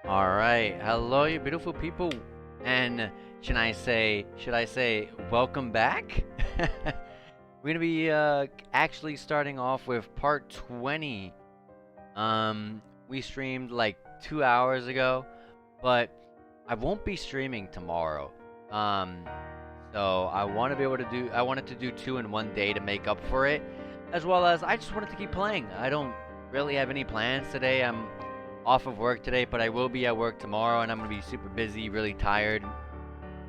Alright, hello you beautiful people, and should I say, welcome back? We're gonna be actually starting off with part 20. We streamed like 2 hours ago, but I won't be streaming tomorrow. Um, so I wanted to do two in one day to make up for it, as well as I just wanted to keep playing. I don't really have any plans today. I'm off of work today, but I will be at work tomorrow, and I'm gonna be super busy, really tired.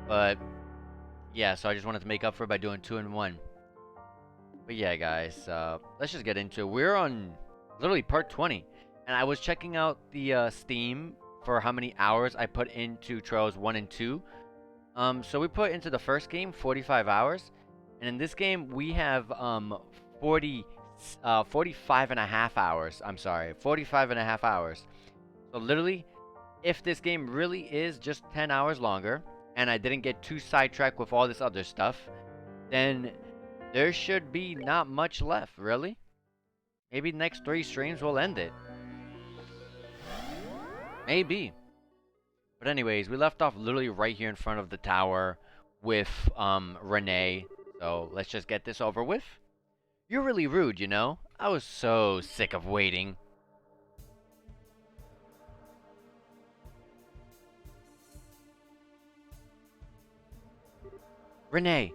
But yeah, so I just wanted to make up for it by doing two in one. But yeah, guys, let's just get into it. We're on literally part 20, and I was checking out the Steam for how many hours I put into Trails 1 and 2. So we put into the first game 45 hours, and in this game we have 45 and a half hours. I'm sorry, 45 and a half hours. So literally, if this game really is just 10 hours longer, and I didn't get too sidetracked with all this other stuff, then there should be not much left, really. Maybe the next 3 streams will end it. Maybe. But anyways, we left off literally right here in front of the tower with Renee. So let's just get this over with. You're really rude, you know? I was so sick of waiting. Renee!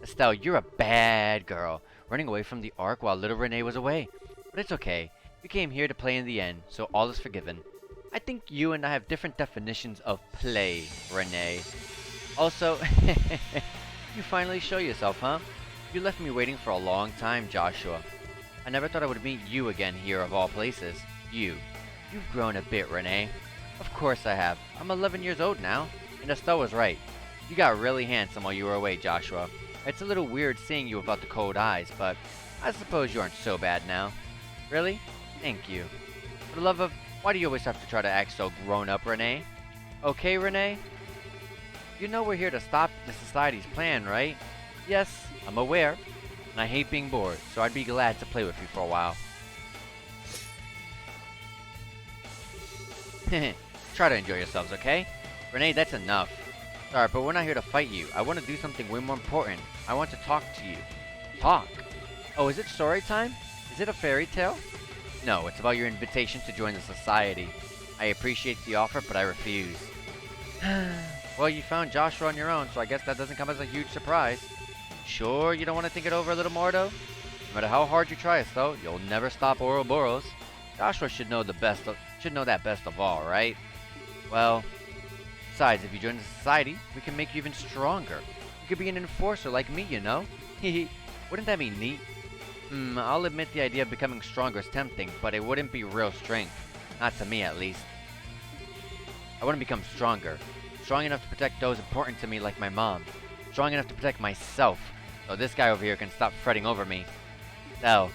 Estelle, you're a bad girl, running away from the Ark while little Renee was away. But it's okay. You came here to play in the end, so all is forgiven. I think you and I have different definitions of play, Renee. Also, you finally show yourself, huh? You left me waiting for a long time, Joshua. I never thought I would meet you again here of all places. You've grown a bit, Renee. Of course I have. I'm 11 years old now, and Estelle was right. You got really handsome while you were away, Joshua. It's a little weird seeing you without the cold eyes, but I suppose you aren't so bad now. Really? Thank you. For the love of... Why do you always have to try to act so grown-up, Renee? Okay, Renee? You know we're here to stop the Society's plan, right? Yes, I'm aware. And I hate being bored, so I'd be glad to play with you for a while. Try to enjoy yourselves, okay? Renee, that's enough. Sorry, but we're not here to fight you. I want to do something way more important. I want to talk to you. Talk? Oh, is it story time? Is it a fairy tale? No, it's about your invitation to join the Society. I appreciate the offer, but I refuse. Well, you found Joshua on your own, so I guess that doesn't come as a huge surprise. Sure you don't want to think it over a little more, though? No matter how hard you try it, though, you'll never stop Ouroboros. Joshua should know that best of all, right? Well... Besides, if you join the Society, we can make you even stronger. You could be an enforcer like me, you know? Hehe. Wouldn't that be neat? I'll admit the idea of becoming stronger is tempting, but it wouldn't be real strength. Not to me, at least. I want to become stronger. Strong enough to protect those important to me like my mom. Strong enough to protect myself, so this guy over here can stop fretting over me. So,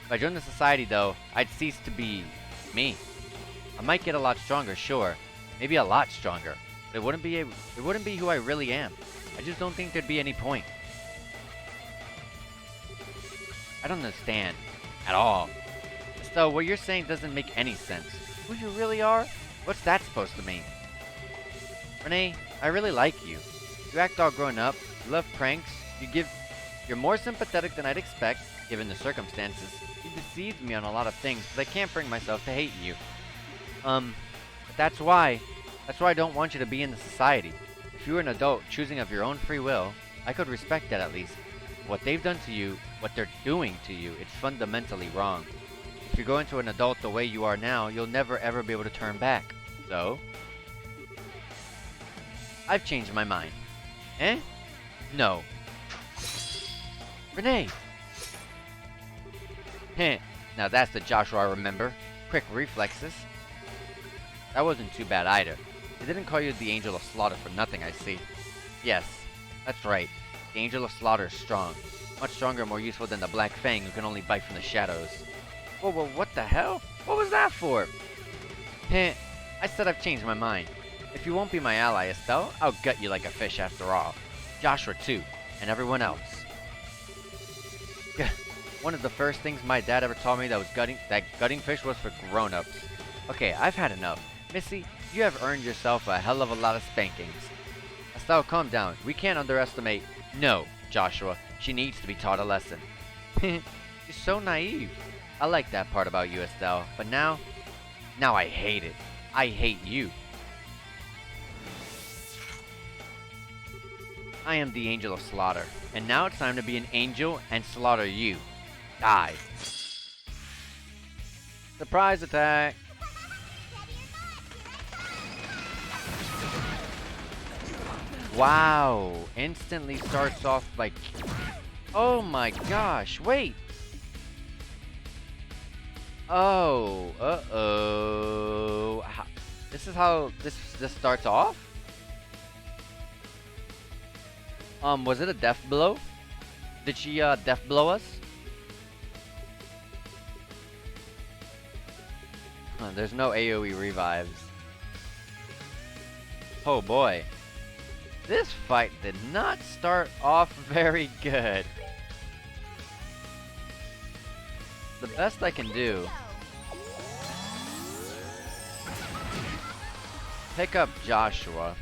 if I join the Society, though, I'd cease to be... me. I might get a lot stronger, sure. Maybe a lot stronger. But it wouldn't be who I really am. I just don't think there'd be any point. I don't understand. At all. So what you're saying doesn't make any sense. Who you really are? What's that supposed to mean? Renee, I really like you. You act all grown up. You love pranks. You're more sympathetic than I'd expect, given the circumstances. You deceived me on a lot of things, but I can't bring myself to hate you. But that's why I don't want you to be in the Society. If you were an adult choosing of your own free will, I could respect that at least. What they've done to you, what they're doing to you, it's fundamentally wrong. If you go into an adult the way you are now, you'll never ever be able to turn back. So? I've changed my mind. Eh? No. Renee! Heh. Now that's the Joshua I remember. Quick reflexes. That wasn't too bad either. They didn't call you the Angel of Slaughter for nothing, I see. Yes, that's right. The Angel of Slaughter is strong. Much stronger and more useful than the Black Fang who can only bite from the shadows. Whoa, what the hell? What was that for? Heh, I said I've changed my mind. If you won't be my ally, Estelle, I'll gut you like a fish after all. Joshua too, and everyone else. One of the first things my dad ever taught me that gutting fish was for grown-ups. Okay, I've had enough. Missy, you have earned yourself a hell of a lot of spankings. Estelle, calm down. We can't underestimate... No, Joshua. She needs to be taught a lesson. You're so naive. I like that part about you, Estelle. But now... Now I hate it. I hate you. I am the Angel of Slaughter. And now it's time to be an angel and slaughter you. Die. Surprise attack. Wow. Instantly starts off by... Oh my gosh. Wait. Oh. Uh-oh. This is how this starts off? Was it a death blow? Did she, death blow us? There's no AoE revives. Oh boy. This fight did not start off very good. The best I can do... Pick up Joshua.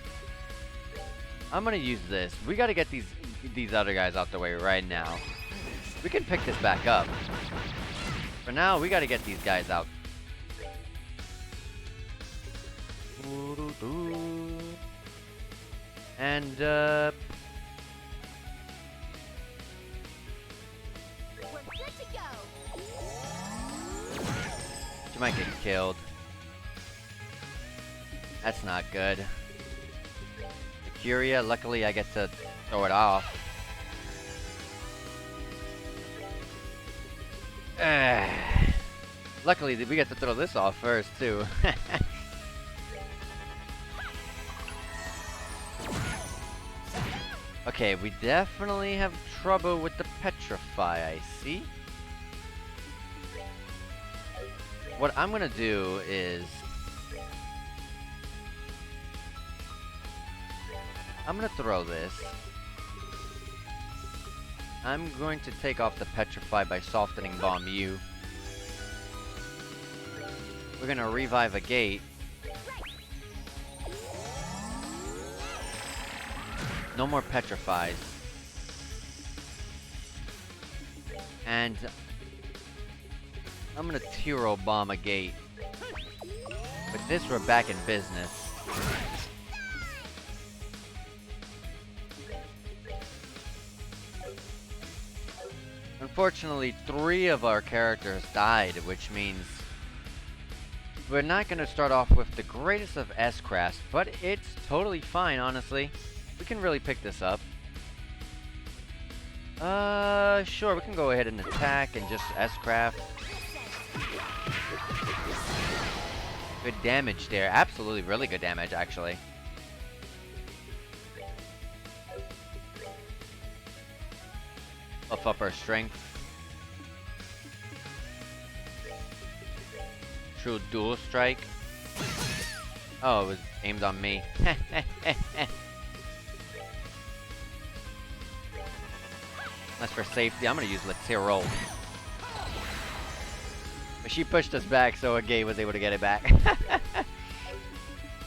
I'm gonna use this. We gotta get these other guys out the way right now. We can pick this back up. For now, we gotta get these guys out. And, We're good to go. she might get killed. That's not good. The Curia, luckily I get to throw it off. Luckily, we get to throw this off first, too. Okay, we definitely have trouble with the Petrify, I see. What I'm gonna do is... I'm gonna throw this. I'm going to take off the Petrify by softening bomb you. We're gonna revive a gate. No more Petrifies. And I'm gonna Tiro bomb a gate. With this, we're back in business. Unfortunately, 3 of our characters died, which means we're not gonna start off with the greatest of S-crafts, but it's totally fine, honestly. We can really pick this up. Sure, we can go ahead and attack and just S-craft. Good damage there. Absolutely, really good damage, actually. Buff up our strength. True dual strike. Oh, it was aimed on me. That's for safety. I'm gonna use Lateral. But she pushed us back, so a gate was able to get it back.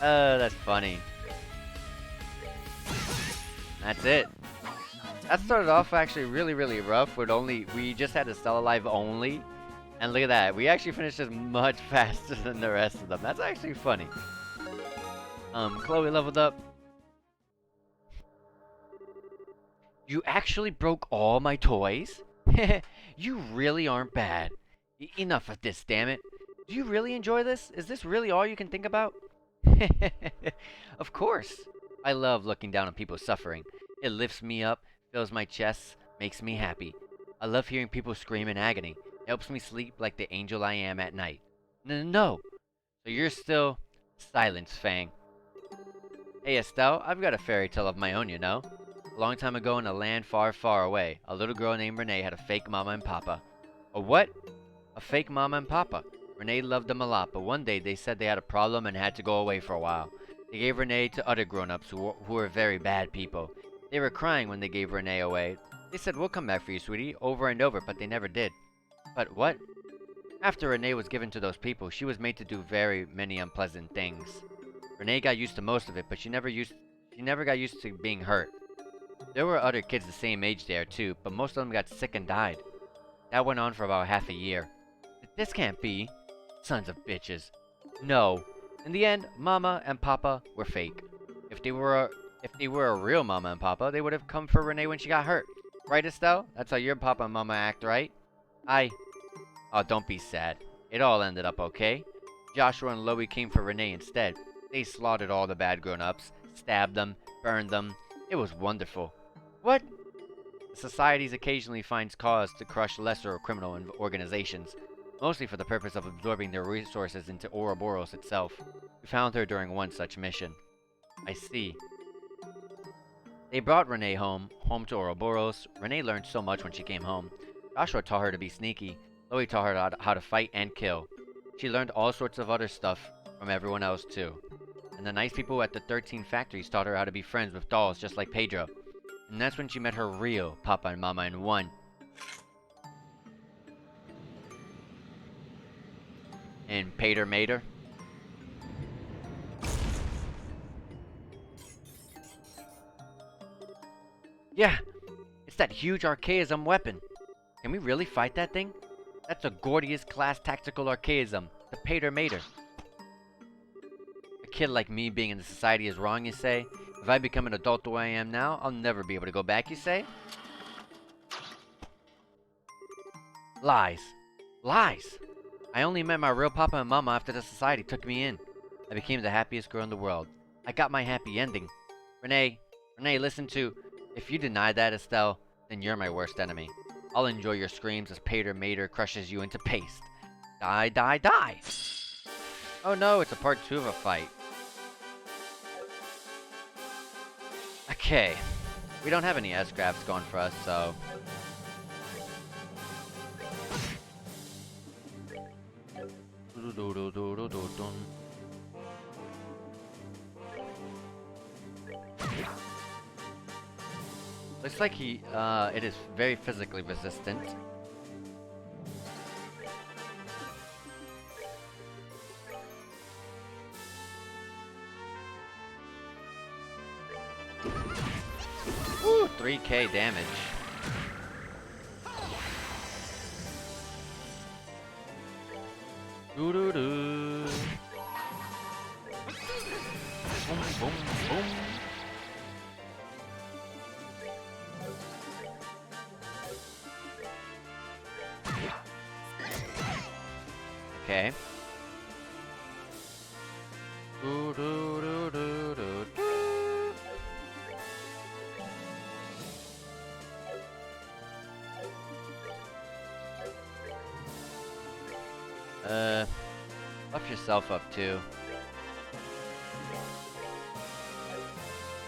That's funny. That's it. That started off actually really rough with we just had to Stella Alive only. And look at that. We actually finished this much faster than the rest of them. That's actually funny. Chloe leveled up. You actually broke all my toys? You really aren't bad. Enough of this, damn it. Do you really enjoy this? Is this really all you can think about? Of course. I love looking down on people suffering. It lifts me up, fills my chest, makes me happy. I love hearing people scream in agony. It helps me sleep like the angel I am at night. No. So you're still... Silence, Fang. Hey, Estelle, I've got a fairy tale of my own, you know. A long time ago in a land far away, a little girl named Renee had a fake mama and papa. A what? A fake mama and papa. Renee loved them a lot, but one day they said they had a problem and had to go away for a while. They gave Renee to other grown-ups who were very bad people. They were crying when they gave Renee away. They said, "We'll come back for you, sweetie," over and over, but they never did. But what? After Renee was given to those people, she was made to do very many unpleasant things. Renee got used to most of it, but she never got used to being hurt. There were other kids the same age there too, but most of them got sick and died. That went on for about half a year. This can't be. Sons of bitches. No. In the end, Mama and Papa were fake. If they were a real Mama and Papa, they would have come for Renee when she got hurt. Right, Estelle? That's how your Papa and Mama act, right? Oh, don't be sad. It all ended up okay. Joshua and Loie came for Renee instead. They slaughtered all the bad grown-ups, stabbed them, burned them. It was wonderful. What? The societies occasionally finds cause to crush lesser criminal organizations, mostly for the purpose of absorbing their resources into Ouroboros itself. We found her during one such mission. I see. They brought Renee home to Ouroboros. Renee learned so much when she came home. Joshua taught her to be sneaky. Loie taught her how to fight and kill. She learned all sorts of other stuff from everyone else too. And the nice people at the 13 factories taught her how to be friends with dolls just like Pedro. And that's when she met her real Papa and Mama in one. And Pater Mater. Yeah, it's that huge archaism weapon. Can we really fight that thing? That's a Gordius class tactical archaism, the Pater Mater. A kid like me being in the society is wrong, you say? If I become an adult the way I am now, I'll never be able to go back, you say? Lies. Lies! I only met my real Papa and Mama after the society took me in. I became the happiest girl in the world. I got my happy ending. Renee, listen to... If you deny that, Estelle, then you're my worst enemy. I'll enjoy your screams as Pater Mater crushes you into paste. Die, die, die! Oh no, it's a part 2 of a fight. Okay. We don't have any S-grabs going for us, so... Looks like it is very physically resistant. Woo, 3k damage. Doo-doo-doo. Boom, boom, boom. Okay. Buff yourself up too.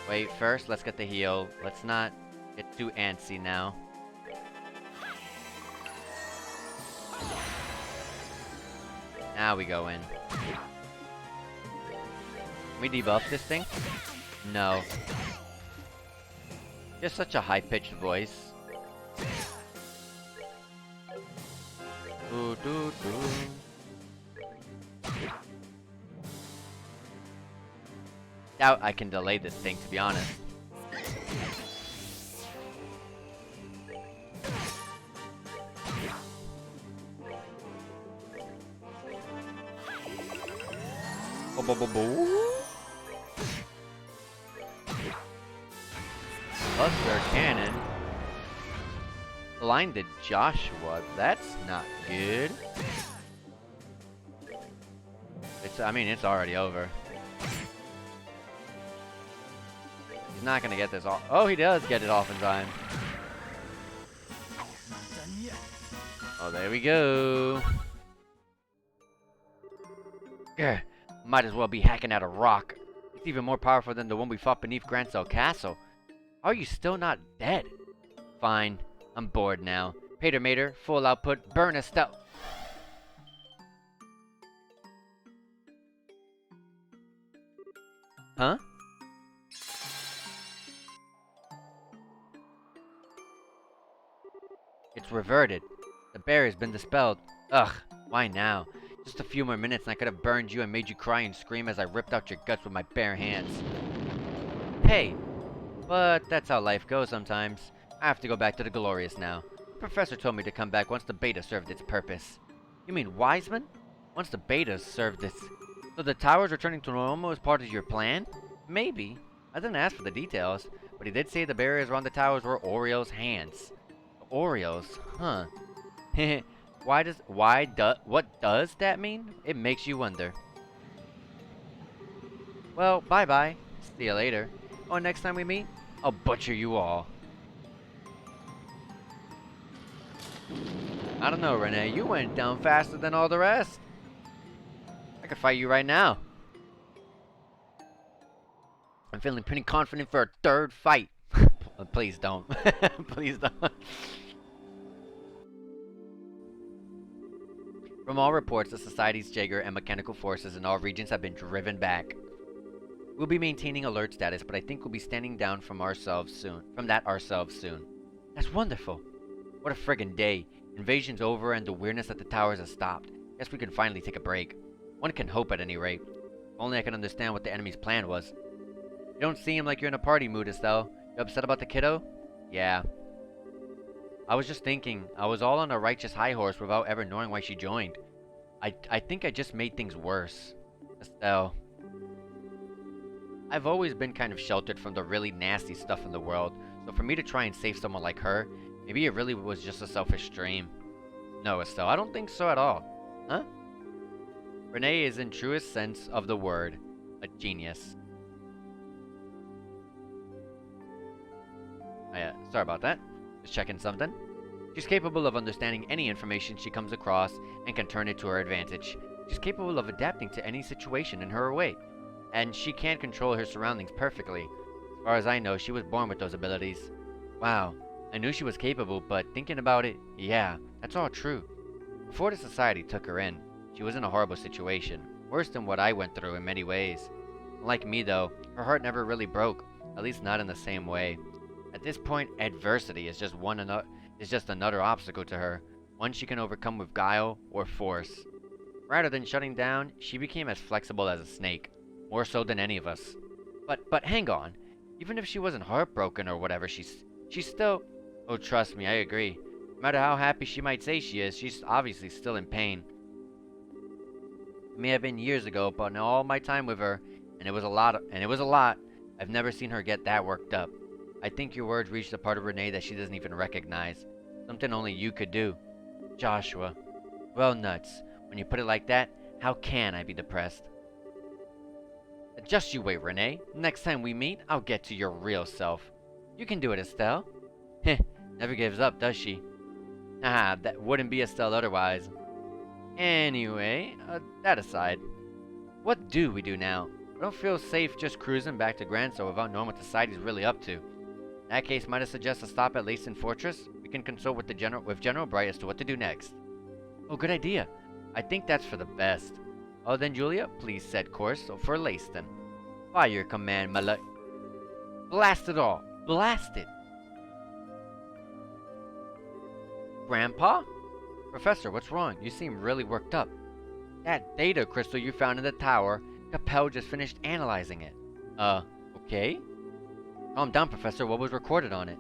Wait, first let's get the heal. Let's not get too antsy now. Now we go in. Can we debuff this thing? No. Just such a high-pitched voice. Doo doo doo. Doubt I can delay this thing, to be honest. Buster Cannon blinded Joshua. That's not good. It's already over. He's not gonna get this off. Oh, he does get it off in time. Oh, there we go. Grr. Might as well be hacking out a rock. It's even more powerful than the one we fought beneath Grancel Castle. How are you still not dead? Fine. I'm bored now. Pater Mater, full output, burn Estelle. Huh? It's reverted. The barrier's been dispelled. Ugh. Why now? Just a few more minutes and I could have burned you and made you cry and scream as I ripped out your guts with my bare hands. Hey! But that's how life goes sometimes. I have to go back to the Glorious now. The professor told me to come back once the beta served its purpose. You mean Wiseman? Once the beta served its... So the tower's returning to normal as part of your plan? Maybe. I didn't ask for the details, but he did say the barriers around the towers were Oriole's hands. Orioles? Huh. What does that mean? It makes you wonder. Well, bye-bye. See you later. Oh, next time we meet, I'll butcher you all. I don't know, Renee. You went down faster than all the rest. I could fight you right now. I'm feeling pretty confident for a third fight. Please don't. Please don't. From all reports, the Society's Jaeger and mechanical forces in all regions have been driven back. We'll be maintaining alert status, but I think we'll be standing down from ourselves soon. That's wonderful. What a friggin' day. Invasion's over and the weirdness at the towers has stopped. Guess we can finally take a break. One can hope at any rate. If only I can understand what the enemy's plan was. You don't seem like you're in a party mood, Estelle. You upset about the kiddo? Yeah. I was just thinking, I was all on a righteous high horse without ever knowing why she joined. I think I just made things worse. Estelle. I've always been kind of sheltered from the really nasty stuff in the world, so for me to try and save someone like her, maybe it really was just a selfish dream. No, Estelle, I don't think so at all. Huh? Renee is in truest sense of the word, a genius. Sorry about that. Just checking something. She's capable of understanding any information she comes across and can turn it to her advantage. She's capable of adapting to any situation in her way. And she can control her surroundings perfectly. As far as I know, she was born with those abilities. Wow, I knew she was capable, but thinking about it, yeah, that's all true. Before the Society took her in, she was in a horrible situation, worse than what I went through in many ways. Like me though, her heart never really broke, at least not in the same way. At this point, adversity is just another obstacle to her, one she can overcome with guile or force. Rather than shutting down, she became as flexible as a snake, more so than any of us. But hang on, even if she wasn't heartbroken or whatever, she's still... Oh, trust me, I agree. No matter how happy she might say she is, she's obviously still in pain. It may have been years ago, but in all my time with her, and it was a lot, I've never seen her get that worked up. I think your words reached a part of Renee that she doesn't even recognize. Something only you could do. Joshua. Well, nuts. When you put it like that, how can I be depressed? Just you wait, Renee. Next time we meet, I'll get to your real self. You can do it, Estelle. Heh, never gives up, does she? Haha, that wouldn't be Estelle otherwise. Anyway, that aside. What do we do now? I don't feel safe just cruising back to Granso without knowing what the Society's really up to. In that case, might I suggest a stop at Leyston Fortress? We can consult with General Bright as to what to do next. Oh, good idea. I think that's for the best. Oh, then Julia, please set course for Leyston. By your command, my Blast it all! Blast it! Grandpa? Professor, what's wrong? You seem really worked up. That data crystal you found in the tower, Capel just finished analyzing it. Okay? Calm down, Professor. What was recorded on it?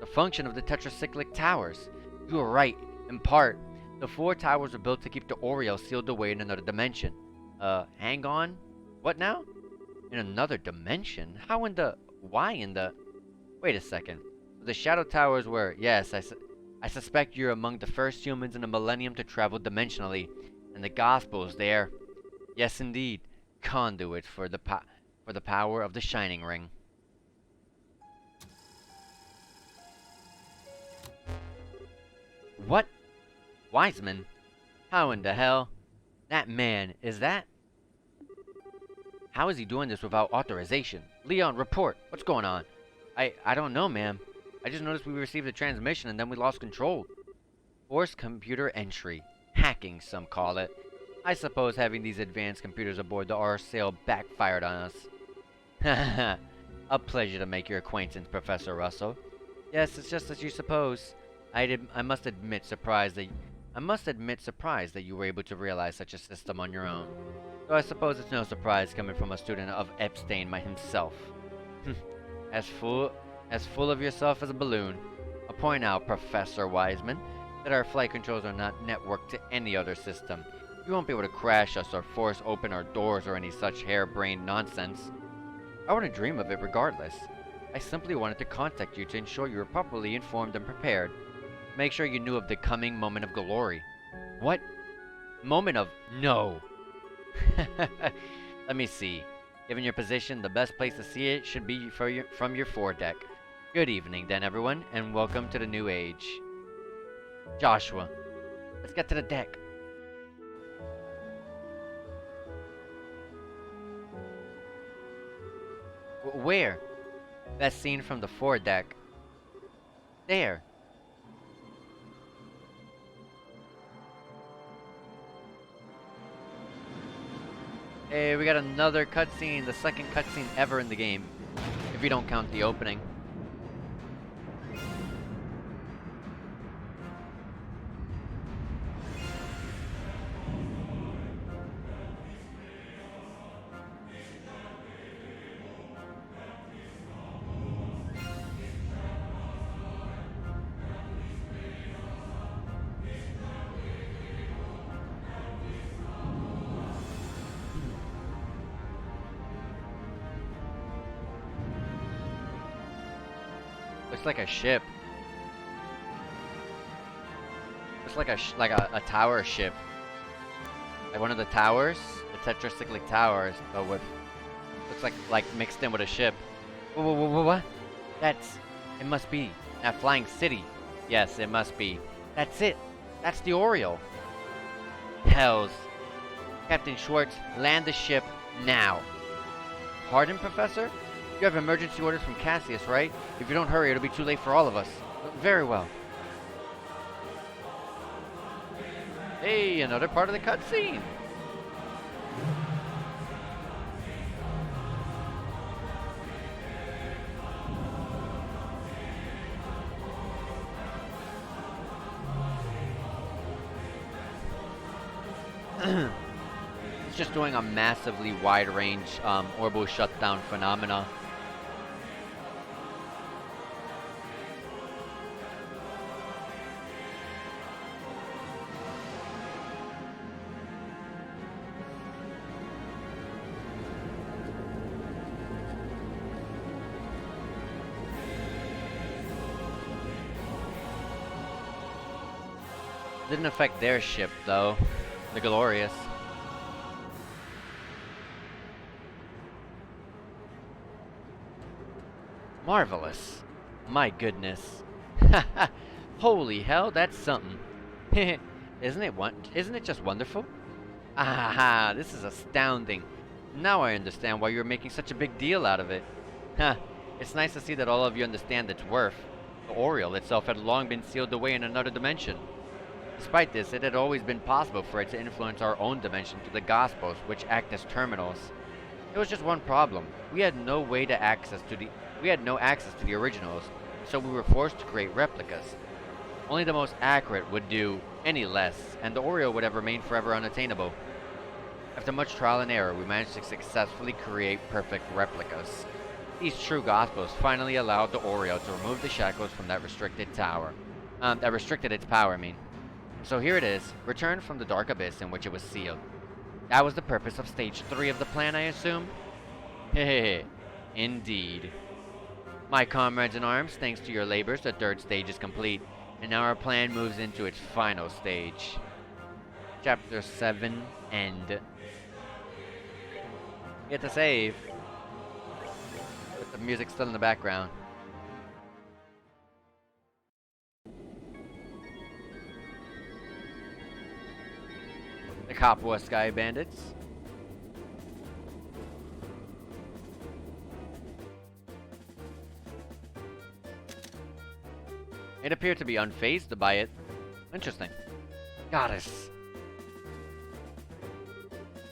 The function of the tetracyclic towers. You were right, in part. The 4 towers were built to keep the Oriole sealed away in another dimension. Hang on? What now? In another dimension? How in the... Why in the... Wait a second. The Shadow Towers were... Yes, I suspect you're among the first humans in a millennium to travel dimensionally. And the Gospel's there. Yes, indeed. Conduit for the power of the Shining Ring. What? Wiseman? How in the hell? That man, is that? How is he doing this without authorization? Leon, report. What's going on? I don't know, ma'am. I just noticed we received a transmission and then we lost control. Forced computer entry. Hacking, some call it. I suppose having these advanced computers aboard the R-Sail backfired on us. Haha. A pleasure to make your acquaintance, Professor Russell. Yes, it's just as you suppose. I must admit, surprised that I must admit surprised that you were able to realize such a system on your own. Though I suppose it's no surprise coming from a student of Epstein himself. as full of yourself as a balloon. I'll point out, Professor Wiseman, that our flight controls are not networked to any other system. You won't be able to crash us or force open our doors or any such harebrained nonsense. I wouldn't dream of it regardless. I simply wanted to contact you to ensure you were properly informed and prepared. Make sure you knew of the coming moment of glory. What? Moment of no. Let me see. Given your position, the best place to see it should be from your foredeck. Good evening then, everyone, and welcome to the new age. Joshua, let's get to the deck. Where? Best seen from the foredeck. There. Hey, we got another cutscene, the second cutscene ever in the game, if you don't count the opening. Looks like a ship. Looks like a tower ship. Like one of the towers, the tetracyclic towers, but with looks like mixed in with a ship. What? It must be that flying city. Yes, it must be. That's it. That's the Oriole. Hells. Captain Schwartz, land the ship now. Pardon, Professor? You have emergency orders from Cassius, right? If you don't hurry, it'll be too late for all of us. Very well. Hey, another part of the cutscene. It's just doing a massively wide-range orbital shutdown phenomena. Didn't affect their ship, though. The Glorious. Marvelous. My goodness. Holy hell, that's something. Isn't it just wonderful? Ah, this is astounding. Now I understand why you're making such a big deal out of it. It's nice to see that all of you understand its worth. The Oriole itself had long been sealed away in another dimension. Despite this, it had always been possible for it to influence our own dimension through the Gospels, which act as terminals. There was just one problem. We had no access to the originals, so we were forced to create replicas. Only the most accurate would do any less, and the Oriole would have remained forever unattainable. After much trial and error, we managed to successfully create perfect replicas. These true Gospels finally allowed the Oriole to remove the shackles from that restricted its power, I mean. So here it is, returned from the dark abyss in which it was sealed. That was the purpose of Stage 3 of the plan, I assume? Hehehe, indeed. My comrades in arms, thanks to your labors, the third stage is complete, and now our plan moves into its final stage. Chapter 7, End. Get to save. With the music still in the background. The Cougars Sky Bandits. It appeared to be unfazed by it. Interesting. Goddess.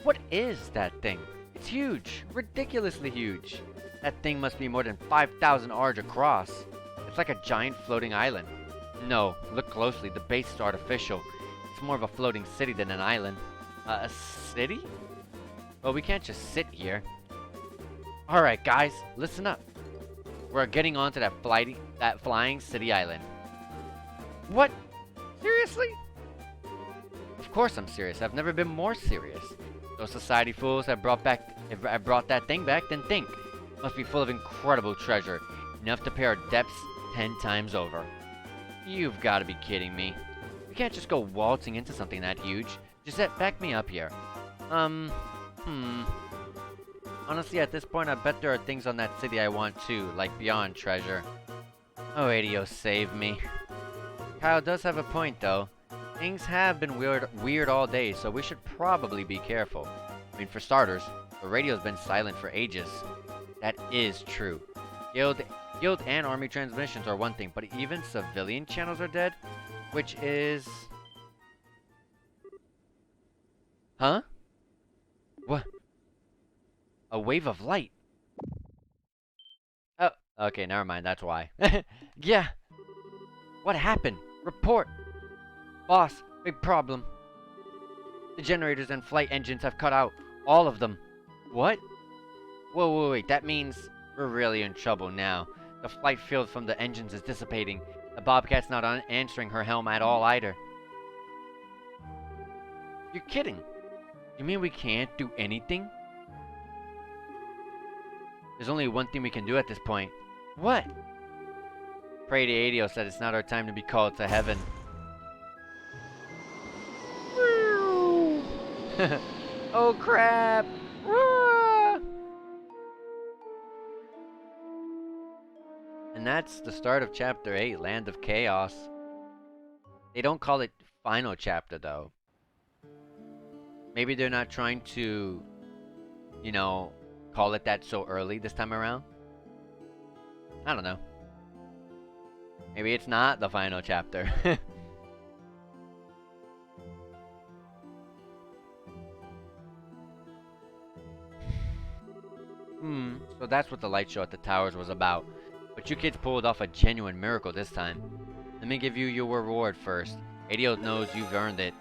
What is that thing? It's huge. Ridiculously huge. That thing must be more than 5,000 arj across. It's like a giant floating island. No, look closely. The base is artificial. It's more of a floating city than an island. A city? Well, we can't just sit here. Alright, guys, listen up. We're getting onto that flying city island. What? Seriously? Of course I'm serious. I've never been more serious. Those society fools have brought that thing back, then think. Must be full of incredible treasure. Enough to pay our debts 10 times over. You've got to be kidding me. We can't just go waltzing into something that huge. Gisette, back me up here. Honestly, at this point, I bet there are things on that city I want too, like beyond treasure. Oh, ADO, save me. Kyle does have a point, though. Things have been weird all day, so we should probably be careful. I mean, for starters, the radio's been silent for ages. That is true. Guild and Army transmissions are one thing, but even civilian channels are dead, which is... Huh? What? A wave of light. Oh, okay, never mind, that's why. Yeah. What happened? Report. Boss, big problem. The generators and flight engines have cut out. All of them. What? Whoa, wait, that means we're really in trouble now. The flight field from the engines is dissipating. The Bobcat's not answering her helm at all either. You're kidding. You mean we can't do anything? There's only one thing we can do at this point. What? Pray to ADO said it's not our time to be called to heaven. Oh crap! And that's the start of Chapter 8, Land of Chaos. They don't call it Final Chapter, though. Maybe they're not trying to, you know, call it that so early this time around. I don't know. Maybe it's not the final chapter. So that's what the light show at the towers was about. But you kids pulled off a genuine miracle this time. Let me give you your reward first. ADO knows you've earned it.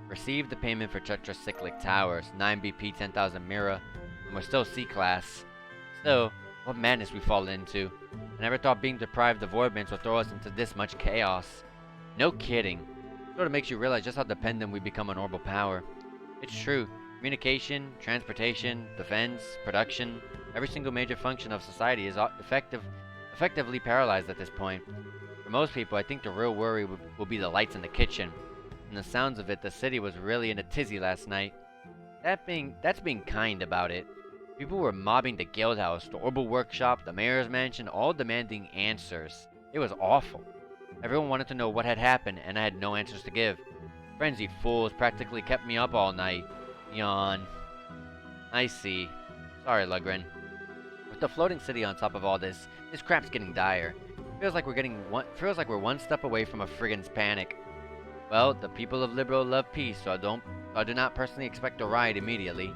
Receive the payment for Tetracyclic Towers, 9 BP, 10,000 Mira, and we're still C-class. Still, what madness we fall into. I never thought being deprived of orbits would throw us into this much chaos. No kidding. Sort of makes you realize just how dependent we become on orbital power. It's true. Communication, transportation, defense, production, every single major function of society is effectively paralyzed at this point. For most people, I think the real worry will be the lights in the kitchen. From the sounds of it, the city was really in a tizzy last night. That's being kind about it. People were mobbing the guild house, the orbital workshop, the mayor's mansion, all demanding answers. It was awful. Everyone wanted to know what had happened, and I had no answers to give. Frenzied fools practically kept me up all night. Yawn. I see. Sorry, Lugren. With the floating city on top of all this crap's getting dire. Feels like we're one step away from a friggin' panic. Well, the people of Liberal love peace, so I do not personally expect a riot immediately.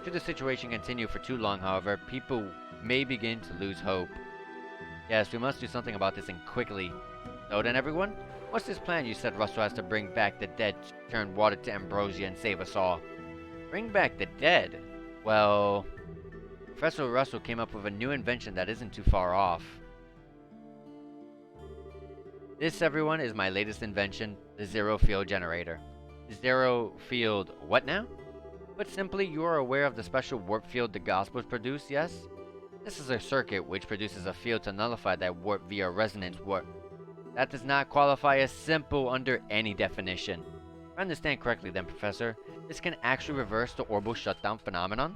Should the situation continue for too long, however, people may begin to lose hope. Yes, we must do something about this and quickly. So then, everyone, what's this plan you said Russell has to bring back the dead, turn water to ambrosia, and save us all? Bring back the dead? Well, Professor Russell came up with a new invention that isn't too far off. This, everyone, is my latest invention, the Zero Field Generator. Zero Field what now? Put simply, you are aware of the special warp field the Gospels produce, yes? This is a circuit which produces a field to nullify that warp via resonance warp. That does not qualify as simple under any definition. If I understand correctly then, Professor, this can actually reverse the orbital shutdown phenomenon?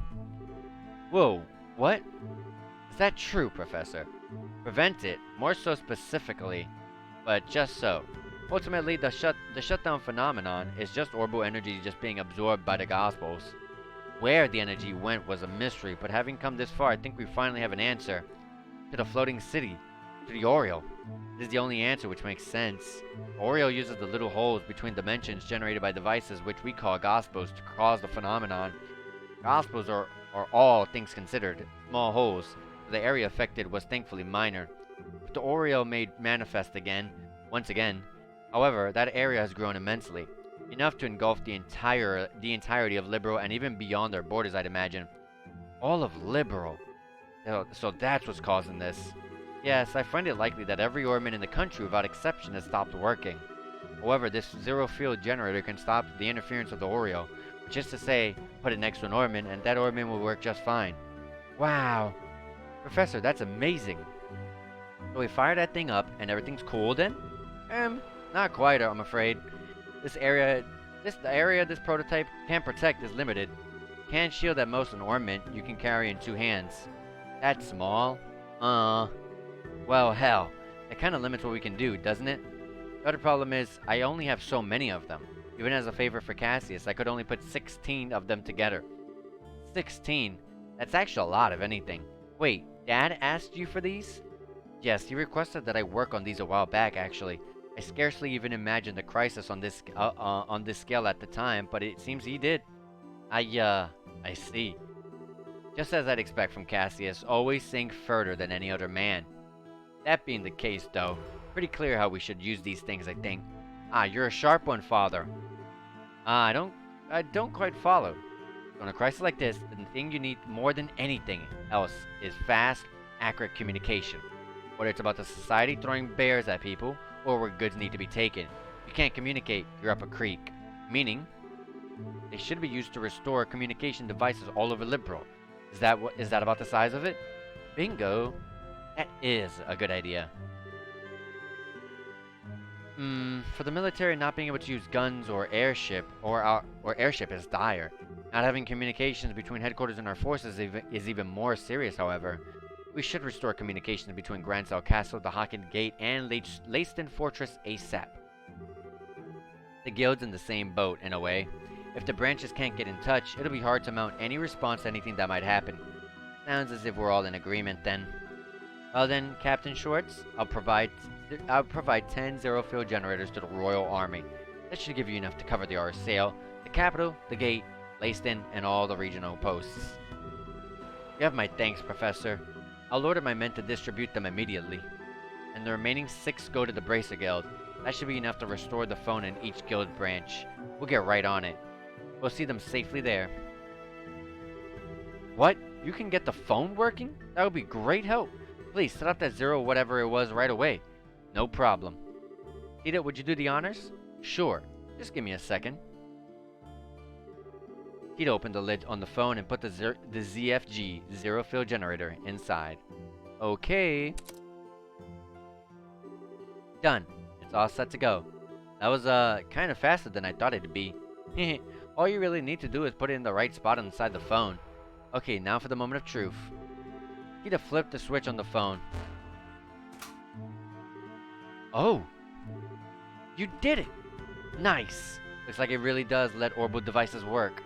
Whoa, what? Is that true, Professor? Prevent it, more so specifically, but just so. Ultimately, the shutdown phenomenon is just orbital energy just being absorbed by the Gospels. Where the energy went was a mystery, but having come this far, I think we finally have an answer. To the floating city. To the Oriole. This is the only answer which makes sense. Oriole uses the little holes between dimensions generated by devices which we call Gospels to cause the phenomenon. Gospels are all things considered, small holes, so the area affected was thankfully minor. But the Oriole made manifest once again. However, that area has grown immensely. Enough to engulf the entirety of Liberal and even beyond their borders, I'd imagine. All of Liberal. So that's what's causing this. Yes, I find it likely that every orbman in the country without exception has stopped working. However, this zero-field generator can stop the interference of the Oreo, which is to say, put it next to an orbman, and that orbman will work just fine. Wow! Professor, that's amazing! So we fire that thing up, and everything's cool then? Not quite, I'm afraid. The area this prototype can protect is limited. Can't shield at most an ornament you can carry in 2 hands. That's small? Well, hell. That kind of limits what we can do, doesn't it? The other problem is, I only have so many of them. Even as a favor for Cassius, I could only put 16 of them together. 16? That's actually a lot, if anything. Wait, Dad asked you for these? Yes, he requested that I work on these a while back, actually. I scarcely even imagined the crisis on this scale at the time, but it seems he did. I see. Just as I'd expect from Cassius, always think further than any other man. That being the case, though, pretty clear how we should use these things, I think. You're a sharp one, Father. I don't quite follow. On a crisis like this, the thing you need more than anything else is fast, accurate communication. Whether it's about the society throwing bears at people, or where goods need to be taken. If you can't communicate, you're up a creek. Meaning, they should be used to restore communication devices all over Liberal. Is that about the size of it? Bingo! That is a good idea. For the military, not being able to use guns or airship is dire. Not having communications between headquarters and our forces is even more serious, however. We should restore communications between Grancel Castle, the Hawken Gate, and Leyston Fortress ASAP. The guild's in the same boat, in a way. If the branches can't get in touch, it'll be hard to mount any response to anything that might happen. Sounds as if we're all in agreement, then. Well then, Captain Schwartz, I'll provide 10 zero-field generators to the Royal Army. That should give you enough to cover the Arsail, the capital, the gate, Leyston, and all the regional posts. You have my thanks, Professor. I'll order my men to distribute them immediately. And the remaining 6 go to the Bracer Guild. That should be enough to restore the phone in each guild branch. We'll get right on it. We'll see them safely there. What? You can get the phone working? That would be great help. Please, set up that 0 whatever it was right away. No problem. Tita, would you do the honors? Sure. Just give me a second. Tita opened the lid on the phone and put the ZFG zero-field generator inside. Okay. Done. It's all set to go. That was kind of faster than I thought it'd be. All you really need to do is put it in the right spot inside the phone. Okay, now for the moment of truth. Tita flipped the switch on the phone. Oh! You did it! Nice! Looks like it really does let orbital devices work.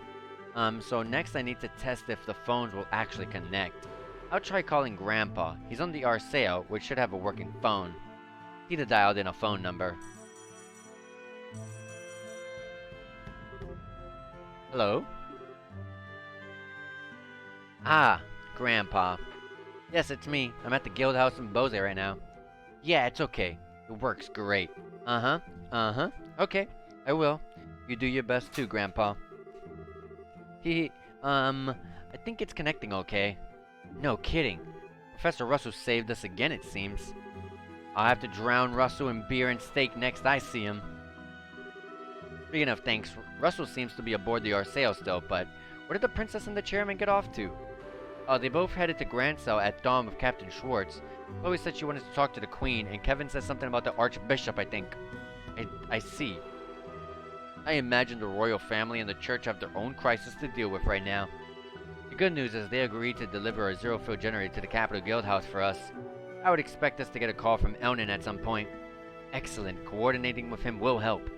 So next I need to test if the phones will actually connect. I'll try calling Grandpa. He's on the Arsail, which should have a working phone. Tita dialed in a phone number. Hello? Grandpa. Yes, it's me. I'm at the guild house in Bose right now. Yeah, it's okay. It works great. Okay, I will. You do your best too, Grandpa. I think it's connecting okay. No kidding. Professor Russell saved us again, it seems. I'll have to drown Russell in beer and steak next I see him. Speaking of thanks, Russell seems to be aboard the Arsail still, but where did the princess and the chairman get off to? They both headed to Grancel at dawn with Captain Schwartz. Chloe said she wanted to talk to the Queen, and Kevin said something about the Archbishop, I think. I see. I imagine the royal family and the church have their own crisis to deal with right now. The good news is they agreed to deliver a zero-field generator to the Capital Guild House for us. I would expect us to get a call from Elnan at some point. Excellent. Coordinating with him will help.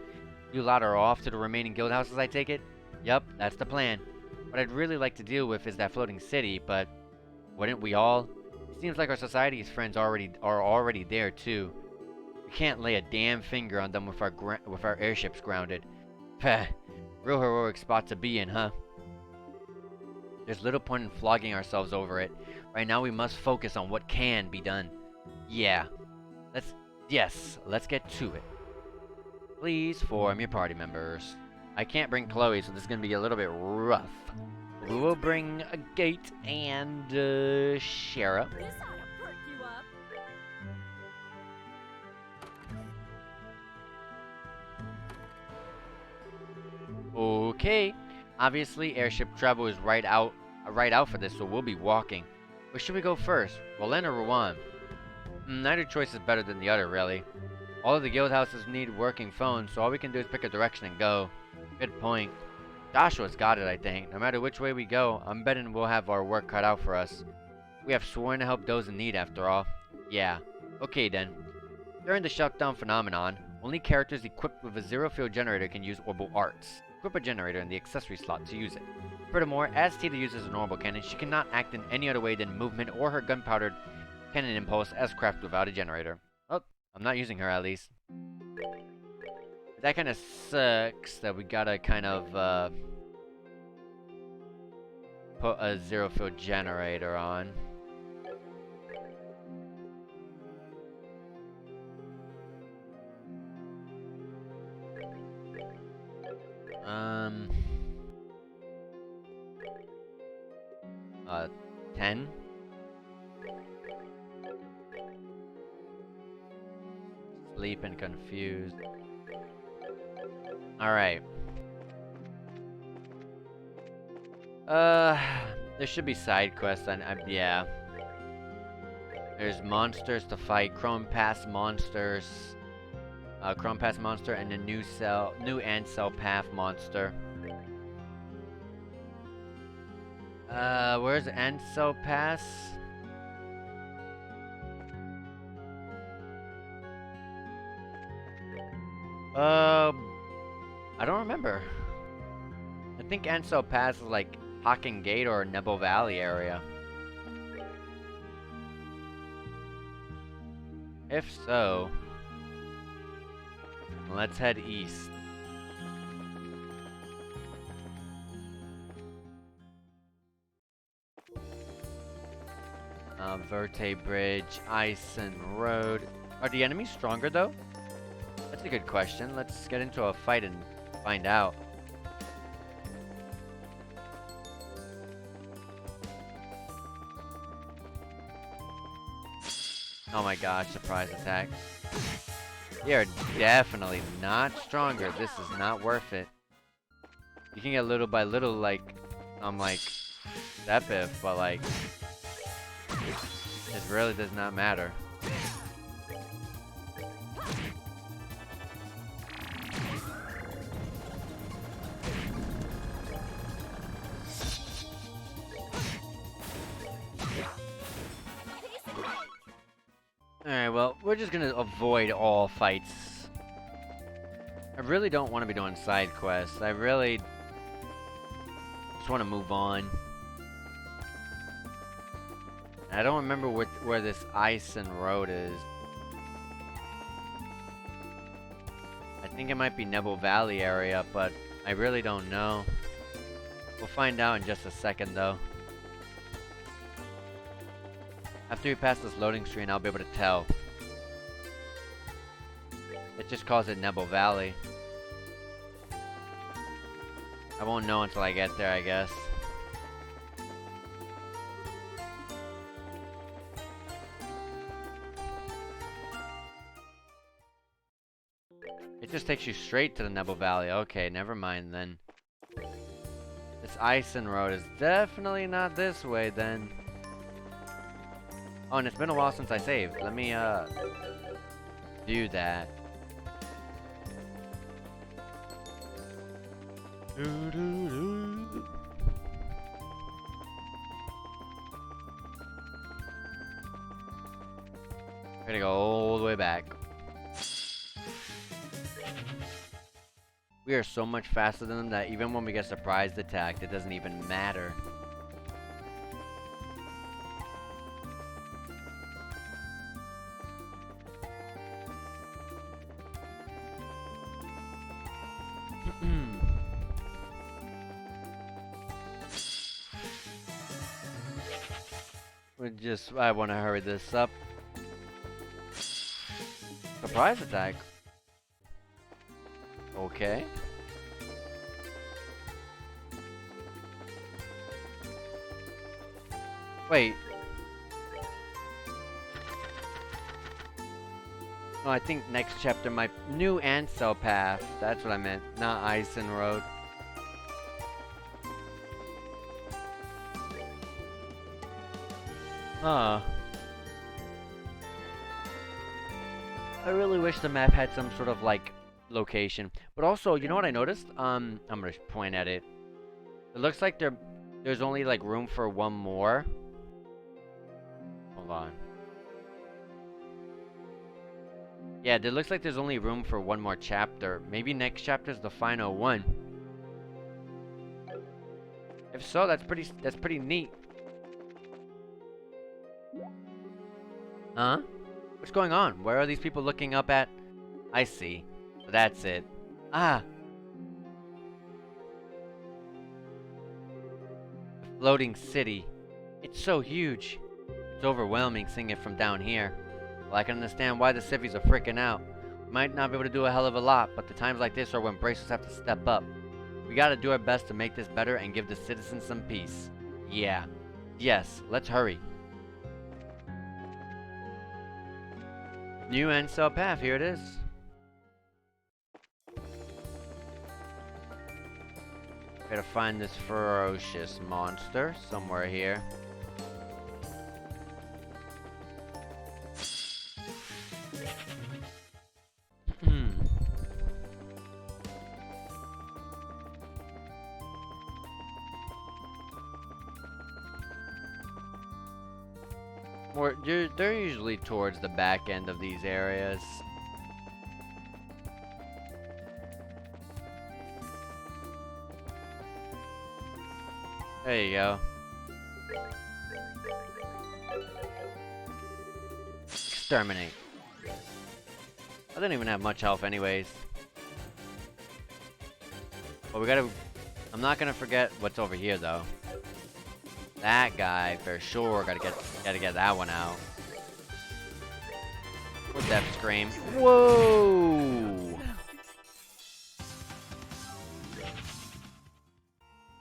You lot are off to the remaining guild houses, I take it? Yup, that's the plan. What I'd really like to deal with is that floating city, but wouldn't we all? It seems like our society's friends are already there too. We can't lay a damn finger on them with our airships grounded. Pah, real heroic spot to be in, huh? There's little point in flogging ourselves over it. Right now we must focus on what can be done. Yeah. Let's get to it. Please form your party members. I can't bring Chloe, so this is gonna be a little bit rough. We will bring a Gate and Shara. This ought to perk you up. Okay. Obviously, airship travel is right out for this, so we'll be walking. Where should we go first? Roland or Rouen? Neither choice is better than the other, really. All of the guild houses need working phones, so all we can do is pick a direction and go. Good point. Joshua's got it, I think. No matter which way we go, I'm betting we'll have our work cut out for us. We have sworn to help those in need, after all. Yeah. Okay, then. During the shutdown phenomenon, only characters equipped with a zero-field generator can use orbital arts. Equip a generator in the accessory slot to use it. Furthermore, as Tita uses an orbital cannon, she cannot act in any other way than movement or her gunpowder cannon impulse as craft without a generator. Oh, I'm not using her at least. That kind of sucks that we gotta kind of put a zero-field generator on. Um... 10? Sleep and confused. Alright. There should be side quests, yeah. There's monsters to fight, Chrome Pass monsters. Chrome Pass monster and the new Ancel Path monster. Where's Ancel Pass? I don't remember. I think Ancel Pass is like Hocking Gate or Nebo Valley area. If so, let's head east. Verte Bridge, Ison Road. Are the enemies stronger though? That's a good question. Let's get into a fight and find out. Oh my gosh, surprise attack. They are definitely not stronger. This is not worth it. You can get little by little, like, step if, but like, it really does not matter. Alright, well, we're just gonna avoid all fights. I really don't want to be doing side quests. I really just want to move on. I don't remember where this Ison Road is. I think it might be Nebo Valley area, but I really don't know. We'll find out in just a second, though. After we pass this loading screen, I'll be able to tell. It just calls it Nebo Valley. I won't know until I get there, I guess. It just takes you straight to the Nebo Valley. Okay, never mind then. This Ison Road is definitely not this way then. Oh, and it's been a while since I saved. Let me, do that. We're gonna go all the way back. We are so much faster than them that even when we get surprise attacked, it doesn't even matter. I want to hurry this up. Surprise attack. Okay. Wait. Oh, I think next chapter might... New Ansel Path. That's what I meant. Not Ison Road. Huh. I really wish the map had some sort of, like, location. But also, you know what I noticed? I'm gonna point at it. It looks like there's only, like, room for one more. Hold on. Yeah, it looks like there's only room for one more chapter. Maybe next chapter's the final one. If so, that's pretty neat. Huh? What's going on? Where are these people looking up at? I see. So that's it. Ah! The floating city. It's so huge. It's overwhelming seeing it from down here. Well, I can understand why the civvies are freaking out. We might not be able to do a hell of a lot, but the times like this are when bracers have to step up. We gotta do our best to make this better and give the citizens some peace. Yeah. Yes, let's hurry. New Ansel Path, here it is. Gotta find this ferocious monster somewhere here. They're usually towards the back end of these areas. There you go. Exterminate. I didn't even have much health anyways. But we gotta... I'm not gonna forget what's over here though. That guy, for sure, gotta get that one out. With Death Scream. Whoa!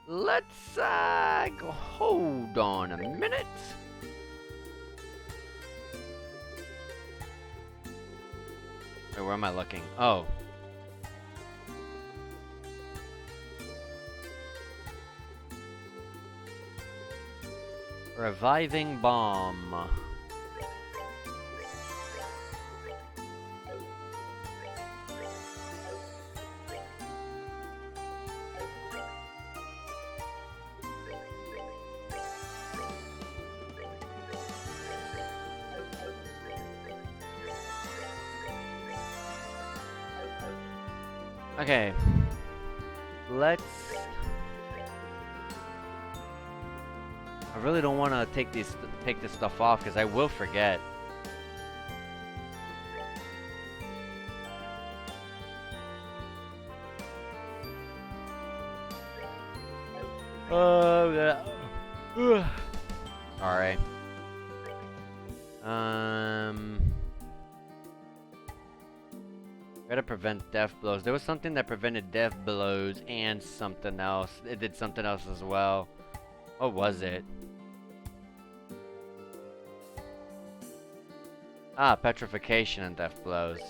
Let's, go, hold on a minute. Wait, where am I looking? Oh. Reviving Bomb. Okay. Let's... I really don't want to take this stuff off because I will forget. Alright. Gotta prevent death blows. There was something that prevented death blows and something else. It did something else as well. What was it? Ah, petrification and death blows.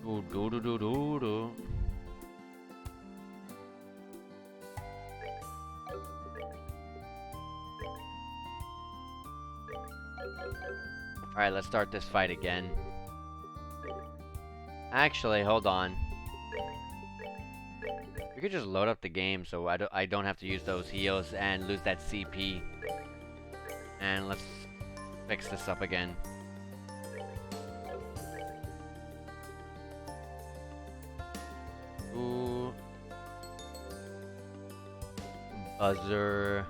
Do. Alright, let's start this fight again. Actually, hold on. We could just load up the game so I don't have to use those heals and lose that CP. And let's fix this up again. Ooh. Buzzer.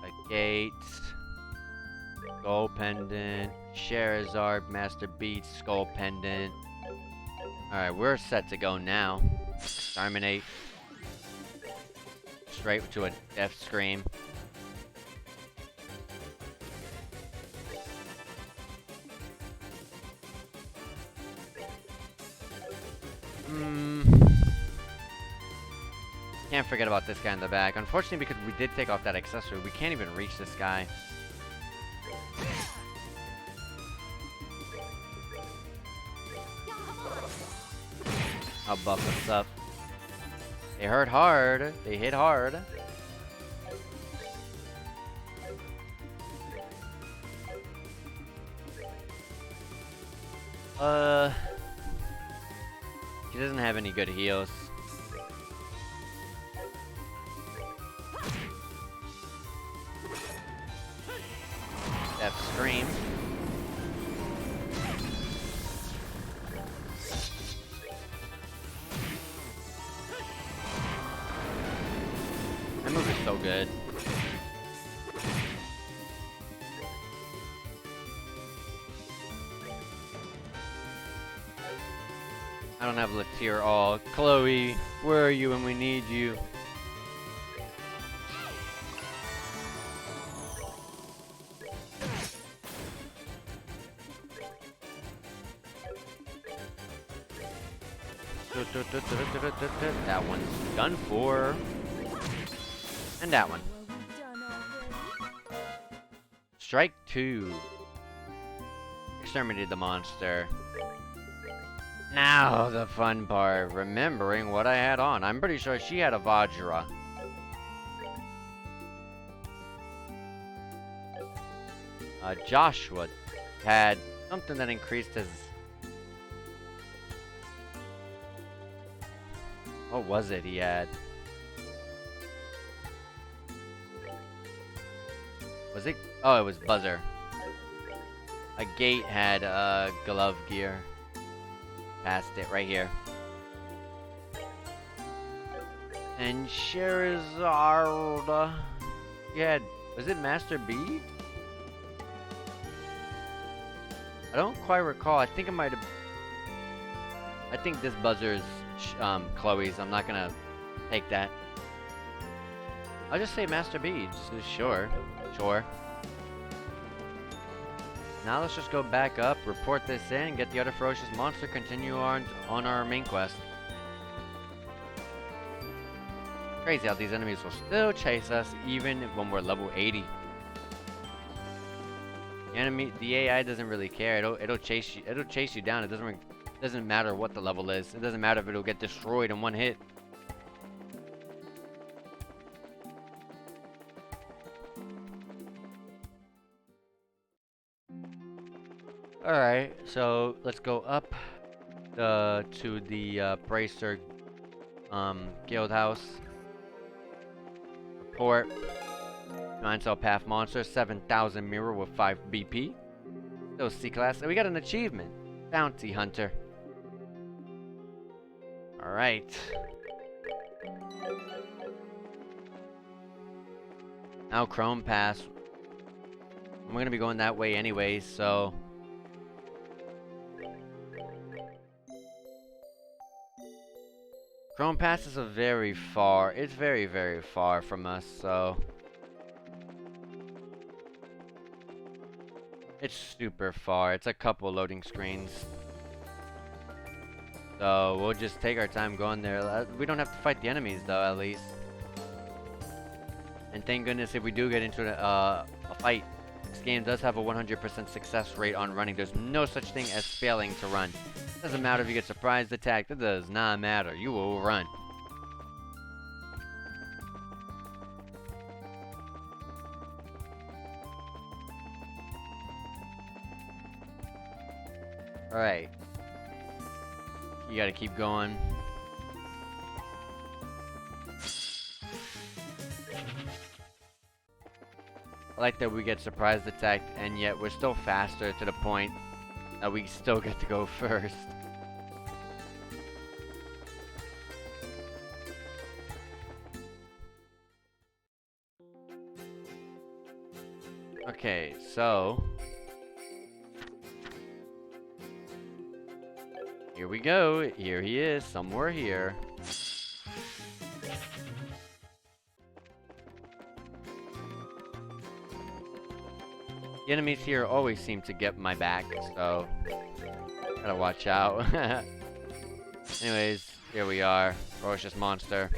A gate. Skull Pendant. Charizard, Master Beats, Skull Pendant. Alright, we're set to go now. Exterminate. Straight to a Death Scream. Can't forget about this guy in the back. Unfortunately, because we did take off that accessory, we can't even reach this guy. I'll buff this up. They hurt hard. They hit hard. He doesn't have any good heals. That scream. That move is so good. I don't have Latir all. Chloe, where are you when we need you? That one's done for. And that one. Strike 2. Exterminated the monster. Now the fun part, remembering what I had on. I'm pretty sure she had a Vajra. Joshua had something that increased his... What was it he had? Was it? Oh, it was Buzzer. A Gate had glove gear. Past it right here. And Charizard. Yeah, was it Master Bead? I don't quite recall. I think it might have. I think this Buzzer's Chloe's. I'm not gonna take that. I'll just say Master Bead. Sure. Sure. Now let's just go back up, report this in, get the other ferocious monster, continue on our main quest. Crazy how these enemies will still chase us even when we're level 80. The AI doesn't really care. It'll chase you. It'll chase you down. It doesn't matter what the level is. It doesn't matter if it'll get destroyed in one hit. Alright, so let's go up to the Bracer guild house. Report. Nine-cell path monster, 7,000 mirror with 5 BP. Still C-class. And we got an achievement. Bounty Hunter. Alright. Now Chrome Pass. I'm gonna be going that way anyway, so... Chrome Pass is it's very, very far from us, so... It's super far. It's a couple loading screens. So, we'll just take our time going there. We don't have to fight the enemies, though, at least. And thank goodness if we do get into a fight, this game does have a 100% success rate on running. There's no such thing as failing to run. Doesn't matter if you get surprised attacked. It does not matter. You will run. Alright. You gotta keep going. I like that we get surprised attacked, and yet we're still faster to the point that we still get to go first. Okay, so... Here we go. Here he is, somewhere here. The enemies here always seem to get my back, so gotta watch out. Anyways, Here we are. Ferocious monster.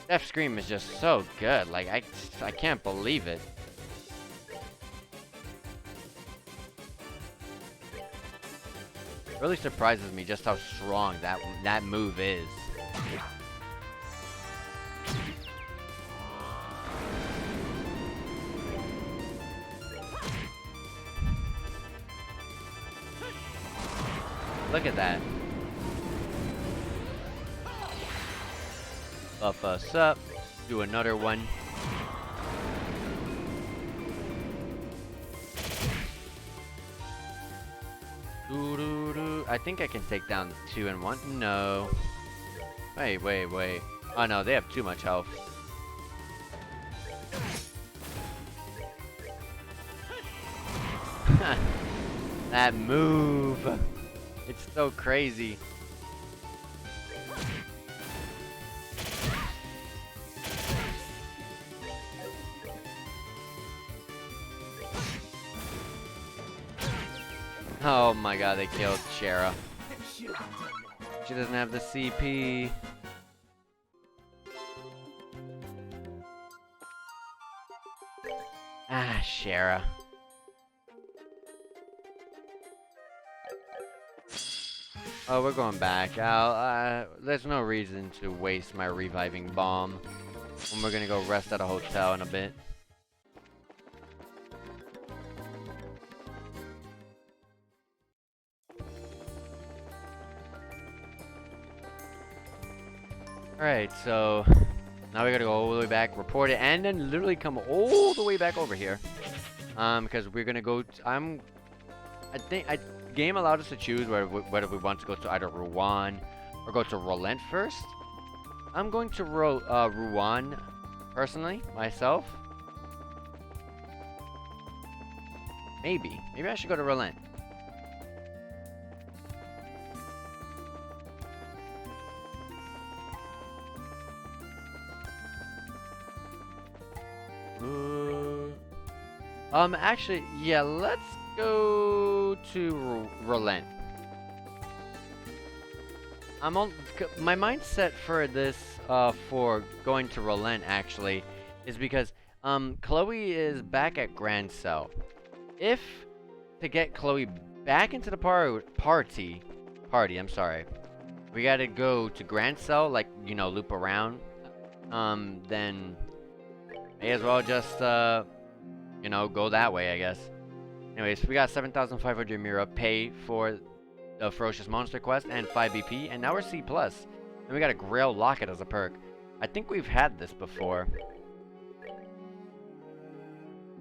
Death Scream is just so good. Like, I can't believe it. Really surprises me just how strong that move is. Look at that. Buff us up. Do another one. I think I can take down 2 in 1. No. Wait. Oh no, they have too much health. That move. It's so crazy. Oh my god, they killed Shara. She doesn't have the CP. Ah, Shara. Oh, we're going back. There's no reason to waste my reviving bomb when we're gonna go rest at a hotel in a bit. Alright, so now we gotta go all the way back, report it, and then literally come all the way back over here. Because we're gonna go game allowed us to choose whether we want to go to either Rouen or go to Relent first. I'm going to Rouen personally, myself. Maybe I should go to Relent. Actually, yeah, let's go to Relent. My mindset for this, for going to Relent actually, is because, Chloe is back at Grand Cell. If, to get Chloe back into the party, I'm sorry, we gotta go to Grand Cell, like, you know, loop around, then may as well just, you know, go that way, I guess. Anyways, we got 7,500 Mira pay for the Ferocious Monster quest and 5 BP, and now we're C+. And we got a Grail Locket as a perk. I think we've had this before.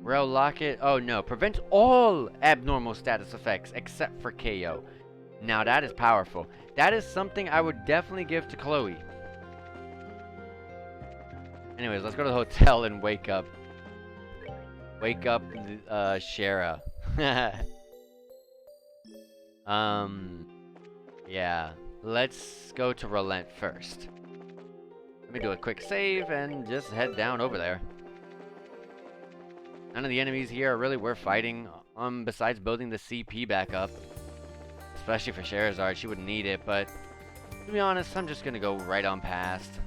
Grail Locket, oh no, prevents all abnormal status effects except for KO. Now that is powerful. That is something I would definitely give to Chloe. Anyways, let's go to the hotel and wake up. Wake up, Shara. Yeah. Let's go to Relent first. Let me do a quick save and just head down over there. None of the enemies here are really worth fighting, besides building the CP back up. Especially for Charizard, she wouldn't need it, but to be honest, I'm just gonna go right on past.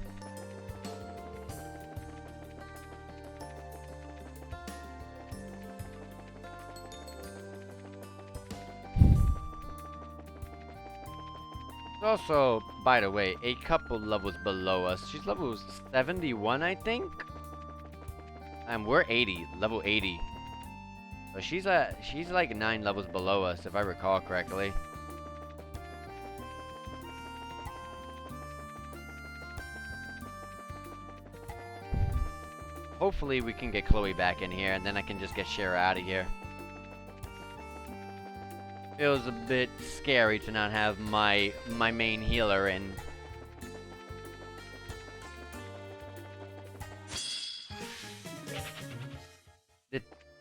Also, by the way, a couple levels below us. She's level 71, I think? And we're 80, level 80. So she's like 9 levels below us, if I recall correctly. Hopefully we can get Chloe back in here, and then I can just get Shara out of here. Feels a bit scary to not have my main healer in.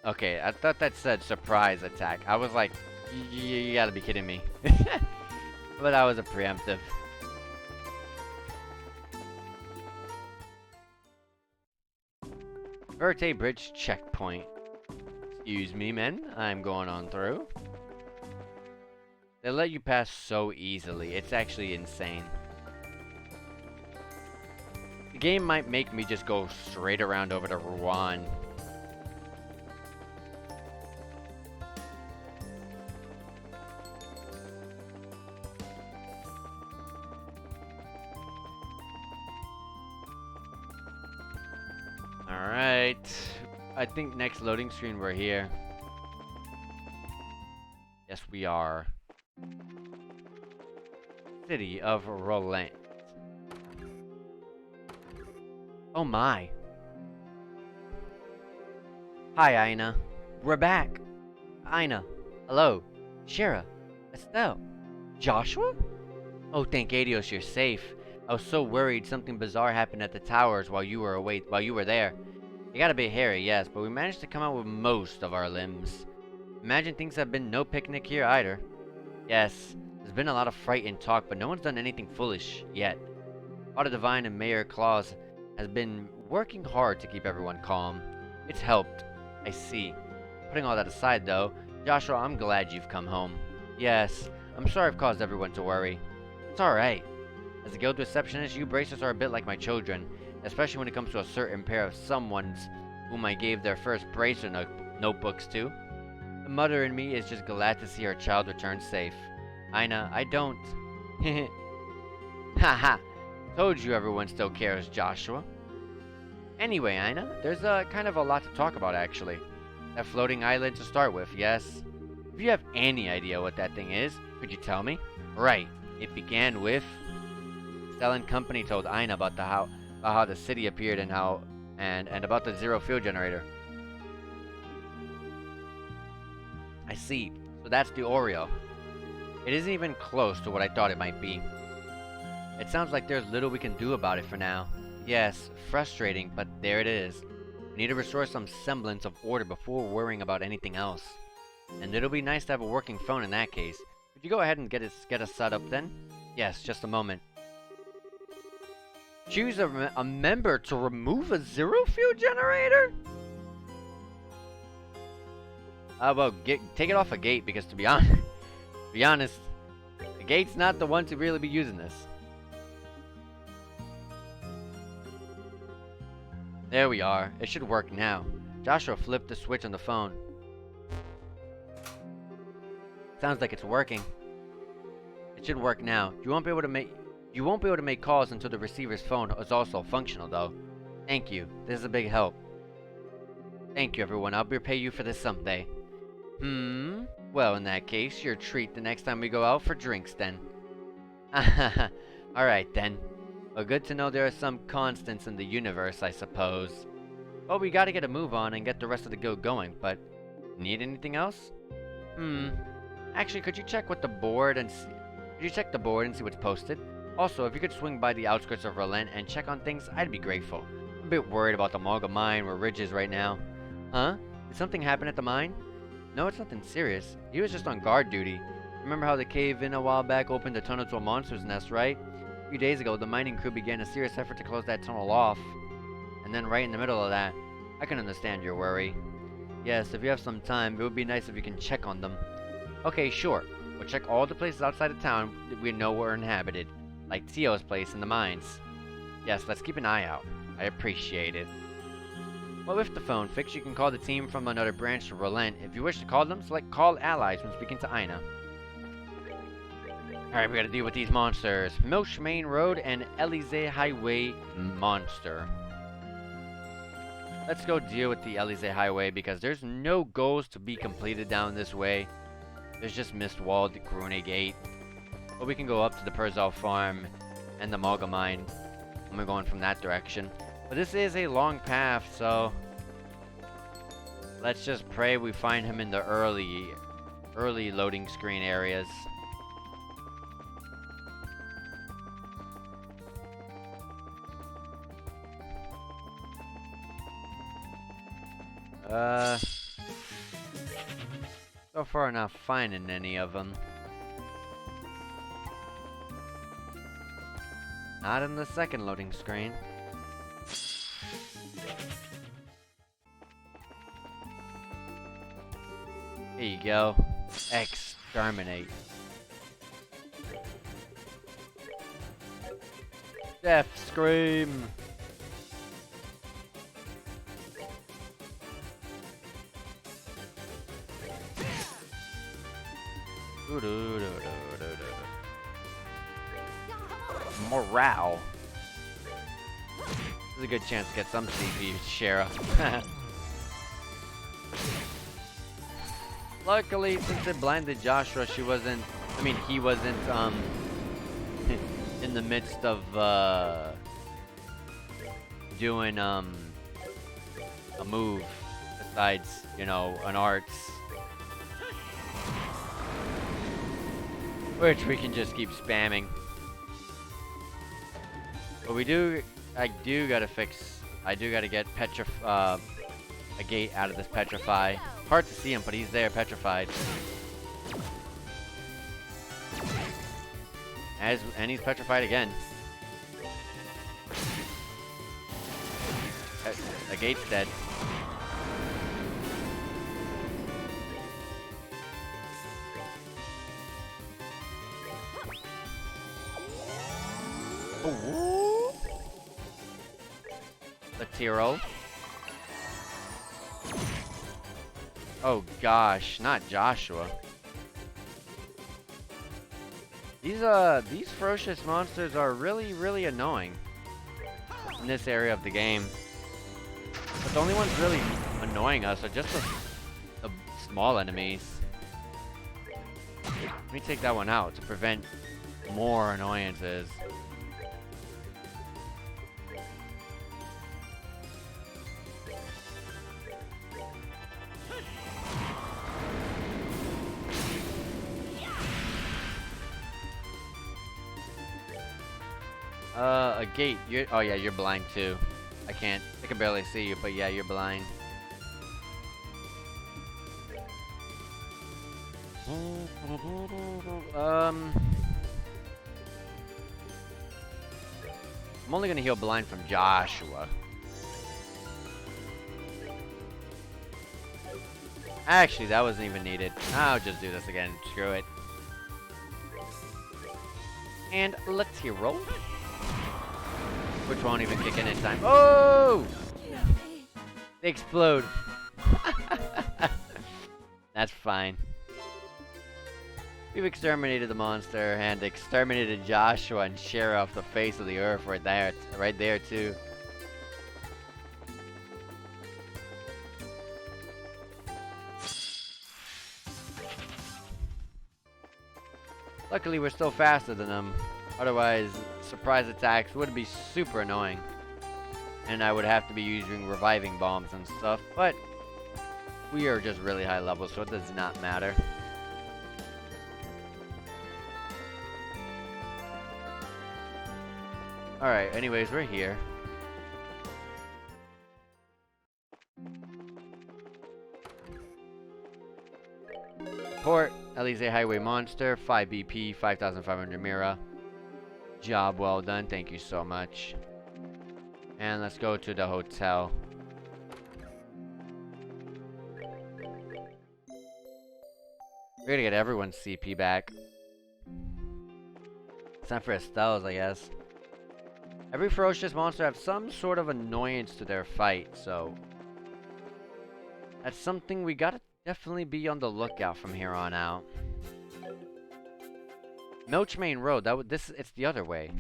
Okay, I thought that said surprise attack. I was like, you gotta be kidding me. But that was a preemptive. Verte Bridge checkpoint. Excuse me, men. I'm going on through. They let you pass so easily. It's actually insane. game might make me just go straight around over to Rouen. Alright. I think next loading screen we're here. Yes, we are. City of Roland. Oh my. Hi, Ina. We're back. Ina. Hello. Shira. Estelle. Joshua? Oh, thank Adios, you're safe. I was so worried something bizarre happened at the towers while you were away, while you were there. It got a bit hairy, yes, but we managed to come out with most of our limbs. Imagine things have been no picnic here either. Yes, there's been a lot of fright and talk, but no one's done anything foolish yet. Father Divine and Mayor Claus has been working hard to keep everyone calm. It's helped. I see. Putting all that aside, though, Joshua, I'm glad you've come home. Yes, I'm sorry I've caused everyone to worry. It's alright. As a guild receptionist, you bracers are a bit like my children, especially when it comes to a certain pair of someones whom I gave their first bracer notebooks to. The mother in me is just glad to see her child return safe. Ina, I don't. Haha. Told you everyone still cares, Joshua. Anyway, Ina, there's kind of a lot to talk about, actually. That floating island to start with, yes? If you have any idea what that thing is, could you tell me? Right. It began with... Stella and company told Ina about how the city appeared and and about the zero fuel generator. I see. So that's the Oreo. It isn't even close to what I thought it might be. It sounds like there's little we can do about it for now. Yes, frustrating, but there it is. We need to restore some semblance of order before worrying about anything else. And it'll be nice to have a working phone in that case. Could you go ahead and get us set up then? Yes, just a moment. Choose a member to remove a zero fuel generator? Well, take it off a gate, because to be honest, the gate's not the one to really be using this. There we are. It should work now. Joshua flipped the switch on the phone. Sounds like it's working. It should work now. You won't be able to make calls until the receiver's phone is also functional, though. Thank you. This is a big help. Thank you, everyone. I'll repay you for this someday. Well, in that case, your treat the next time we go out for drinks, then. Alright, then. Well, good to know there are some constants in the universe, I suppose. Well, we gotta get a move on and get the rest of the guild going, but... Need anything else? Actually, could you check with the board and see... Could you check the board and see what's posted? Also, if you could swing by the outskirts of Relent and check on things, I'd be grateful. I'm a bit worried about the Malga mine where Ridge is right now. Huh? Did something happen at the mine? No, it's nothing serious. He was just on guard duty. Remember how the cave-in a while back opened a tunnel to a monster's nest, right? A few days ago, the mining crew began a serious effort to close that tunnel off. And then right in the middle of that, I can understand your worry. Yes, if you have some time, it would be nice if you can check on them. Okay, sure. We'll check all the places outside of town that we know were inhabited. Like Tio's place in the mines. Yes, let's keep an eye out. I appreciate it. Well, with the phone fixed, you can call the team from another branch to Relent. If you wish to call them, select Call Allies when speaking to Ina. Alright, we gotta deal with these monsters. Milch Main Road and Elysee Highway monster. Let's go deal with the Elysee Highway because there's no goals to be completed down this way. There's just Mistwald, Grune Gate. But we can go up to the Perzel Farm and the Malga Mine. And we're going from that direction. But this is a long path, so... Let's just pray we find him in the early loading screen areas. So far not finding any of them. Not in the second loading screen. Here you go. Exterminate. Death scream. Morale. This is a good chance to get some CP, Shara. Luckily, since it blinded Joshua, he wasn't in the midst of doing a move besides, you know, an arts, which we can just keep spamming. But I do gotta get a gate out of this petrify. Hard to see him, but he's there, petrified. And he's petrified again. The gate's dead. Ooh. The Tiro. Oh gosh, not Joshua. These ferocious monsters are really, really annoying in this area of the game. But the only ones really annoying us are just the small enemies. Let me take that one out to prevent more annoyances. A gate. Oh yeah, you're blind too. I can barely see you, but yeah, you're blind. I'm only gonna heal blind from Joshua. Actually, that wasn't even needed. I'll just do this again. Screw it. And let's hero. Which won't even kick in time. Oh! They explode. That's fine. We've exterminated the monster and exterminated Joshua and Shara off the face of the earth right there too. Luckily, we're still faster than them. Otherwise, surprise attacks would be super annoying. And I would have to be using reviving bombs and stuff. But we are just really high level, so it does not matter. Alright, anyways, we're here. Port, Elysee Highway Monster, 5 BP, 5,500 Mira. Job well done, thank you so much. And let's go to the hotel. We're gonna get everyone's CP back. It's time for Estelle's, I guess. Every ferocious monster has some sort of annoyance to their fight, so that's something we gotta definitely be on the lookout from here on out. Milch Main Road, it's the other way.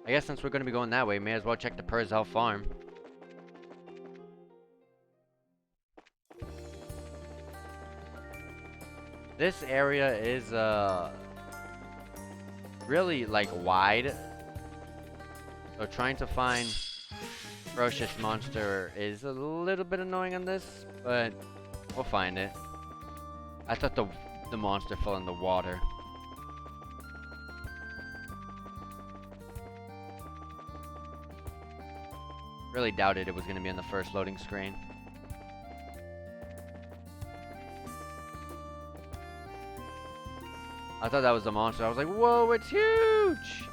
I guess since we're gonna be going that way, may as well check the Purzel farm. This area is really like wide. So trying to find ferocious monster is a little bit annoying on this, but we'll find it. I thought the monster fell in the water. Really doubted it was going to be on the first loading screen. I thought that was the monster. I was like, whoa, it's huge!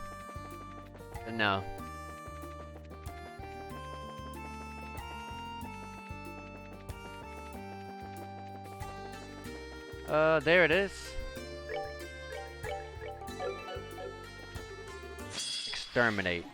But no. There it is. Exterminate.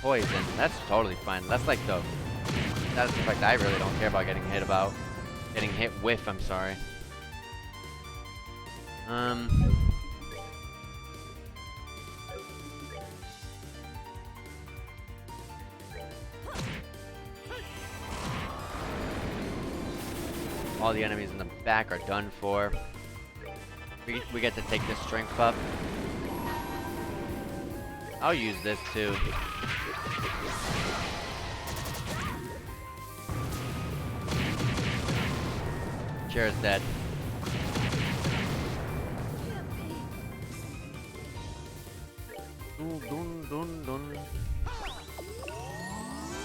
poison. That's totally fine. That's like that's the fact I really don't care about getting hit about. Getting hit with, I'm sorry. All the enemies in the back are done for. We get to take this strength up. I'll use this too. Chair's dead. Dun, dun, dun, dun.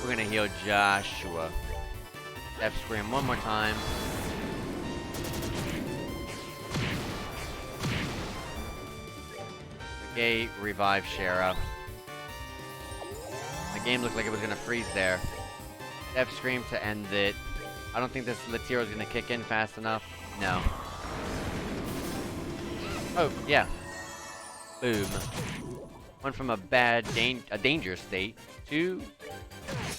We're gonna heal Joshua. Death Scream one more time. Okay, revive Shara. The game looked like it was gonna freeze there. Death Scream to end it. I don't think this Latiro is gonna kick in fast enough. No. Oh, yeah. Boom. Went from a dangerous state to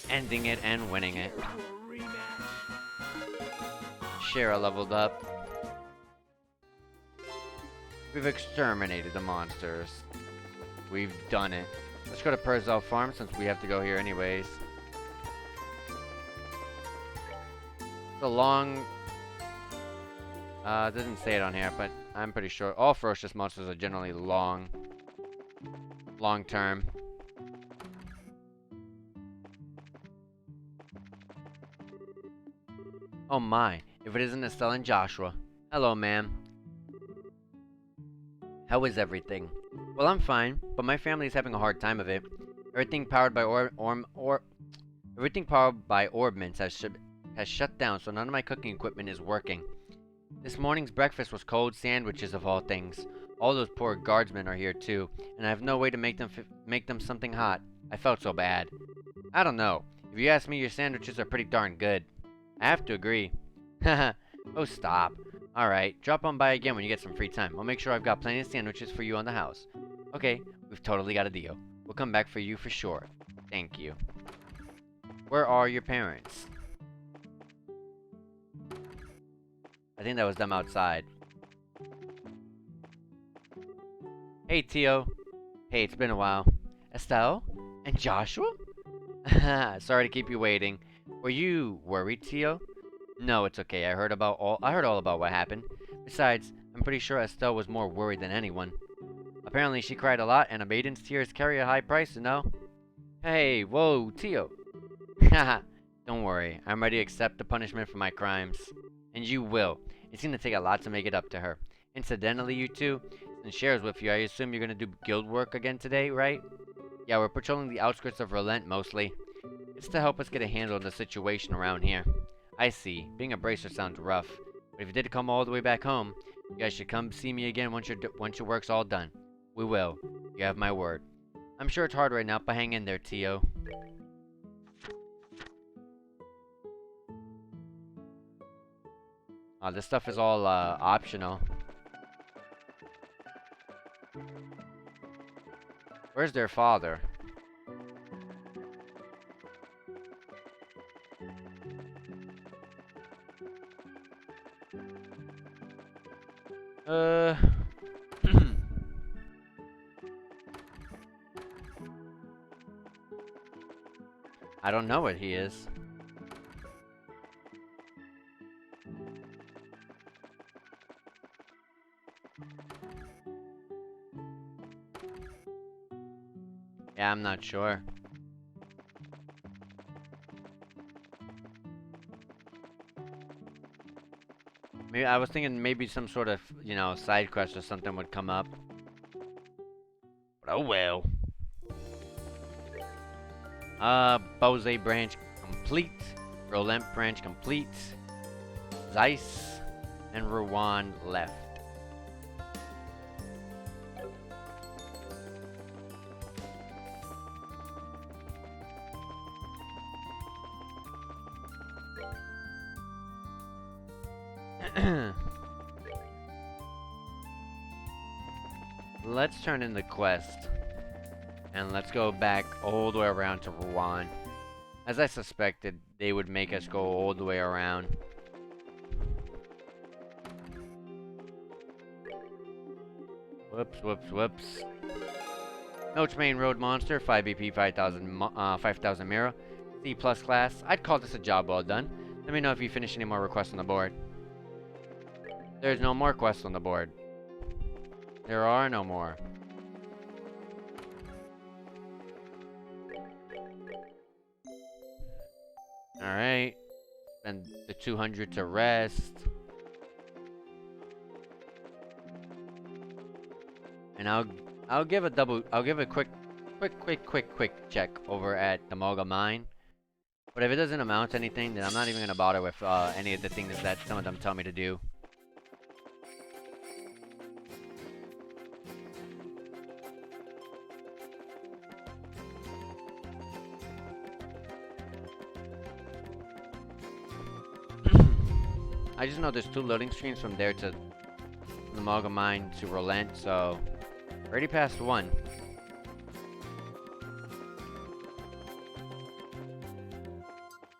ending it and winning it. Shara leveled up. We've exterminated the monsters. We've done it. Let's go to Perzel Farm since we have to go here anyways. It's a long... doesn't say it on here, but I'm pretty sure all ferocious monsters are generally long term. Oh my, if it isn't Estelle and Joshua. Hello, ma'am. How is everything? Well, I'm fine, but my family is having a hard time of it. Everything powered by Orbments has shut down, so none of my cooking equipment is working. This morning's breakfast was cold sandwiches of all things. All those poor guardsmen are here too, and I have no way to make them something hot. I felt so bad. I don't know. If you ask me, your sandwiches are pretty darn good. I have to agree. Haha. Oh, stop. Alright, drop on by again when you get some free time. I'll make sure I've got plenty of sandwiches for you on the house. Okay, we've totally got a deal. We'll come back for you for sure. Thank you. Where are your parents? I think that was them outside. Hey, Tio. Hey, it's been a while. Estelle? And Joshua? Sorry to keep you waiting. Were you worried, Tio? No, it's okay. I heard all about what happened. Besides, I'm pretty sure Estelle was more worried than anyone. Apparently, she cried a lot, and a maiden's tears carry a high price, you know? Hey, whoa, Tio. Haha. Don't worry. I'm ready to accept the punishment for my crimes. And you will. It's gonna take a lot to make it up to her. Incidentally, you two, since Cher's with you, I assume you're gonna do guild work again today, right? Yeah, we're patrolling the outskirts of Relent mostly. It's to help us get a handle on the situation around here. I see. Being a bracer sounds rough. But if you did come all the way back home, you guys should come see me again once your work's all done. We will. You have my word. I'm sure it's hard right now, but hang in there, Tio. This stuff is all optional. Where's their father? I don't know what he is. Yeah, I'm not sure. Maybe I was thinking maybe some sort of, you know, side quest or something would come up. But oh well. Bose branch complete. Rolent branch complete. Zeiss and Rowan left. Let's turn in the quest. And let's go back all the way around to Rouen. As I suspected, they would make us go all the way around. Whoops, whoops, whoops. Notes main road monster, 5 BP, 5,000 Mira. C plus class. I'd call this a job well done. Let me know if you finish any more requests on the board. There's no more quests on the board. There are no more. Alright. Spend the 200 to rest. And I'll give a quick check over at the Moga Mine. But if it doesn't amount to anything, then I'm not even gonna bother with any of the things that some of them tell me to do. I just know there's 2 loading screens from there to the Moga Mine to Relent, so already passed 1.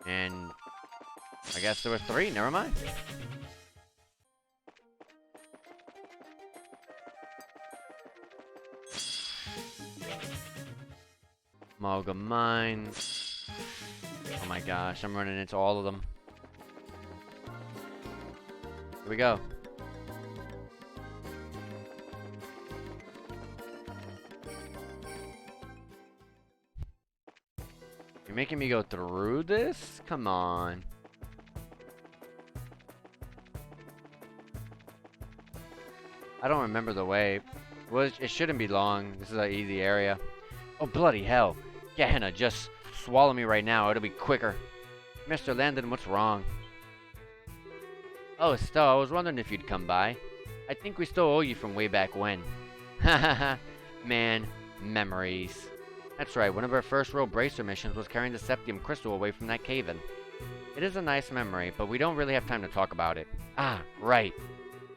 And I guess there were 3, never mind. Moga Mine. Oh my gosh, I'm running into all of them. Here we go. You're making me go through this? Come on. I don't remember the way. Well, it shouldn't be long. This is an easy area. Oh, bloody hell. Gehenna, just swallow me right now. It'll be quicker. Mr. Landon, what's wrong? Oh, Estelle, I was wondering if you'd come by. I think we still owe you from way back when. Hahaha. Man, memories. That's right, one of our first real bracer missions was carrying the Septium Crystal away from that cave-in. It is a nice memory, but we don't really have time to talk about it. Ah, right.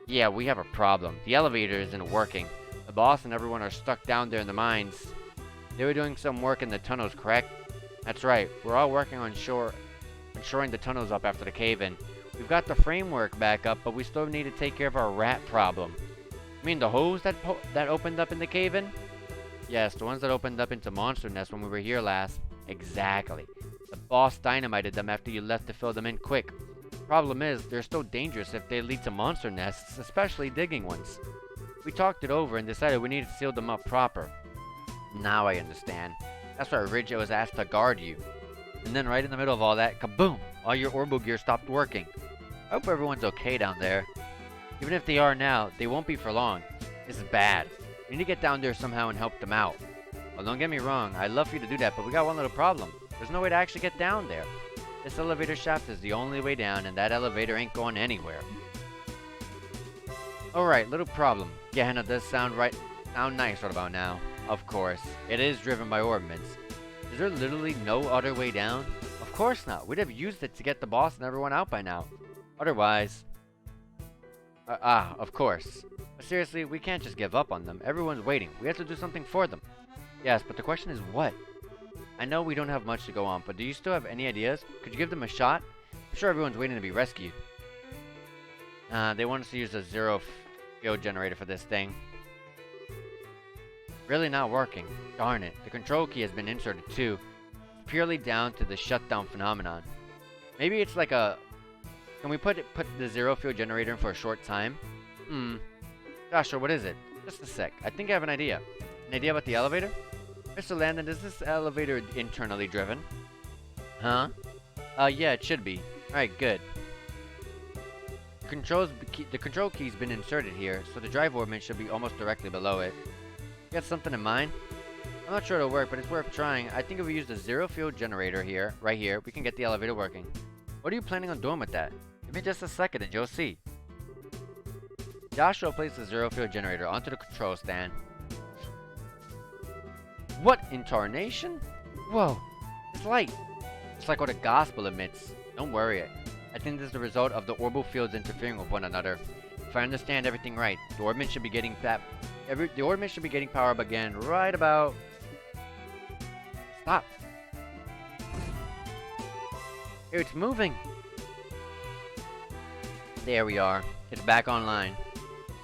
Yeah, we have a problem. The elevator isn't working. The boss and everyone are stuck down there in the mines. They were doing some work in the tunnels, correct? That's right, we're all working on shoring the tunnels up after the cave-in. We've got the framework back up, but we still need to take care of our rat problem. You mean the holes that opened up in the cave-in? Yes, the ones that opened up into Monster Nest when we were here last. Exactly. The boss dynamited them after you left to fill them in quick. Problem is, they're still dangerous if they lead to monster nests, especially digging ones. We talked it over and decided we needed to seal them up proper. Now I understand. That's why Ridge was asked to guard you. And then right in the middle of all that, kaboom! All your orbital gear stopped working. I hope everyone's okay down there. Even if they are now, they won't be for long. This is bad. We need to get down there somehow and help them out. Well, don't get me wrong, I'd love for you to do that, but we got one little problem. There's no way to actually get down there. This elevator shaft is the only way down, and that elevator ain't going anywhere. Alright, little problem. Gehenna does sound nice right about now. Of course, it is driven by orbments. Is there literally no other way down? Of course not. We'd have used it to get the boss and everyone out by now. Otherwise... of course. But seriously, we can't just give up on them. Everyone's waiting. We have to do something for them. Yes, but the question is what? I know we don't have much to go on, but do you still have any ideas? Could you give them a shot? I'm sure everyone's waiting to be rescued. They want us to use a zero field generator for this thing. Really not working. Darn it. The control key has been inserted too. It's purely down to the shutdown phenomenon. Maybe it's like a... Can we put the zero field generator in for a short time? Joshua, what is it? Just a sec. I think I have an idea. An idea about the elevator? Mr. Landon, is this elevator internally driven? Huh? Yeah, it should be. Alright, good. The control key's been inserted here, so the drive orbment should be almost directly below it. You got something in mind? I'm not sure it'll work, but it's worth trying. I think if we use the zero field generator here, right here, we can get the elevator working. What are you planning on doing with that? Give me just a second and you'll see. Joshua placed the zero field generator onto the control stand. What in tarnation? Whoa, it's light. It's like what the gospel emits. Don't worry. I think this is the result of the orbital fields interfering with one another. If I understand everything right, the orbment should be getting power up again right about Stop. Here, it's moving. There we are. It's back online.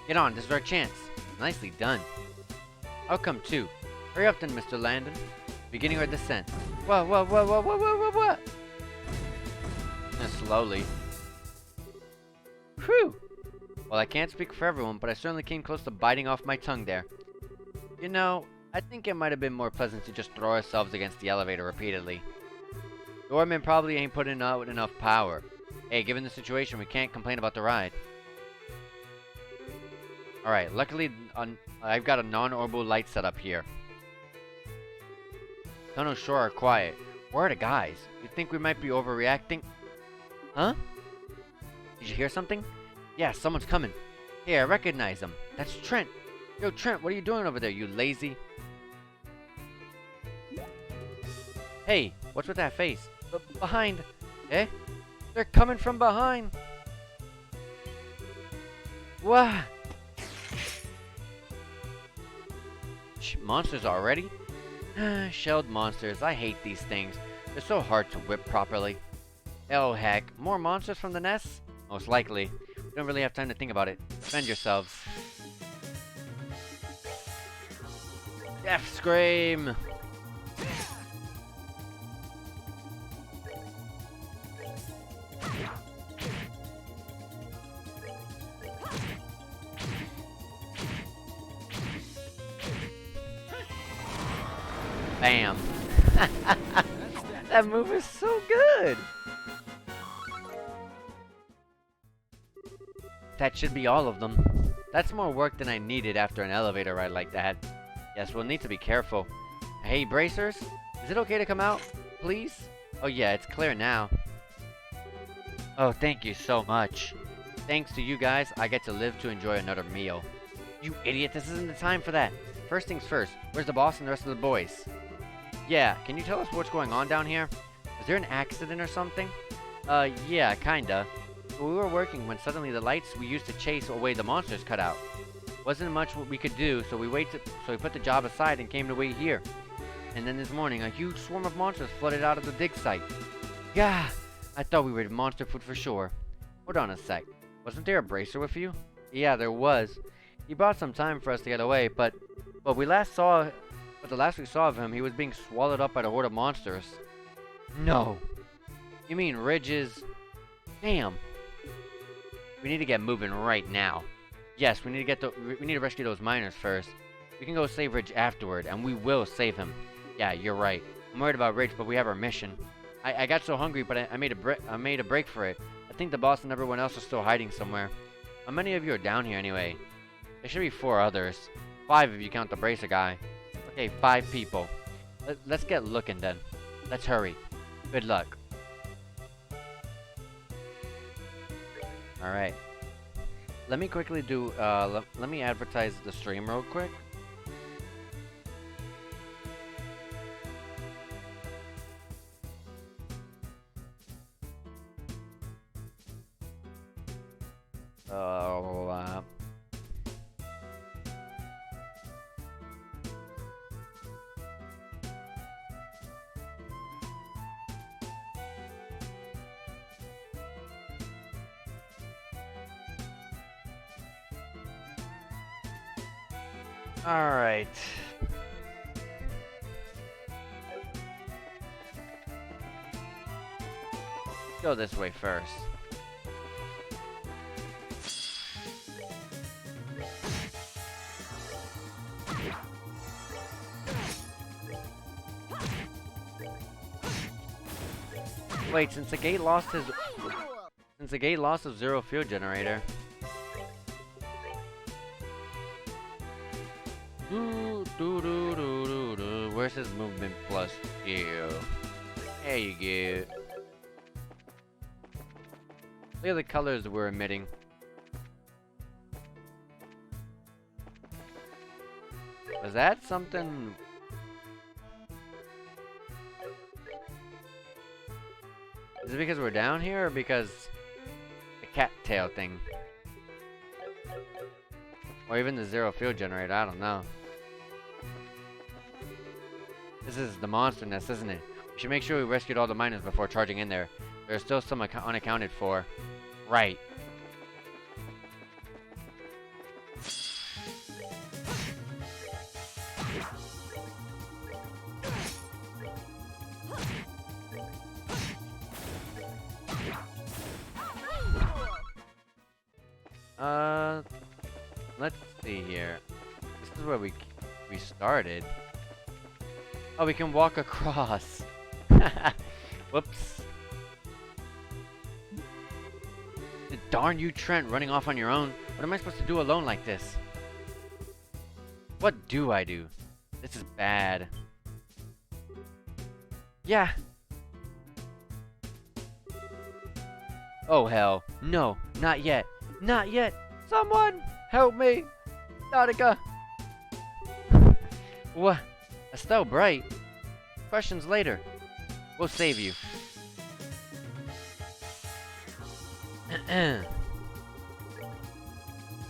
Get on, this is our chance. Nicely done. I'll come too. Hurry up then, Mr. Landon. Beginning our descent. Whoa, whoa, whoa, whoa, whoa, whoa, whoa, whoa. And slowly. Whew. Well, I can't speak for everyone, but I certainly came close to biting off my tongue there. You know, I think it might have been more pleasant to just throw ourselves against the elevator repeatedly. Doorman probably ain't putting out enough power. Hey, given the situation, we can't complain about the ride. Alright, luckily I've got a non-orbital light set up here. Tunnels sure are quiet. Where are the guys? You think we might be overreacting? Huh? Did you hear something? Yeah, someone's coming. Hey, I recognize him. That's Trent. Yo, Trent, what are you doing over there, you lazy? Hey, what's with that face? Behind. Eh? They're coming from behind. What? Monsters already? Shelled monsters. I hate these things. They're so hard to whip properly. Oh heck, more monsters from the nests? Most likely. We don't really have time to think about it. Defend yourselves. Death scream! Bam! That move is so good! That should be all of them. That's more work than I needed after an elevator ride like that. Yes, we'll need to be careful. Hey, bracers? Is it okay to come out, please? Oh yeah, it's clear now. Oh, thank you so much. Thanks to you guys, I get to live to enjoy another meal. You idiot, this isn't the time for that. First things first, where's the boss and the rest of the boys? Yeah, can you tell us what's going on down here? Was there an accident or something? Yeah, kinda. We were working when suddenly the lights we used to chase away the monsters cut out. Wasn't much what we could do, so we put the job aside and came to wait here. And then this morning, a huge swarm of monsters flooded out of the dig site. Gah! I thought we were monster food for sure. Hold on a sec. Wasn't there a bracer with you? Yeah, there was. He bought some time for us to get away, but the last we saw of him, he was being swallowed up by the horde of monsters. No. You mean Ridge's... Damn. We need to get moving right now. Yes, we need to rescue those miners first. We can go save Ridge afterward, and we will save him. Yeah, you're right. I'm worried about Ridge, but we have our mission. I got so hungry, but I made a break for it. I think the boss and everyone else are still hiding somewhere. How many of you are down here anyway? There should be 4 others. 5 if you count the bracer guy. Okay, 5 people. Let's get looking then. Let's hurry. Good luck. Alright. Let me quickly do, let me advertise the stream real quick. Alright. Go this way first. Wait, since the gate lost his zero fuel generator. Where's his movement plus skill? There you go. Look at the colors we're emitting. Was that something? Is it because we're down here or because the cattail thing? Or even the zero fuel generator, I don't know. This is the monster nest, isn't it? We should make sure we rescued all the miners before charging in there. There's still some unaccounted for. Right. Let's see here. This is where we started. Oh, we can walk across. Whoops. Darn you, Trent, running off on your own. What am I supposed to do alone like this? What do I do? This is bad. Yeah. Oh, hell. No, not yet. Not yet. Someone help me. Nautica. What? Estelle Bright? Questions later. We'll save you.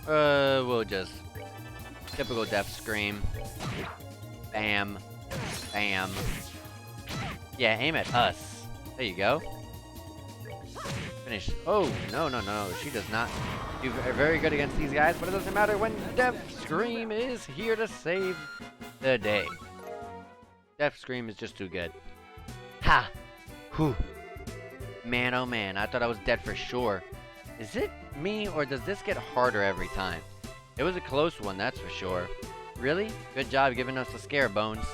We'll just... Typical death scream. Bam. Bam. Yeah, aim at us. There you go. Finish. Oh, no, no, no. She does not do very good against these guys, but it doesn't matter when Death Scream is here to save the day. Death Scream is just too good. Ha! Whew. Man, oh man, I thought I was dead for sure. Is it me, or does this get harder every time? It was a close one, that's for sure. Really? Good job giving us the scare, Bones.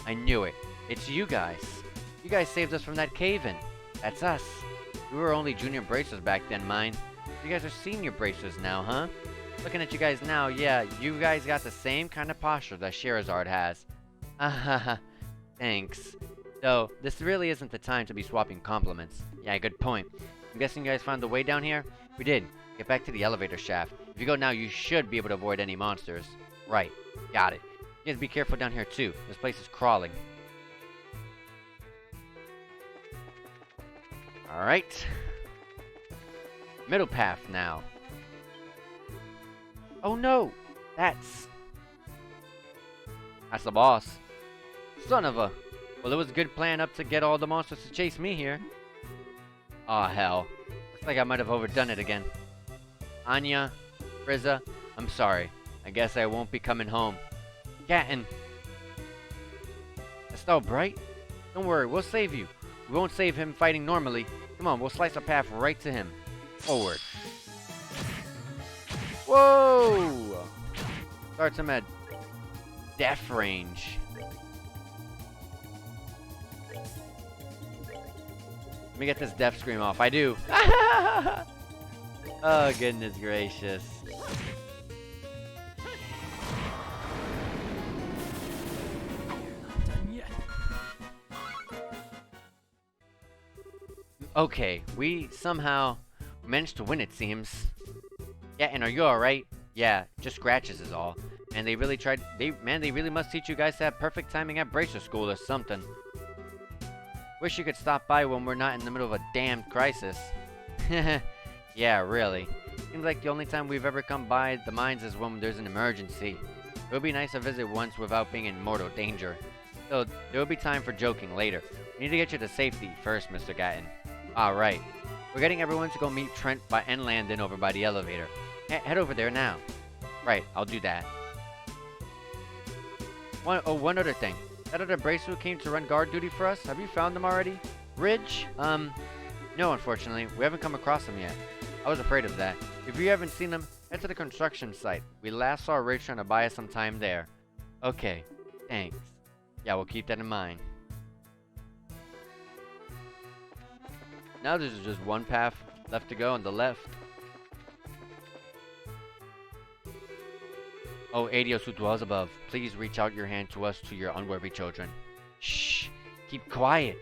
I knew it. It's you guys. You guys saved us from that cave-in. That's us. We were only junior bracers back then, mine. You guys are senior bracers now, huh? Looking at you guys now, yeah, you guys got the same kind of posture that Sherazard has. Haha, thanks. Though, this really isn't the time to be swapping compliments. Yeah, good point. I'm guessing you guys found the way down here? We did. Get back to the elevator shaft. If you go now, you should be able to avoid any monsters. Right. Got it. You guys be careful down here, too. This place is crawling. Alright. Middle path now. Oh no! That's the boss. Son of a... Well, it was a good plan up to get all the monsters to chase me here. Aw, hell. Looks like I might have overdone it again. Anya, Frieza, I'm sorry. I guess I won't be coming home. Gatton. Estelle Bright? Don't worry, we'll save you. We won't save him fighting normally. Come on, we'll slice a path right to him. Forward. Whoa! Starts him at death range. Let me get this death scream off. I do. Oh, goodness gracious. Okay, we somehow managed to win, it seems. Yeah, and are you alright? Yeah, just scratches is all. And they really tried, they really must teach you guys to have perfect timing at bracer school or something. Wish you could stop by when we're not in the middle of a damn crisis. Yeah, really. Seems like the only time we've ever come by the mines is when there's an emergency. It would be nice to visit once without being in mortal danger. So, there will be time for joking later. We need to get you to safety first, Mr. Gatton. Alright. We're getting everyone to go meet Trent and Landon over by the elevator. Head over there now. Right, I'll do that. One other thing. That other bracer who came to run guard duty for us, have you found them already? Ridge? No, unfortunately. We haven't come across them yet. I was afraid of that. If you haven't seen them, head to the construction site. We last saw Ridge trying to buy us some time there. Okay, thanks. Yeah, we'll keep that in mind. Now there's just one path left to go on the left. Oh, Adios who dwells above, please reach out your hand to us, to your unworthy children. Shh! Keep quiet!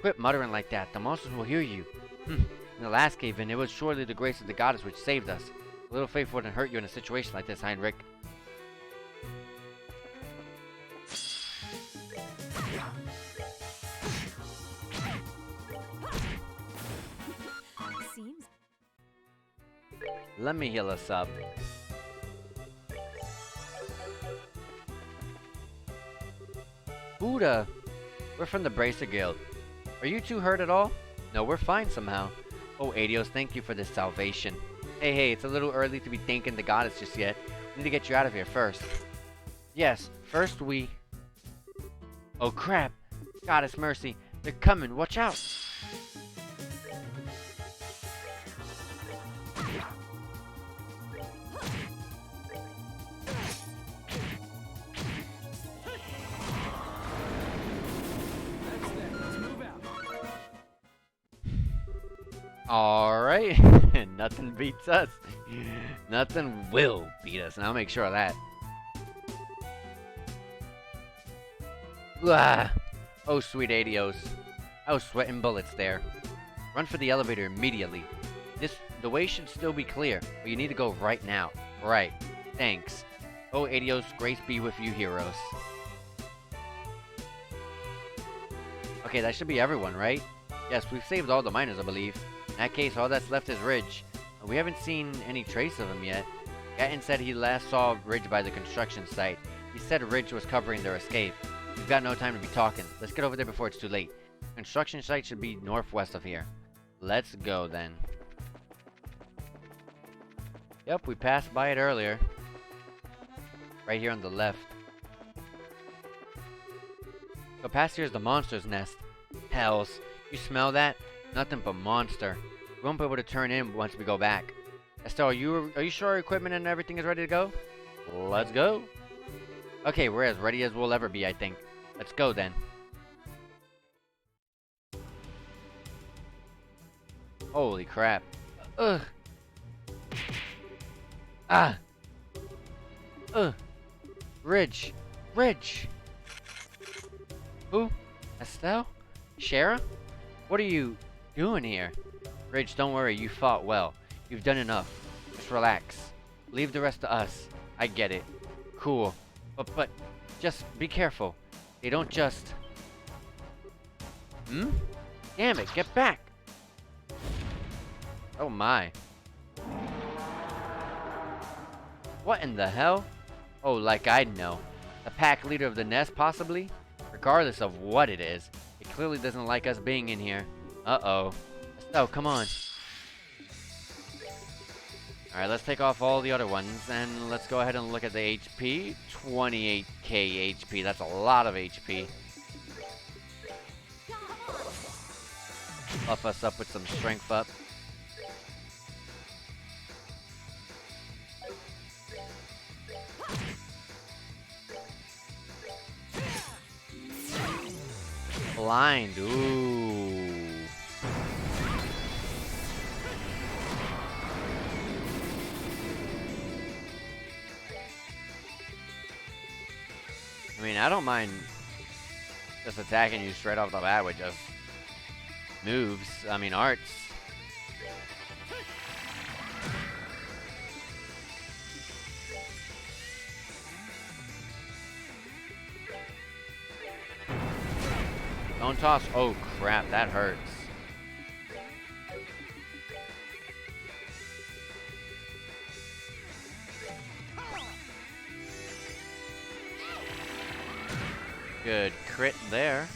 Quit muttering like that, the monsters will hear you. In the last cave-in, it was surely the grace of the goddess which saved us. A little faith wouldn't hurt you in a situation like this, Heinrich. Seems. Let me heal us up. Buddha, We're from the Bracer Guild. Are you two hurt at all? No, we're fine somehow. Oh, Adios, thank you for this salvation. Hey, it's a little early to be thanking the goddess just yet. We need to get you out of here first. Yes, first we... Oh crap! Goddess mercy, they're coming, watch out! Alright, nothing beats us. Nothing will beat us, and I'll make sure of that. Ah. Oh, sweet Adios. I was sweating bullets there. Run for the elevator immediately. The way should still be clear, but you need to go right now. Right. Thanks. Oh, Adios, grace be with you, heroes. Okay, that should be everyone, right? Yes, we've saved all the miners, I believe. In that case, all that's left is Ridge. We haven't seen any trace of him yet. Gatton said he last saw Ridge by the construction site. He said Ridge was covering their escape. We've got no time to be talking. Let's get over there before it's too late. Construction site should be northwest of here. Let's go then. Yep, we passed by it earlier. Right here on the left. So past here is the monster's nest. Hells. You smell that? Nothing but monster. We won't be able to turn in once we go back. Estelle, are you sure our equipment and everything is ready to go? Let's go. Okay, we're as ready as we'll ever be, I think. Let's go then. Holy crap. Ugh. Ah. Ugh. Ridge. Who? Estelle? Shara? What are you doing here? Ridge, don't worry, you fought well. You've done enough. Just relax. Leave the rest to us. I get it. Cool. But just be careful. They don't just... Damn it, get back! Oh my. What in the hell? Oh, like I'd know. The pack leader of the nest, possibly? Regardless of what it is, it clearly doesn't like us being in here. Uh-oh. Estelle, come on. Alright, let's take off all the other ones, and let's go ahead and look at the HP. 28k HP, that's a lot of HP. Buff us up with some strength up. Blind, ooh. I mean, I don't mind just attacking you straight off the bat with just moves. I mean, arts. Don't toss. Oh crap, that hurts. Good crit there.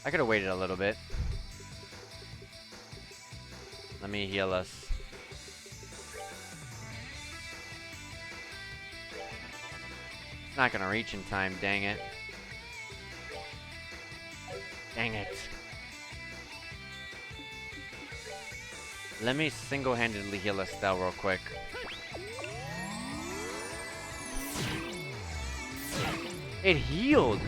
I could have waited a little bit. Let me heal us. It's not gonna reach in time, dang it. Dang it. Let me single-handedly heal Estelle real quick. It healed!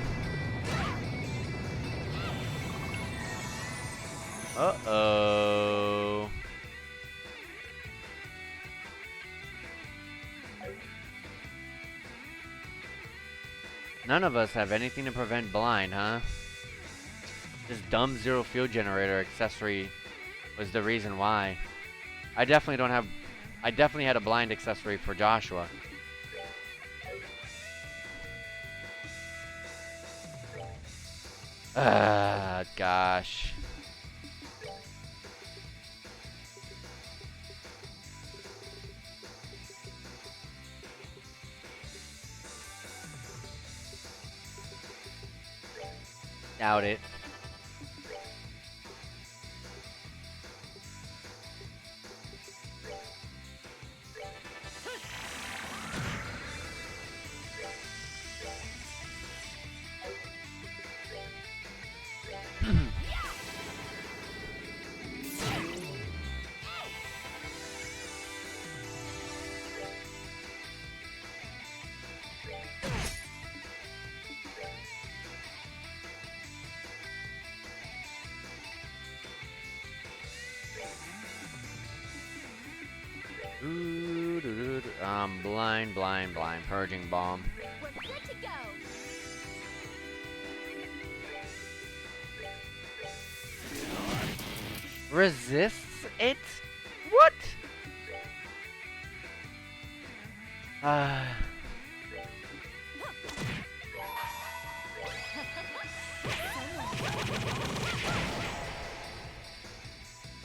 Uh-oh. None of us have anything to prevent blind, huh? This dumb zero fuel generator accessory was the reason why. I definitely don't have... I definitely had a blind accessory for Joshua. Gosh. Doubt it. Blind. Purging bomb. We're good to go. Resists it? What?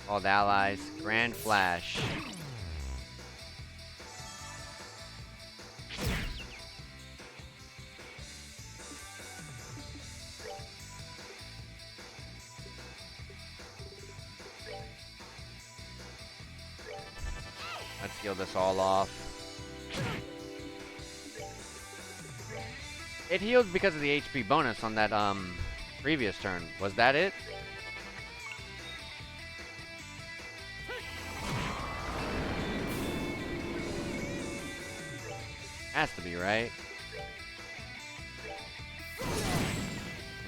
Called allies. Grand Flash. Let's heal this all off. It healed because of the HP bonus on that previous turn. Was that it? Has to be, right?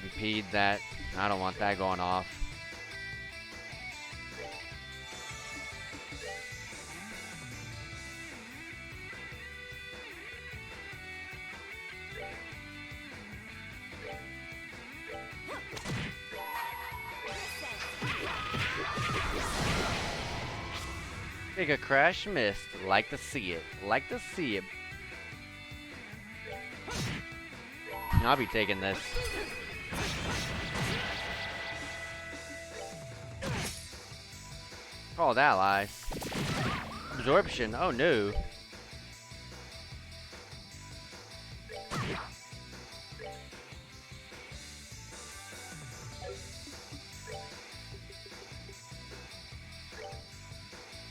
Impede that. I don't want that going off. Take a crash missed. Like to see it. Like to see it. I'll be taking this. Called allies. Absorption. Oh no.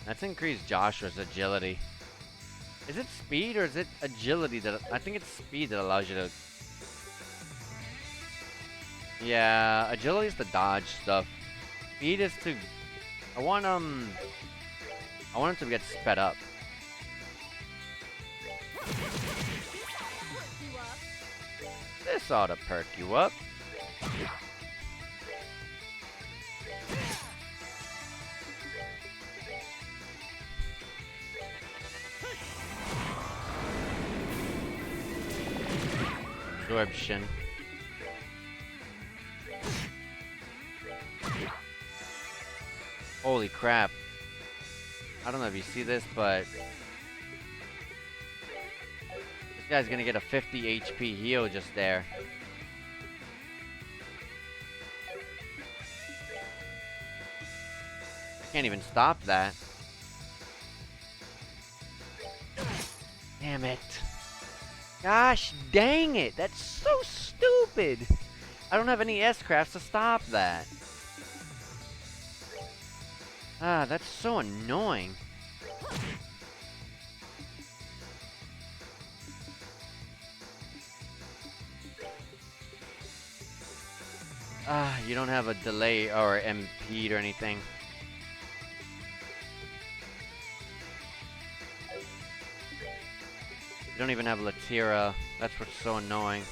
Let's increase Joshua's agility. Is it speed or is it agility that... I think it's speed that allows you to... Yeah, agility is to dodge stuff. Speed is to... I want him to get sped up. This ought to perk you up. Absorption. Holy crap. I don't know if you see this, but this guy's gonna get a 50 HP heal just there. I can't even stop that. Damn it. Gosh dang it, that's so stupid. I don't have any S-crafts to stop that. Ah, that's so annoying. Ah, you don't have a delay or impede or anything. You don't even have Latira. That's what's so annoying.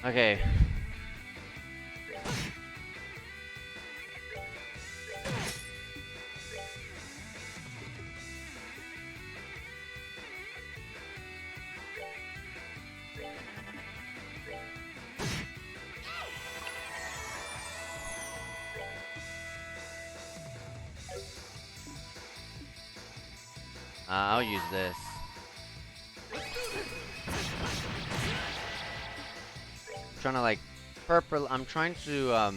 Okay. I'll use this. I'm trying to like I'm trying to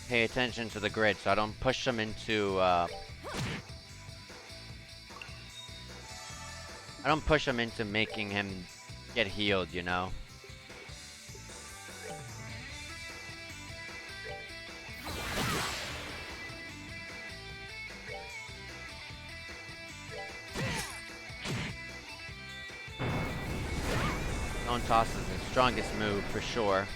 pay attention to the grid so I don't push him into making him get healed, you know? Stone toss is his strongest move for sure.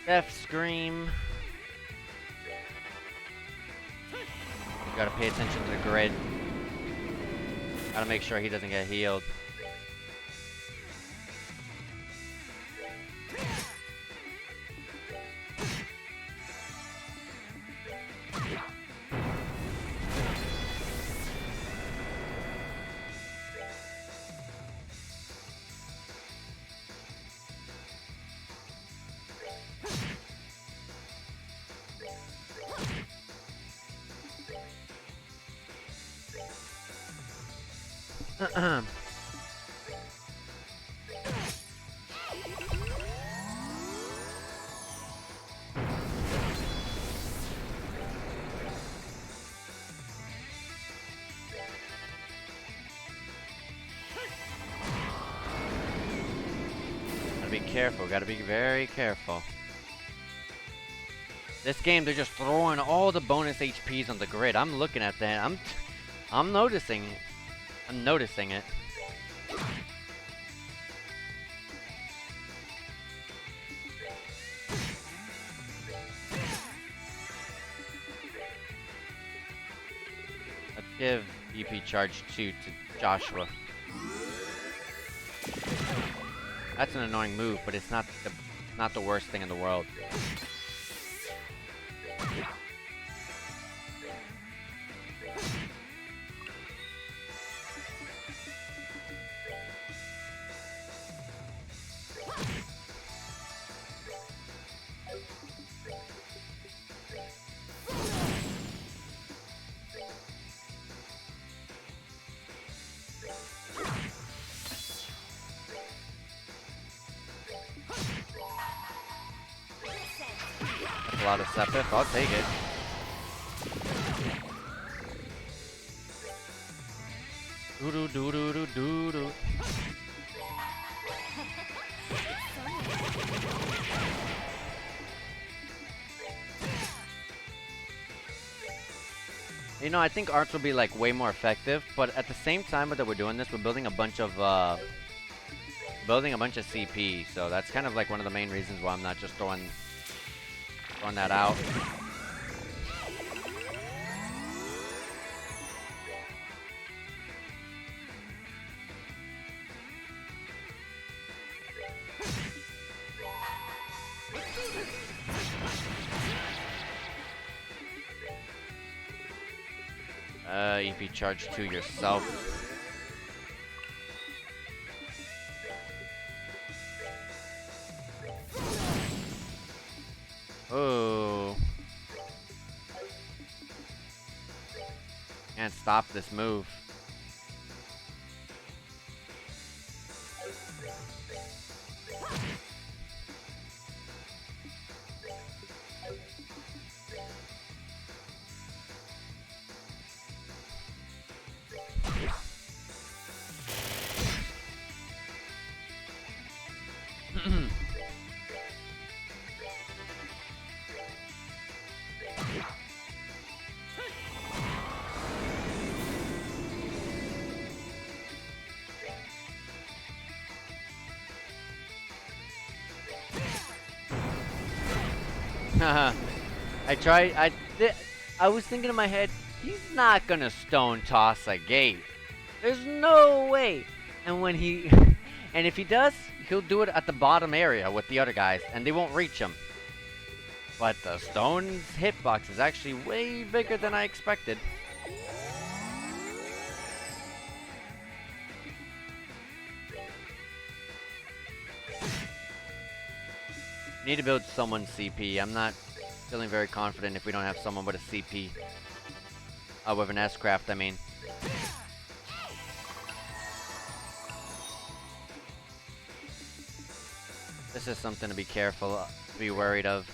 Death Scream. Gotta pay attention to the grid. Gotta make sure he doesn't get healed. Be careful, gotta be very careful. This game, they're just throwing all the bonus HPs on the grid. I'm looking at that. I'm noticing it. I'm noticing it. Let's give EP charge 2 to Joshua. That's an annoying move, but it's not the worst thing in the world. A lot of Sepith, I'll take it. Doo doo doo doo doo doo doo. You know, I think arts will be like way more effective, but at the same time that we're doing this, we're building a bunch of CP, so that's kind of like one of the main reasons why I'm not just throwing that out. EP charge to yourself. Oh. Can't stop this move. I was thinking in my head, he's not gonna stone toss a gate. There's no way. And when and if he does, he'll do it at the bottom area with the other guys, and they won't reach him. But the stone's hitbox is actually way bigger than I expected. Need to build someone's CP. I'm not feeling very confident if we don't have someone with a CP. With an S-craft, I mean. This is something to be careful, to be worried of.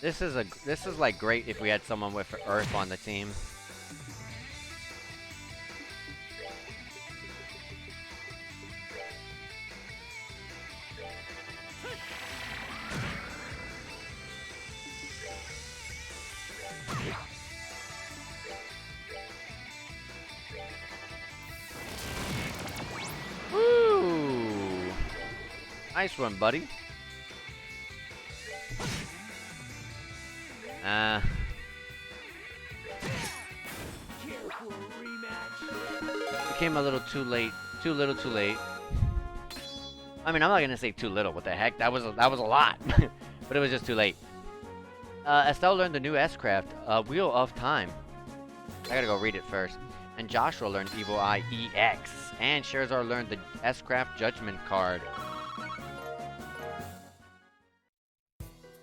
This is like great if we had someone with Earth on the team. Woo! Nice one, buddy. Came a little too late. Too little, too late. I mean, I'm not gonna say too little. What the heck? That was a lot, but it was just too late. Estelle learned the new S-craft, Wheel of Time. I gotta go read it first. And Joshua learned Evil Eye EX, and Sherazar learned the S-craft Judgment card.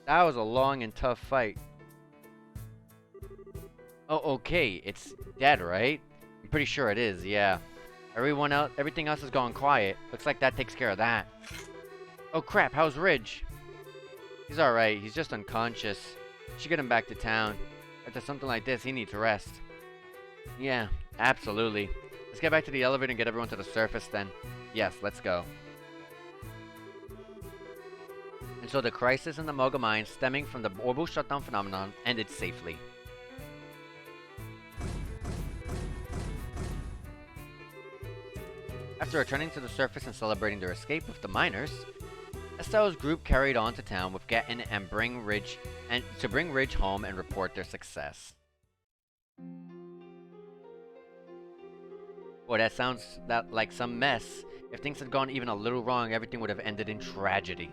That was a long and tough fight. Oh, okay. It's dead, right? I'm pretty sure it is, yeah. Everything else has gone quiet. Looks like that takes care of that. Oh crap, how's Ridge? He's alright, he's just unconscious. Should get him back to town. After something like this, he needs rest. Yeah, absolutely. Let's get back to the elevator and get everyone to the surface then. Yes, let's go. And so the crisis in the Moga mine stemming from the orbital shutdown phenomenon ended safely. After returning to the surface and celebrating their escape with the miners, Estelle's group carried on to town with Gatton and bring Ridge home and report their success. Boy, that sounds like some mess. If things had gone even a little wrong, everything would have ended in tragedy.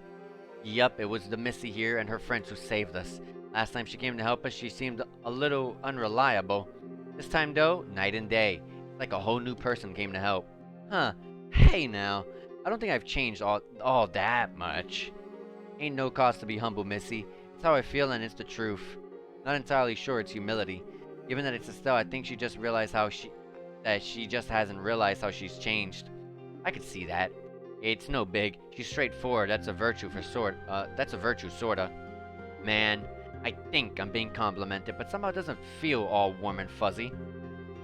Yup, it was the Missy here and her friends who saved us. Last time she came to help us, she seemed a little unreliable. This time though, night and day. It's like a whole new person came to help. Huh. Hey now. I don't think I've changed all that much. Ain't no cause to be humble, Missy. It's how I feel and it's the truth. Not entirely sure it's humility. Given that it's Estelle, I think she just realized she just hasn't realized how she's changed. I could see that. It's no big. She's straightforward. That's a virtue sorta. Man, I think I'm being complimented, but somehow it doesn't feel all warm and fuzzy.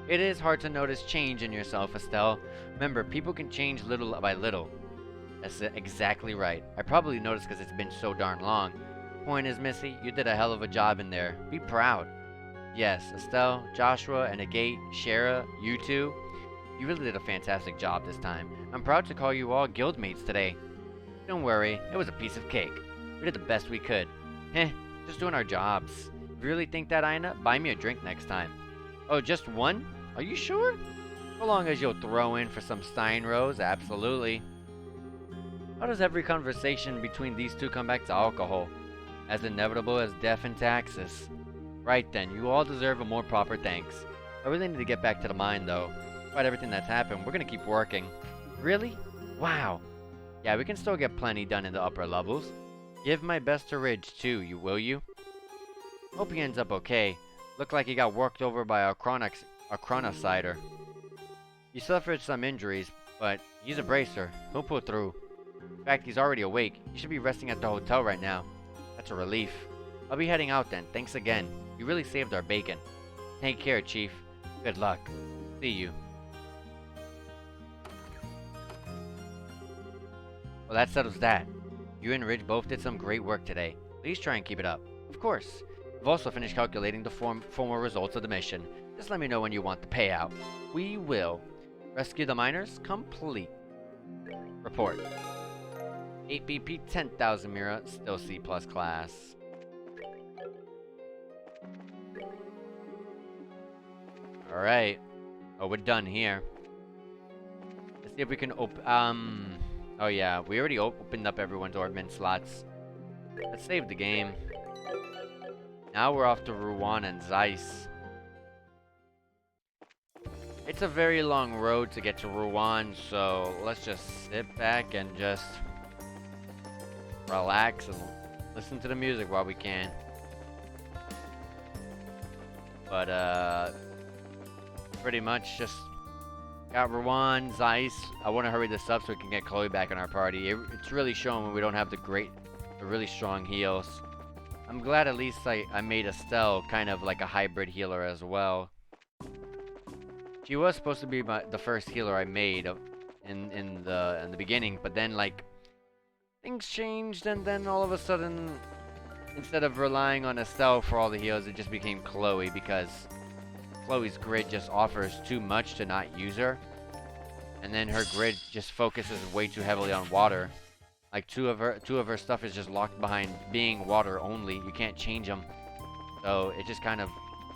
It is hard to notice change in yourself, Estelle. Remember, people can change little by little. That's exactly right. I probably noticed because it's been so darn long. Point is, Missy, you did a hell of a job in there. Be proud. Yes, Estelle, Joshua, and Agate, Shara, you two. You really did a fantastic job this time. I'm proud to call you all guildmates today. Don't worry, it was a piece of cake. We did the best we could. Just doing our jobs. If you really think that, Ina, buy me a drink next time. Oh, just one? Are you sure? So long as you'll throw in for some Stein Rose, absolutely. How does every conversation between these two come back to alcohol? As inevitable as death and taxes. Right then, you all deserve a more proper thanks. I really need to get back to the mine though. Despite everything that's happened, we're gonna keep working. Really? Wow. Yeah, we can still get plenty done in the upper levels. Give my best to Ridge too, will you? Hope he ends up okay. Looked like he got worked over by a chronocider. He suffered some injuries, but he's a bracer. He'll pull through. In fact, he's already awake. He should be resting at the hotel right now. That's a relief. I'll be heading out then. Thanks again. You really saved our bacon. Take care, Chief. Good luck. See you. Well, that settles that. You and Ridge both did some great work today. Please try and keep it up. Of course. I've also finished calculating the formal results of the mission. Just let me know when you want the payout. We will. Rescue the miners? Complete. Report. 8 BP, 10,000 Mira, still C+ class. Alright. Oh, we're done here. Let's see if we can oh yeah, we already opened up everyone's Ordman slots. Let's save the game. Now we're off to Rouen and Zeiss. It's a very long road to get to Rouen, so let's just sit back and just relax and listen to the music while we can. But pretty much just got Rouen, Zeiss. I want to hurry this up so we can get Chloe back in our party. It's really showing when we don't have the really strong heals. I'm glad at least I made Estelle kind of like a hybrid healer as well. She was supposed to be the first healer I made in the beginning, but then like things changed, and then all of a sudden, instead of relying on Estelle for all the heals, it just became Chloe because Chloe's grid just offers too much to not use her, and then her grid just focuses way too heavily on water. Like two of her stuff is just locked behind being water only. You can't change them, so it just kind of,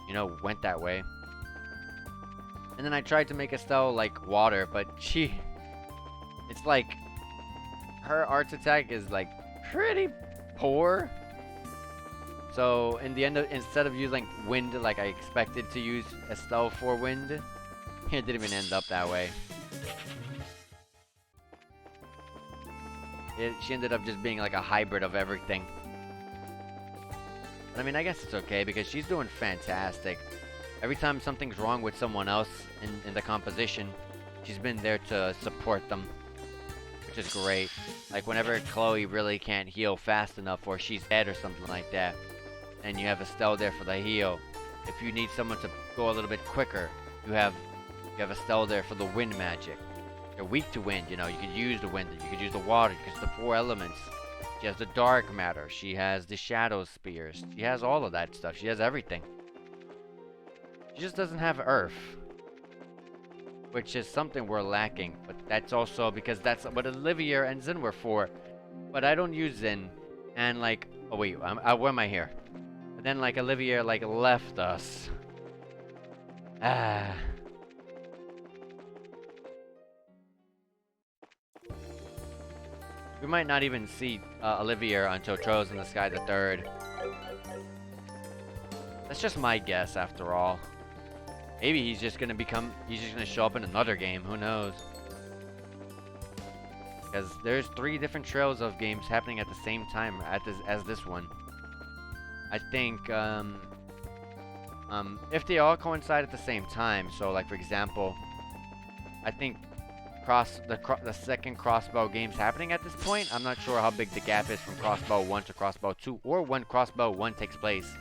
you know, went that way. And then I tried to make Estelle like water, but it's like her arts attack is like pretty poor. So in the end, instead of using wind like I expected to use Estelle for wind, it didn't even end up that way. She ended up just being like a hybrid of everything. But I mean, I guess it's okay because she's doing fantastic. Every time something's wrong with someone else in the composition, she's been there to support them, which is great. Like whenever Chloe really can't heal fast enough or she's dead or something like that, and you have Estelle there for the heal. If you need someone to go a little bit quicker, you have Estelle there for the wind magic. You're weak to wind, you know, you could use the wind, you could use the water, because the 4 elements. She has the dark matter, she has the shadow spears, she has all of that stuff, she has everything. She just doesn't have Earth, which is something we're lacking, but that's also because that's what Olivia and Zin were for. But I don't use Zin, and like, oh wait, where am I here? But then like Olivia like left us. We might not even see Olivia until Trails in the Sky the 3rd. That's just my guess after all. Maybe he's just gonna show up in another game, who knows? Because there's 3 different trails of games happening at the same time as this one. I think, if they all coincide at the same time, so like for example, I think the second Crossbow game's happening at this point. I'm not sure how big the gap is from Crossbow 1 to Crossbow 2, or when Crossbow 1 takes place.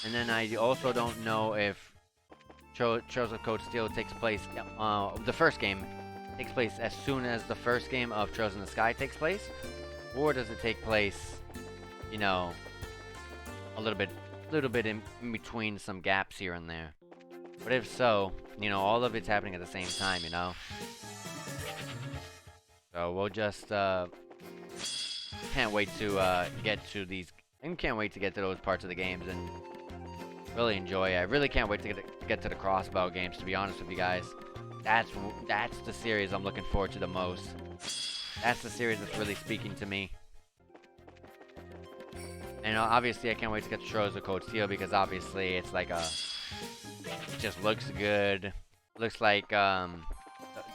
And then I also don't know if Trails of Cold Steel takes place, the first game takes place as soon as the first game of Trails in the Sky takes place, or does it take place, you know, a little bit in between some gaps here and there. But if so, you know, all of it's happening at the same time, you know. So we'll just can't wait to get to these, and can't wait to get to those parts of the games and really enjoy it. I really can't wait to get to the Crossbow games, to be honest with you guys. That's the series I'm looking forward to the most. That's the series that's really speaking to me. And obviously I can't wait to get to Trails of Cold Steel because obviously it's like it just looks good. Looks like the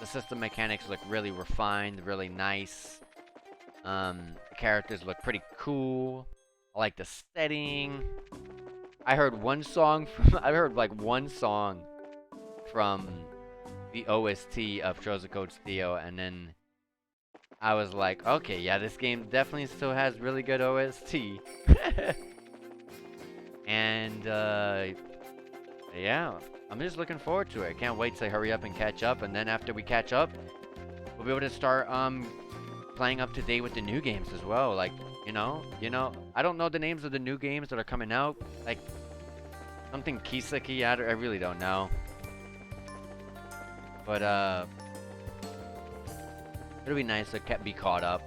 system mechanics look really refined, really nice. The characters look pretty cool. I like the setting. I heard one song from the OST of Trails of Cold Steel, and then I was like, okay, yeah, this game definitely still has really good OST. And yeah, I'm just looking forward to it. I can't wait to hurry up and catch up, and then after we catch up, we'll be able to start playing up to date with the new games as well. Like, you know, I don't know the names of the new games that are coming out. Like something Kiseki, I really don't know. But it'll be nice to be caught up.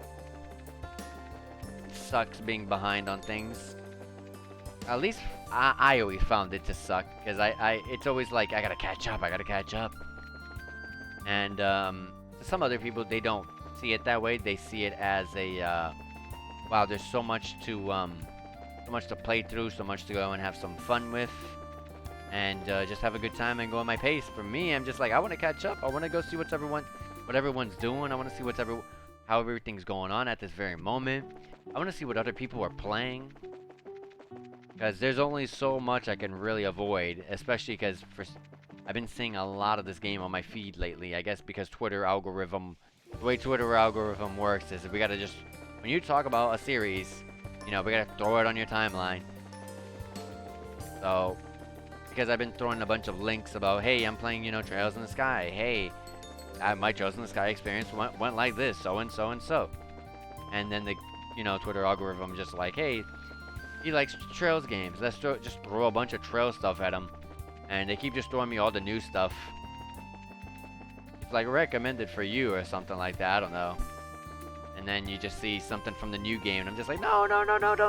It sucks being behind on things. At least I always found it to suck, because it's always like, I gotta catch up. And to some other people, they don't see it that way. They see it as a, wow, there's so much to play through, so much to go and have some fun with. and just have a good time and go at my pace. For me, I'm just like, I want to catch up. I want to go see what everyone's doing. I want to see how everything's going on at this very moment. I want to see what other people are playing. Because there's only so much I can really avoid, especially because I've been seeing a lot of this game on my feed lately. I guess because the way Twitter algorithm works is we gotta just, when you talk about a series, you know, we gotta throw it on your timeline. So, because I've been throwing a bunch of links about, hey, I'm playing, you know, Trails in the Sky. Hey, my Trails in the Sky experience went like this, so and so and so. And then the, you know, Twitter algorithm just like, hey, he likes Trails games. Let's just throw a bunch of Trails stuff at him. And they keep just throwing me all the new stuff. It's like recommended for you or something like that. I don't know. And then you just see something from the new game. And I'm just like, no,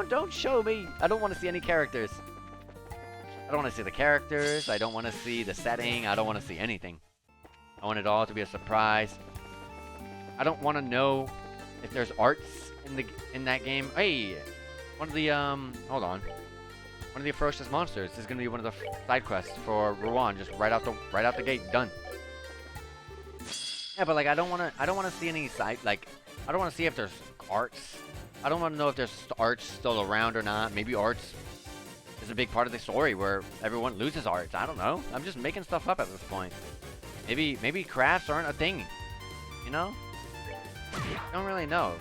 don't show me. I don't want to see any characters. I don't want to see the characters. I don't want to see the setting. I don't want to see anything. I want it all to be a surprise. I don't want to know if there's arts in that game. Hey! One of the, hold on. One of the ferocious monsters is gonna be one of the side quests for Rouen, just right out the gate, done. Yeah, but like I don't wanna see any I don't wanna see if there's arts. I don't wanna know if there's arts still around or not. Maybe arts is a big part of the story where everyone loses arts. I don't know. I'm just making stuff up at this point. Maybe crafts aren't a thing. You know? I don't really know.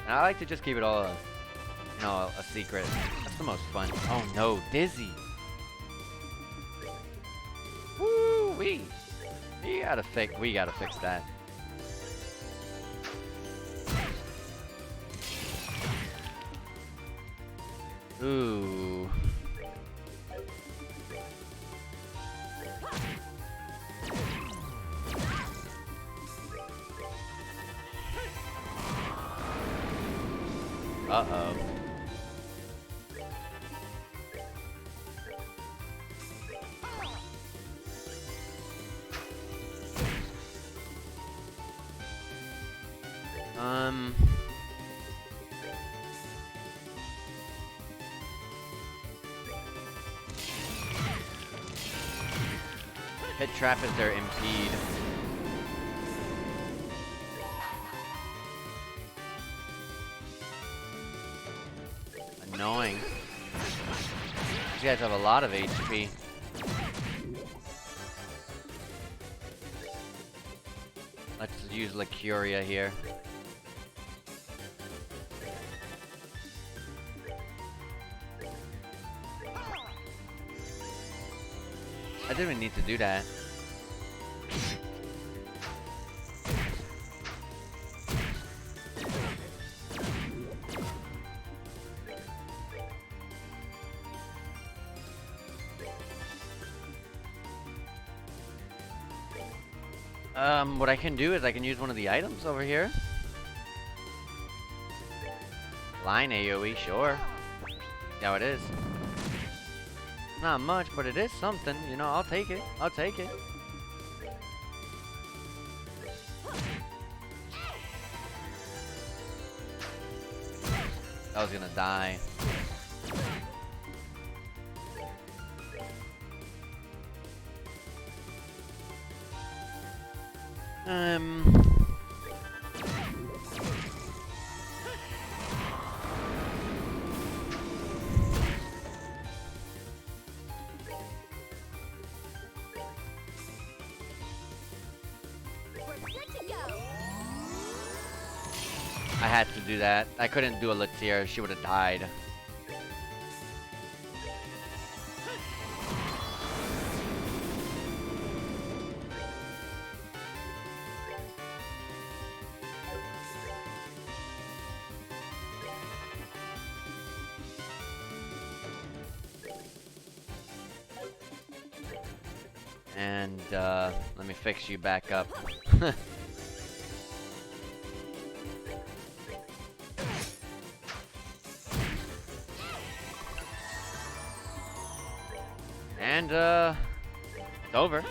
And I like to just keep it all a secret. That's the most fun. Oh no, Dizzy. Woo wee. We gotta fix that. Ooh. Uh-oh. Hit trap is their impede. Annoying. These guys have a lot of HP. Let's use La Curia here. I didn't even need to do that. What I can do is I can use one of the items over here. Line AoE, sure. See how it is. Not much, but it is something. You know, I'll take it. I'll take it. I was gonna die. I had to do that. I couldn't do a Latier. She would have died. And, let me fix you back up. And, it's over.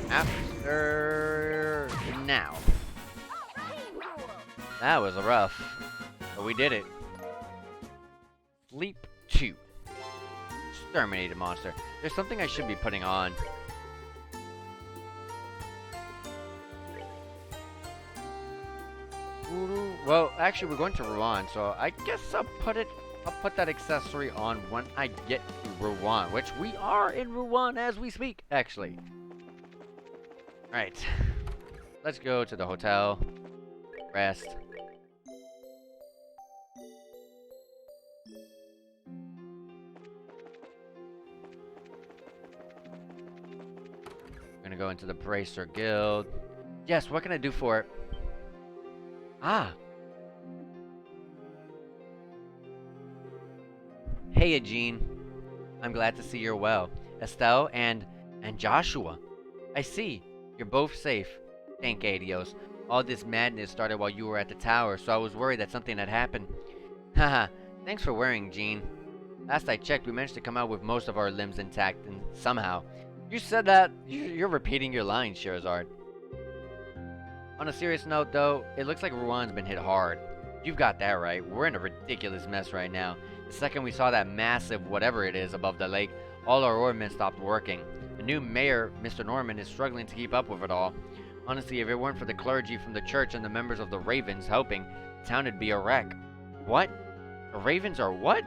After now. That was rough, but we did it. Sleep 2. Exterminated monster. There's something I should be putting on. Well, actually, we're going to Rouen, so I guess I'll put that accessory on when I get to Rouen, which we are in Rouen as we speak, actually. Alright. Let's go to the hotel. Rest. We're gonna go into the Bracer Guild. Yes, what can I do for it? Ah! Hey, Eugene. I'm glad to see you're well. Estelle and Joshua. I see. You're both safe. Thank Adios. All this madness started while you were at the tower, so I was worried that something had happened. Haha. Thanks for worrying, Jean. Last I checked, we managed to come out with most of our limbs intact, and somehow. You said that. You're repeating your lines, Sherazard. On a serious note, though, it looks like Rouen's been hit hard. You've got that right. We're in a ridiculous mess right now. The second we saw that massive whatever it is above the lake, all our oarmen stopped working. The new mayor, Mr. Norman, is struggling to keep up with it all. Honestly, if it weren't for the clergy from the church and the members of the Ravens helping, the town would be a wreck. What? The Ravens are what?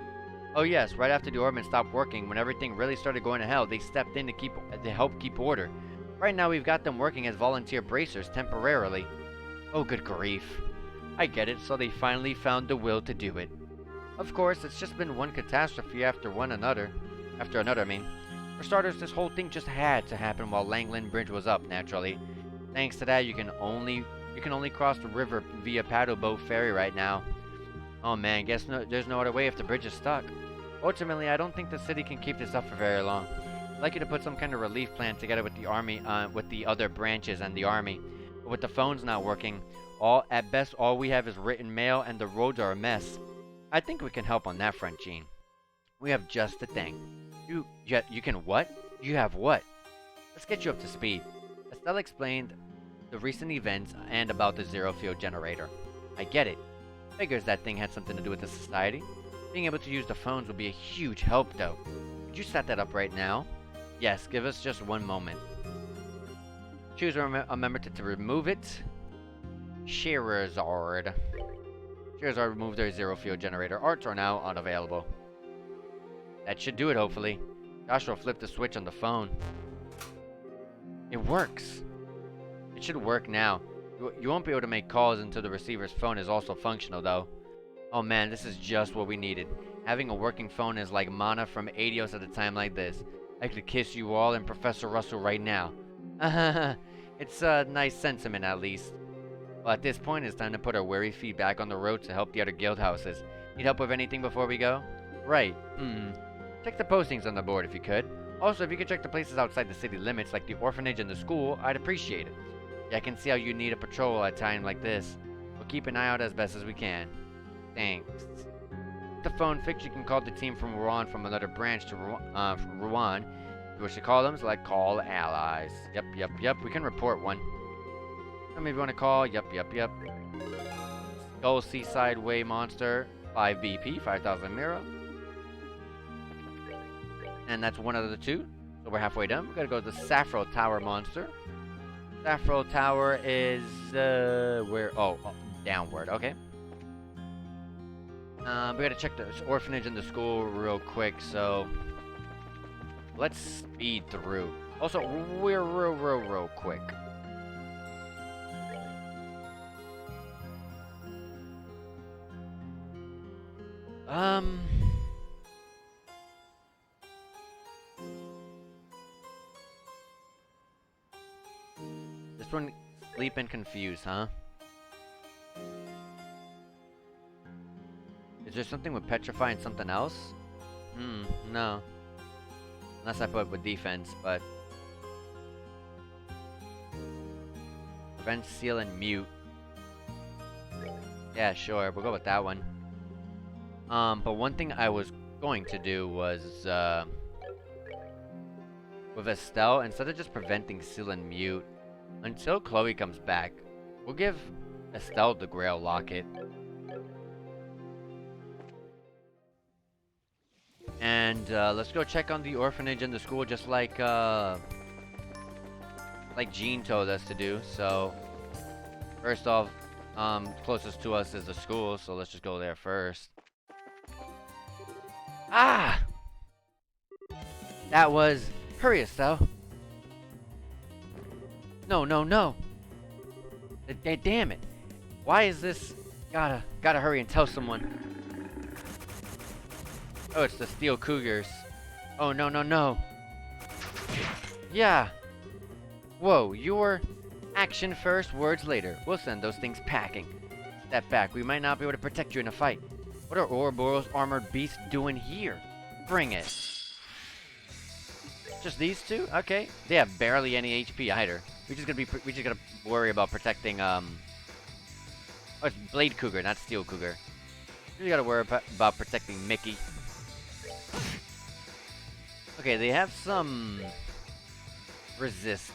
Oh yes, right after the oarmen stopped working, when everything really started going to hell, they stepped in to help keep order. Right now we've got them working as volunteer bracers temporarily. Oh good grief. I get it, so they finally found the will to do it. Of course, it's just been one catastrophe after another, I mean. For starters, this whole thing just had to happen while Langland Bridge was up, naturally. Thanks to that, you can only cross the river via paddle boat ferry right now. Oh man, there's no other way if the bridge is stuck. Ultimately, I don't think the city can keep this up for very long. I'd like you to put some kind of relief plan together with the army, with the other branches and the army. But with the phones not working, at best all we have is written mail and the roads are a mess. I think we can help on that front, Jean. We have just the thing. You can what? You have what? Let's get you up to speed. Estelle explained the recent events and about the zero field generator. I get it. Figures that thing had something to do with the society. Being able to use the phones would be a huge help, though. Could you set that up right now? Yes, give us just one moment. Choose a member to remove it. Sherazard. Sherazard removed their zero field generator. Arts are now unavailable. That should do it, hopefully. Joshua flipped the switch on the phone. It works. It should work now. You won't be able to make calls until the receiver's phone is also functional, though. Oh man, this is just what we needed. Having a working phone is like mana from Adios at a time like this. I could kiss you all and Professor Russell right now. It's a nice sentiment, at least. Well, at this point, it's time to put our weary feet back on the road to help the other guild houses. Need help with anything before we go? Right. Check the postings on the board if you could. Also, if you could check the places outside the city limits, like the orphanage and the school, I'd appreciate it. Yeah, I can see how you need a patrol at a time like this. We'll keep an eye out as best as we can. Thanks. With the phone fixed, you can call the team from Rouen from another branch to Rouen. If you wish to call them, select Call Allies. Yep. We can report one. Tell me if you want to call. Yep. Skull Seaside Way Monster, 5 BP, 5,000 Mira. And that's one out of the two. So we're halfway done. We gotta go to the Saffro Tower Monster. Saffro Tower is, where? Oh, downward. Okay. We gotta check the orphanage and the school real quick, so let's speed through. Also, we're real quick. This one, sleep and confused, huh? Is there something with petrify and something else? No. Unless I put with defense, but prevent, seal, and mute. Yeah, sure, we'll go with that one. But one thing I was going to do was, with Estelle, instead of just preventing seal and mute, until Chloe comes back, we'll give Estelle the Grail Locket. And let's go check on the orphanage and the school, just like Jean told us to do. So first off, closest to us is the school, so let's just go there first. Ah! That was... Hurry, Estelle. No, no, no. Damn it. Why is this... Gotta hurry and tell someone. Oh, it's the Steel Cougars. Oh, no, no, no. Yeah. Whoa, you're... Action first, words later. We'll send those things packing. Step back. We might not be able to protect you in a fight. What are Ouroboros armored beasts doing here? Bring it. Just these two? Okay. They have barely any HP either. We just gotta worry about protecting Oh, it's Blade Cougar, not Steel Cougar. We gotta worry about protecting Mickey. Okay, they have some resistance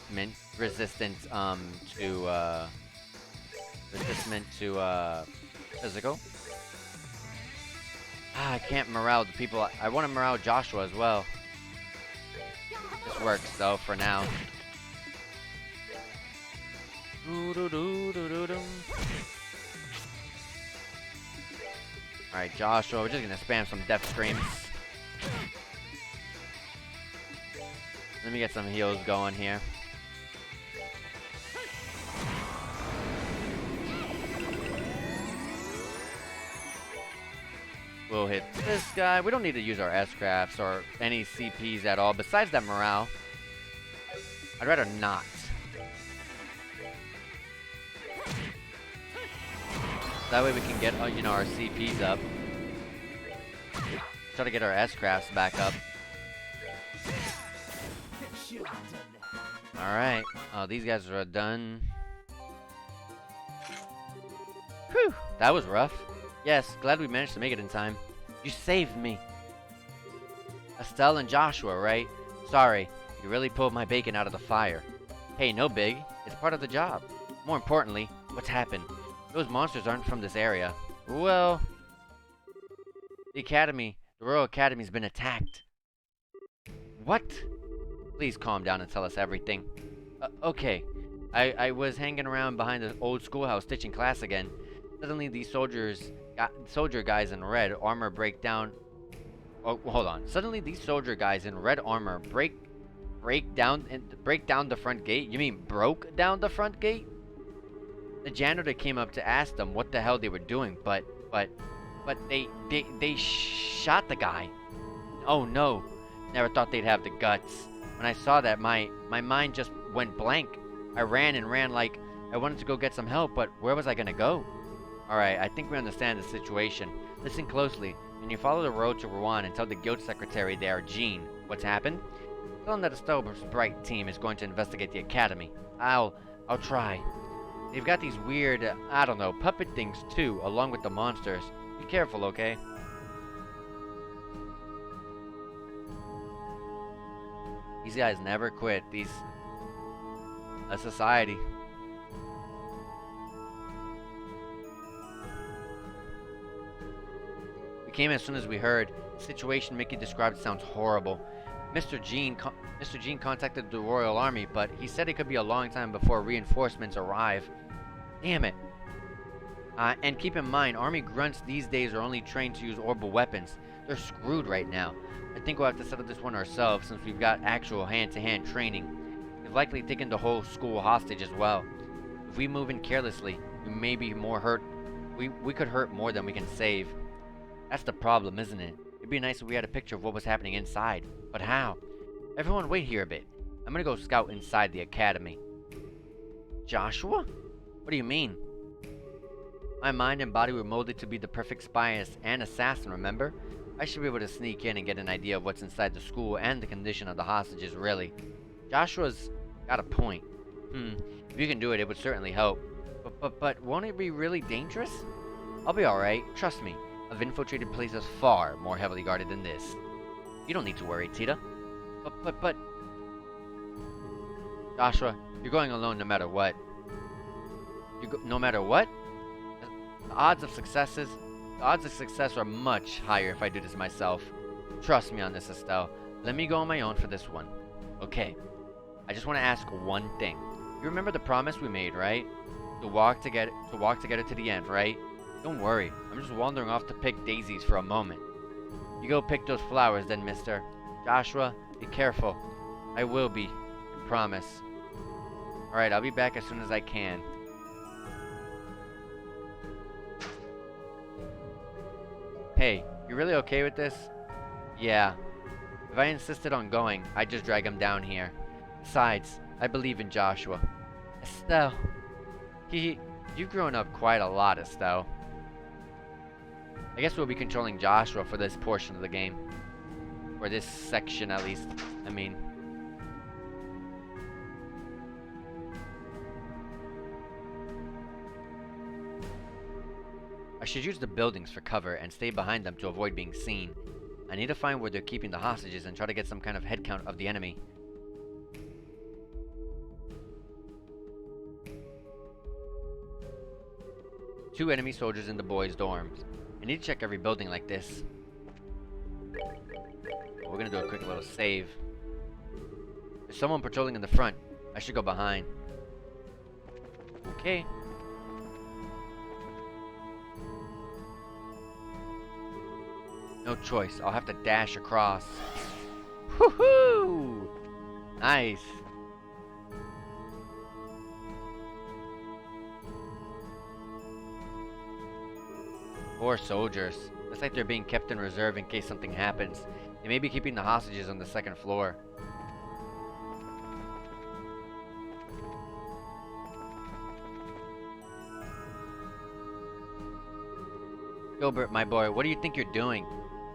to physical. I can't morale the people. I want to morale Joshua as well. This works though for now. Alright, Joshua, we're just gonna spam some death screams. Let me get some heals going here. We'll hit this guy. We don't need to use our S-Crafts or any CPs at all, besides that morale. I'd rather not. That way we can get, you know, our CPs up. Try to get our S-Crafts back up. Alright. Oh, these guys are done. Whew. That was rough. Yes, glad we managed to make it in time. You saved me. Estelle and Joshua, right? Sorry, you really pulled my bacon out of the fire. Hey, no big. It's part of the job. More importantly, what's happened? Those monsters aren't from this area. Well, the Royal Academy's been attacked. What? Please calm down and tell us everything. Okay. I was hanging around behind the old schoolhouse teaching class again. Suddenly these soldier guys in red armor break down. Oh, hold on. Suddenly these soldier guys in red armor break down the front gate. You mean broke down the front gate? The janitor came up to ask them what the hell they were doing, but they shot the guy. Oh no. Never thought they'd have the guts. When I saw that, my mind just went blank. I ran like I wanted to go get some help, but where was I gonna go? Alright, I think we understand the situation. Listen closely. When you follow the road to Rouen and tell the guild secretary there, Jean, what's happened? Tell him that Estelle's Bright team is going to investigate the academy. I'll try. They've got these weird, I don't know, puppet things too, along with the monsters. Be careful, okay? These guys never quit. A society. We came as soon as we heard. The situation Mickey described sounds horrible. Mr. Jean contacted the Royal Army, but he said it could be a long time before reinforcements arrive. Damn it. And keep in mind, army grunts these days are only trained to use orbital weapons. They're screwed right now. I think we'll have to settle this one ourselves since we've got actual hand-to-hand training. They've likely taken the whole school hostage as well. If we move in carelessly, we may be more hurt. We could hurt more than we can save. That's the problem, isn't it? It'd be nice if we had a picture of what was happening inside. But how? Everyone wait here a bit. I'm gonna go scout inside the academy. Joshua? What do you mean? My mind and body were molded to be the perfect spy and assassin, remember? I should be able to sneak in and get an idea of what's inside the school and the condition of the hostages, really. Joshua's got a point. If you can do it, it would certainly help. But won't it be really dangerous? I'll be alright, trust me. I've infiltrated places far more heavily guarded than this. You don't need to worry, Tita. But... Joshua, you're going alone no matter what. No matter what? The odds of success are much higher if I do this myself. Trust me on this, Estelle. Let me go on my own for this one. Okay. I just want to ask one thing. You remember the promise we made, right? To walk together to the end, right? Don't worry. I'm just wandering off to pick daisies for a moment. You go pick those flowers then, mister. Joshua, be careful. I will be. I promise. Alright, I'll be back as soon as I can. Hey, you really okay with this? Yeah. If I insisted on going, I'd just drag him down here. Besides, I believe in Joshua. Estelle. You've grown up quite a lot, Estelle. I guess we'll be controlling Joshua for this portion of the game. Or this section, at least. I mean. I should use the buildings for cover and stay behind them to avoid being seen. I need to find where they're keeping the hostages and try to get some kind of head count of the enemy. Two enemy soldiers in the boys' dorms. I need to check every building like this. We're gonna do a quick little save. There's someone patrolling in the front. I should go behind. Okay. No choice. I'll have to dash across. Woohoo! Nice. Poor soldiers. Looks like they're being kept in reserve in case something happens. They may be keeping the hostages on the second floor. Gilbert, my boy, what do you think you're doing?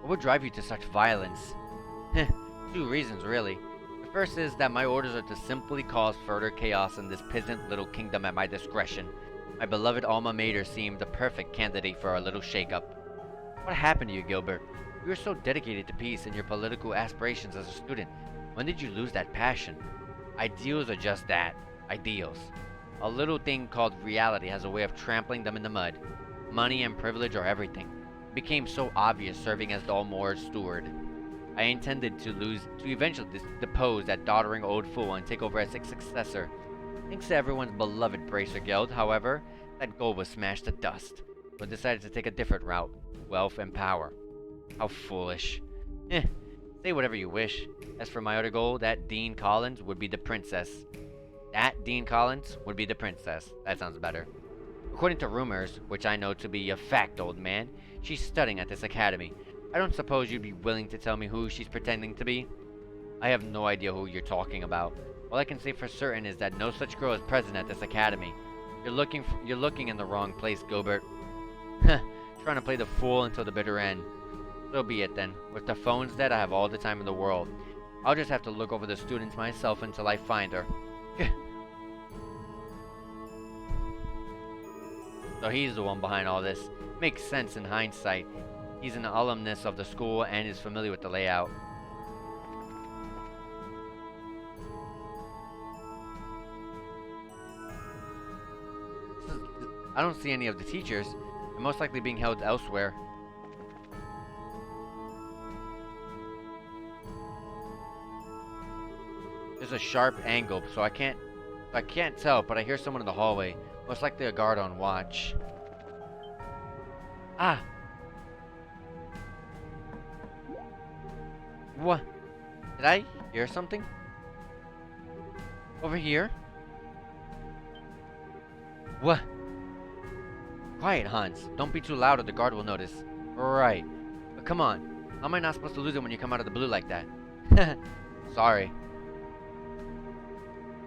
What would drive you to such violence? Two reasons, really. The first is that my orders are to simply cause further chaos in this peasant little kingdom at my discretion. My beloved alma mater seemed the perfect candidate for our little shakeup. What happened to you, Gilbert? You were so dedicated to peace and your political aspirations as a student. When did you lose that passion? Ideals are just that. Ideals. A little thing called reality has a way of trampling them in the mud. Money and privilege are everything. It became so obvious serving as Dalmore's steward. I intended to eventually depose that doddering old fool and take over as its successor. Thanks to everyone's beloved Bracer Guild, however, that goal was smashed to dust. But decided to take a different route. Wealth and power. How foolish. Say whatever you wish. As for my other goal, that Dean Collins would be the princess. That Dean Collins would be the princess. That sounds better. According to rumors, which I know to be a fact, old man, she's studying at this academy. I don't suppose you'd be willing to tell me who she's pretending to be? I have no idea who you're talking about. All I can say for certain is that no such girl is present at this academy. You're looking in the wrong place, Gilbert. Trying to play the fool until the bitter end. So be it then. With the phones dead, I have all the time in the world. I'll just have to look over the students myself until I find her. So he's the one behind all this. Makes sense in hindsight. He's an alumnus of the school and is familiar with the layout. I don't see any of the teachers. They're most likely being held elsewhere. There's a sharp angle, so I can't tell, but I hear someone in the hallway. Most likely a guard on watch. Ah! What? Did I hear something? Over here? What? Quiet, Hans. Don't be too loud or the guard will notice. Right. But come on. How am I not supposed to lose it when you come out of the blue like that? Sorry.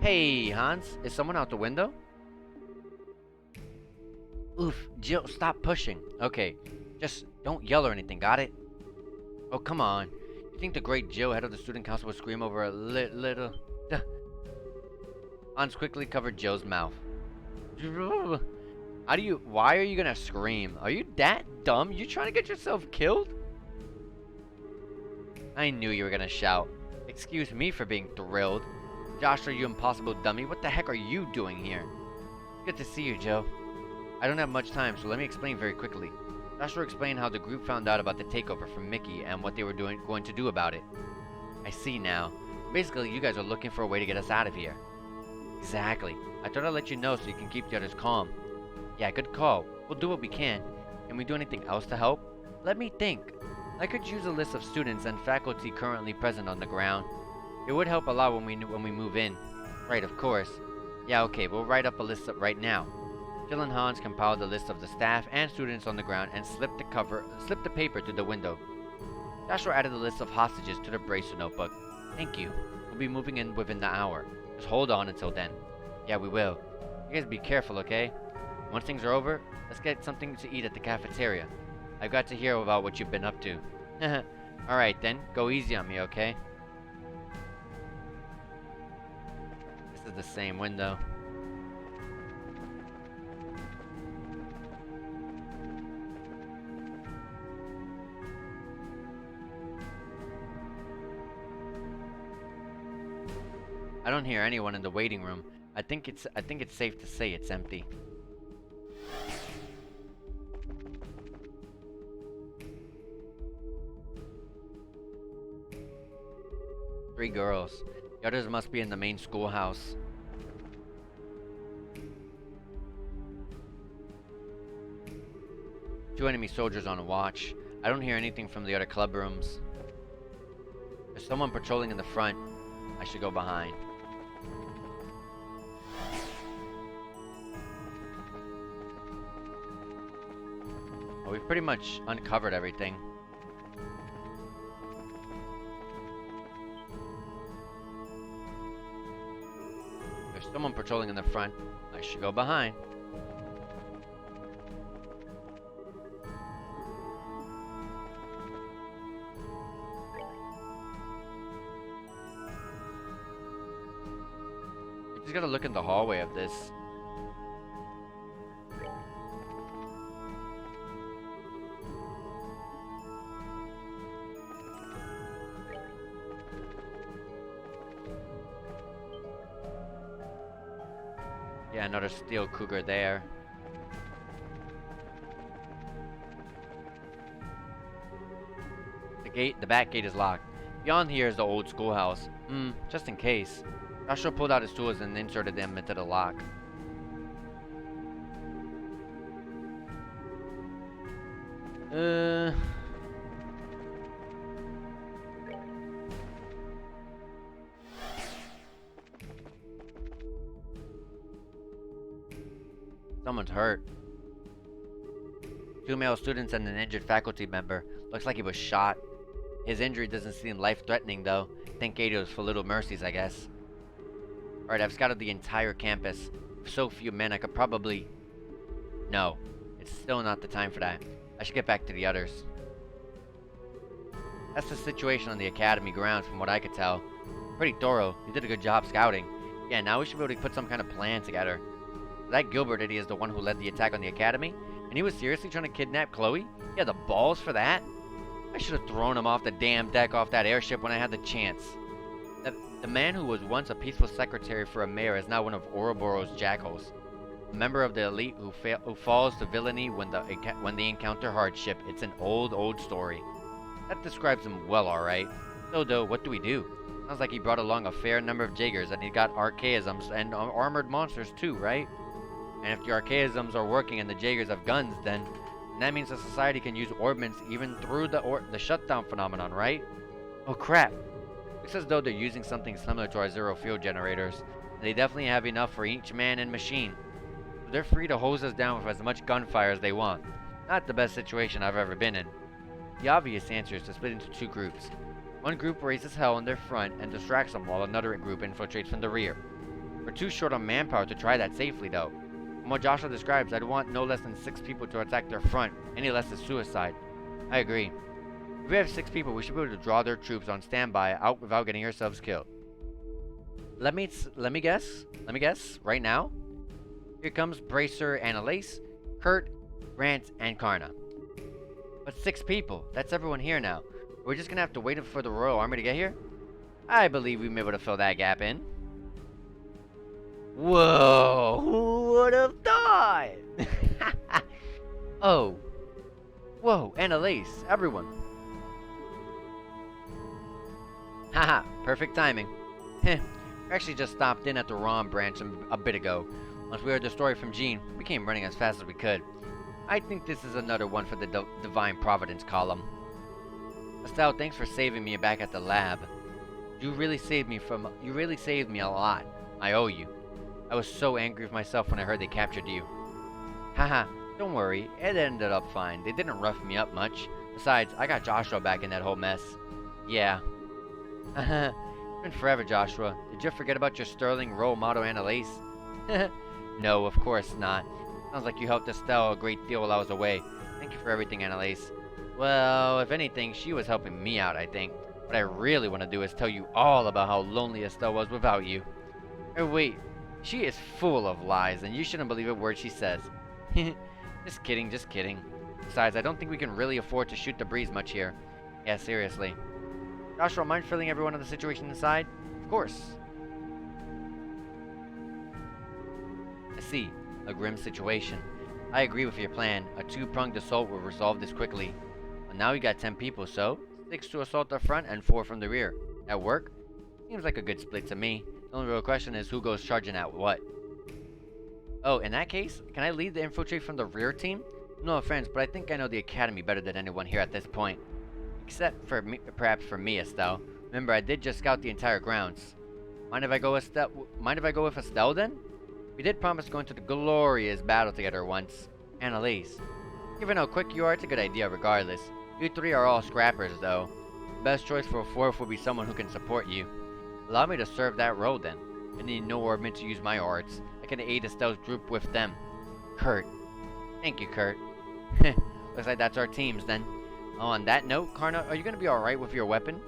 Hey, Hans. Is someone out the window? Oof. Jill, stop pushing. Okay. Just don't yell or anything, got it? Oh, come on. You think the great Jill, head of the student council, would scream over a little... Hans quickly covered Jill's mouth. Why are you gonna scream? Are you that dumb? You trying to get yourself killed? I knew you were gonna shout. Excuse me for being thrilled. Joshua, you impossible dummy. What the heck are you doing here? Good to see you, Joe. I don't have much time, so let me explain very quickly. Joshua explained how the group found out about the takeover from Mickey and what they were going to do about it. I see now. Basically, you guys are looking for a way to get us out of here. Exactly. I thought I'd let you know so you can keep the others calm. Yeah, good call. We'll do what we can. Can we do anything else to help? Let me think. I could use a list of students and faculty currently present on the ground. It would help a lot when we move in. Right, of course. Yeah, okay, we'll write up a list right now. Jill and Hans compiled a list of the staff and students on the ground and slipped the paper through the window. Joshua added a list of hostages to the bracer notebook. Thank you. We'll be moving in within the hour. Just hold on until then. Yeah, we will. You guys be careful, okay? Once things are over, let's get something to eat at the cafeteria. I've got to hear about what you've been up to. Alright then, go easy on me, okay? This is the same window. I don't hear anyone in the waiting room. I think it's safe to say it's empty. Three girls. The others must be in the main schoolhouse. Two enemy soldiers on watch. I don't hear anything from the other club rooms. There's someone patrolling in the front. I should go behind. Oh, we've pretty much uncovered everything. There's someone patrolling in the front. I should go behind. You just gotta look in the hallway of this. Yeah, another steel cougar there. The back gate is locked. Beyond here is the old schoolhouse. Just in case. Joshua pulled out his tools and inserted them into the lock. Someone's hurt. Two male students and an injured faculty member. Looks like he was shot. His injury doesn't seem life-threatening though. Thank God it was for little mercies, I guess. Alright, I've scouted the entire campus. With so few men, I could probably... No, it's still not the time for that. I should get back to the others. That's the situation on the academy grounds from what I could tell. Pretty thorough. You did a good job scouting. Yeah, now we should be able to put some kind of plan together. That Gilbert idiot is the one who led the attack on the academy? And he was seriously trying to kidnap Chloe? He had the balls for that? I should have thrown him off the damn deck off that airship when I had the chance. The man who was once a peaceful secretary for a mayor is now one of Ouroboros' jackals. A member of the elite who falls to villainy when they encounter hardship. It's an old story. That describes him well, alright. So though, what do we do? Sounds like he brought along a fair number of Jaegers, and he got archaisms and armored monsters too, right? And if the archaisms are working and the Jaegers have guns, then that means the society can use ordnance even through the shutdown phenomenon, right? Oh crap. Looks as though they're using something similar to our zero fuel generators. And they definitely have enough for each man and machine. So they're free to hose us down with as much gunfire as they want. Not the best situation I've ever been in. The obvious answer is to split into two groups. One group raises hell in their front and distracts them while another group infiltrates from the rear. We're too short on manpower to try that safely though. From what Joshua describes, I'd want no less than 6 people to attack their front. Any less is suicide. I agree. If we have 6 people, we should be able to draw their troops on standby out without getting ourselves killed. Let me guess. Right now, here comes Bracer and Elise, Kurt, Grant, and Karna. But 6 people. That's everyone here now. We're just gonna have to wait for the Royal Army to get here? I believe we'll be able to fill that gap in. Whoa! Who would have thought? Oh. Whoa, Annalise, everyone. Haha, perfect timing. Heh, we actually just stopped in at the wrong branch a bit ago. Once we heard the story from Jean, we came running as fast as we could. I think this is another one for the Divine Providence column. Estelle, thanks for saving me back at the lab. You really saved me a lot. I owe you. I was so angry with myself when I heard they captured you. Haha, don't worry, it ended up fine. They didn't rough me up much. Besides, I got Joshua back in that whole mess. Yeah. It's been forever, Joshua. Did you forget about your sterling role model, Annalise? No, of course not. Sounds like you helped Estelle a great deal while I was away. Thank you for everything, Annalise. Well, if anything, she was helping me out, I think. What I really want to do is tell you all about how lonely Estelle was without you. Oh, wait. She is full of lies, and you shouldn't believe a word she says. Just kidding, just kidding. Besides, I don't think we can really afford to shoot the breeze much here. Yeah, seriously. Joshua, mind filling everyone on the situation inside? Of course. I see. A grim situation. I agree with your plan. A two-pronged assault will resolve this quickly. But now we got 10 people, so 6 to assault the front and 4 from the rear. That work? Seems like a good split to me. The only real question is who goes charging at what. Oh, in that case, can I lead the infiltrate from the rear team? No offense, but I think I know the academy better than anyone here at this point. Except for me, perhaps for me, Estelle. Remember, I did just scout the entire grounds. Mind if I go with Estelle then? We did promise going to the glorious battle together once. Annalise. Given how quick you are, it's a good idea regardless. You 3 are all scrappers, though. The best choice for a 4th would be someone who can support you. Allow me to serve that role then. I need no or meant to use my arts. I can aid Estelle's group with them. Kurt. Thank you, Kurt. Looks like that's our teams then. Oh, on that note, Karna, are you gonna be alright with your weapon?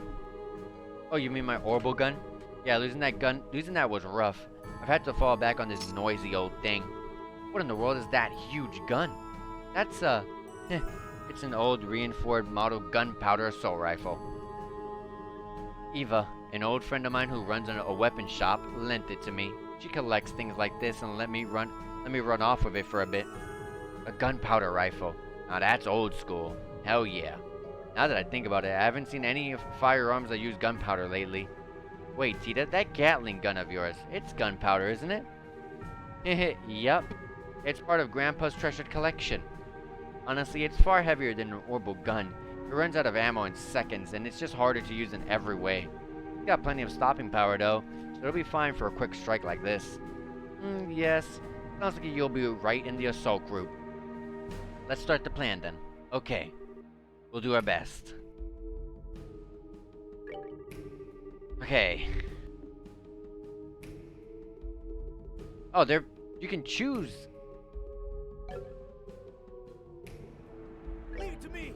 Oh, you mean my orbital gun? Yeah, losing that was rough. I've had to fall back on this noisy old thing. What in the world is that huge gun? That's it's an old reinforced model gunpowder assault rifle. Eva, an old friend of mine who runs a weapon shop, lent it to me. She collects things like this and let me run off with it for a bit. A gunpowder rifle. Now that's old school. Hell yeah. Now that I think about it, I haven't seen any firearms that use gunpowder lately. Wait, Tita, that Gatling gun of yours, it's gunpowder, isn't it? Heh yup. It's part of Grandpa's treasured collection. Honestly, it's far heavier than an orbital gun. It runs out of ammo in seconds, and it's just harder to use in every way. It's got plenty of stopping power, though, so it'll be fine for a quick strike like this. Yes. Sounds like you'll be right in the assault group. Let's start the plan, then. Okay. We'll do our best. Okay. Oh, you can choose. Leave it to me.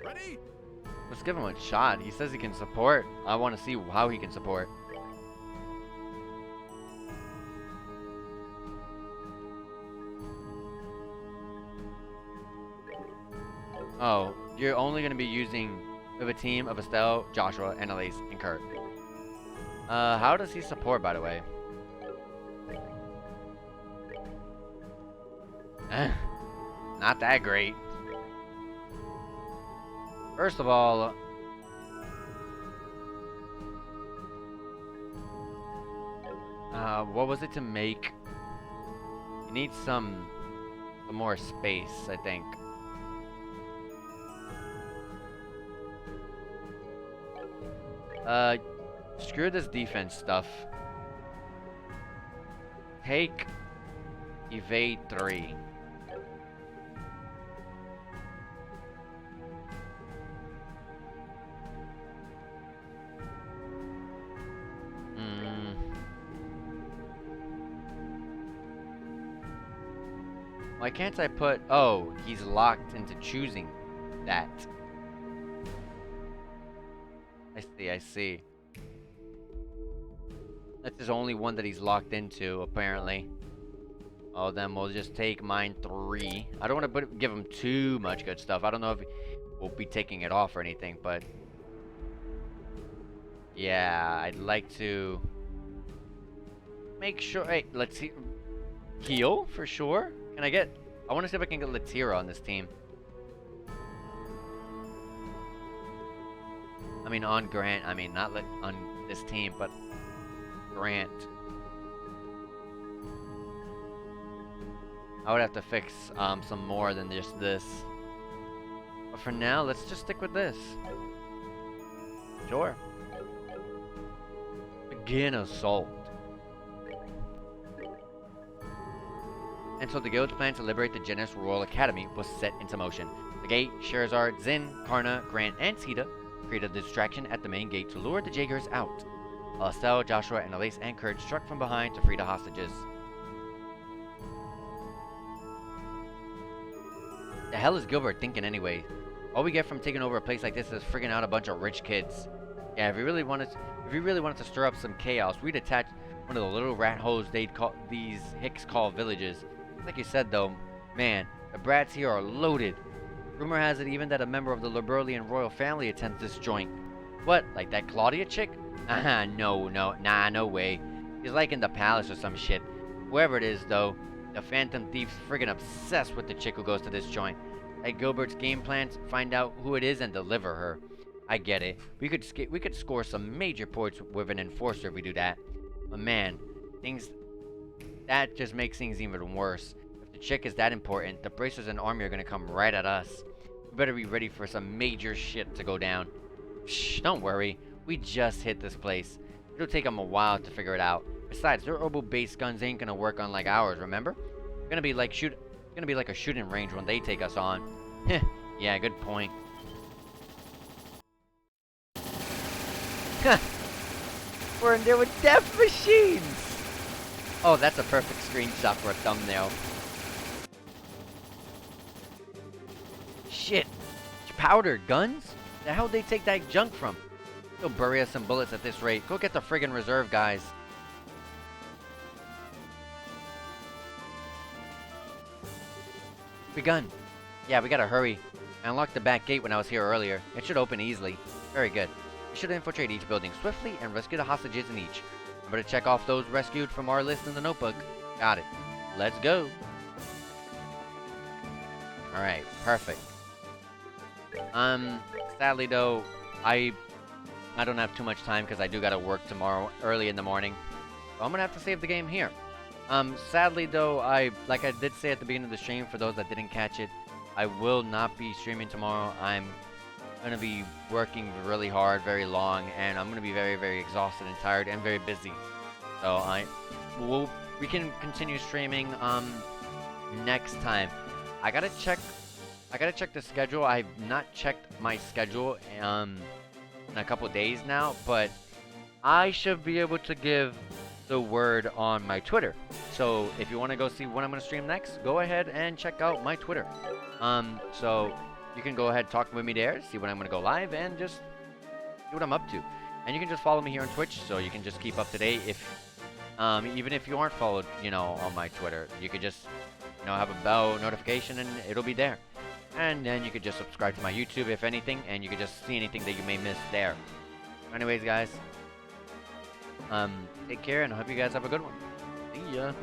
Ready? Let's give him a shot. He says he can support. I want to see how he can support. Oh, you're only going to be using with a team of Estelle, Joshua, Annalise, and Kurt. How does he support, by the way? Not that great. First of all, what was it to make? You need some more space, I think. Screw this defense stuff. Take evade 3. Why can't I put... Oh, he's locked into choosing that. I see. That's his only one that he's locked into, apparently. Oh, then we'll just take mine 3. I don't want to give him too much good stuff. I don't know if we'll be taking it off or anything, but... Yeah, I'd like to make sure. Hey, let's heal for sure. Can I get? I want to see if I can get Latira on this team. I mean, on Grant. I mean, not on this team, but Grant. I would have to fix some more than just this. But for now, let's just stick with this. Sure. Begin assault. And so the guild's plan to liberate the Genis Royal Academy was set into motion. The gate, Sherazard, Zin, Karna, Grant, and Sita created a distraction at the main gate to lure the Jaegers out. While Estelle, Joshua, and Elise and Kurt struck from behind to free the hostages. The hell is Gilbert thinking anyway? All we get from taking over a place like this is frigging out a bunch of rich kids. Yeah, if we really wanted to stir up some chaos, we'd attach one of the little rat holes these Hicks call villages. Like you said though, man, the brats here are loaded. Rumor has it even that a member of the Liberlian royal family attends this joint. What, like that Claudia chick? No way. She's like in the palace or some shit. Whoever it is though, the Phantom Thief's friggin' obsessed with the chick who goes to this joint. At Gilbert's game plan, find out who it is and deliver her. I get it. We could score some major points with an enforcer if we do that. But man, that just makes things even worse. If the chick is that important, the bracers and army are gonna come right at us. We better be ready for some major shit to go down. Shh, don't worry. We just hit this place. It'll take them a while to figure it out. Besides, their orbital-based guns ain't gonna work on like ours, remember? It's gonna be like a shooting range when they take us on. Heh, yeah, good point. We're in there with death machines! Oh, that's a perfect screenshot for a thumbnail. Shit! Powder guns? The hell they take that junk from? They'll bury us some bullets at this rate. Go get the friggin' reserve guys. Begun. Yeah, we gotta hurry. I unlocked the back gate when I was here earlier. It should open easily. Very good. We should infiltrate each building swiftly and rescue the hostages in each. Remember to check off those rescued from our list in the notebook. Got it. Let's go. Alright, perfect. Sadly though, I don't have too much time because I do gotta work tomorrow early in the morning. So I'm gonna have to save the game here. Sadly though, like I did say at the beginning of the stream, for those that didn't catch it, I will not be streaming tomorrow. I'm gonna be working really hard, very long, and I'm gonna be very, very exhausted and tired and very busy. So we can continue streaming next time. I gotta check the schedule. I've not checked my schedule in a couple days now, but I should be able to give the word on my Twitter. So if you want to go see when I'm going to stream next, go ahead and check out my Twitter. So you can go ahead and talk with me there, see when I'm going to go live, and just see what I'm up to. And you can just follow me here on Twitch, so you can just keep up to date. Even if you aren't followed, on my Twitter, you could just, have a bell notification, and it'll be there. And then you could just subscribe to my YouTube, if anything, and you could just see anything that you may miss there. Anyways, guys, take care, and I hope you guys have a good one. See ya.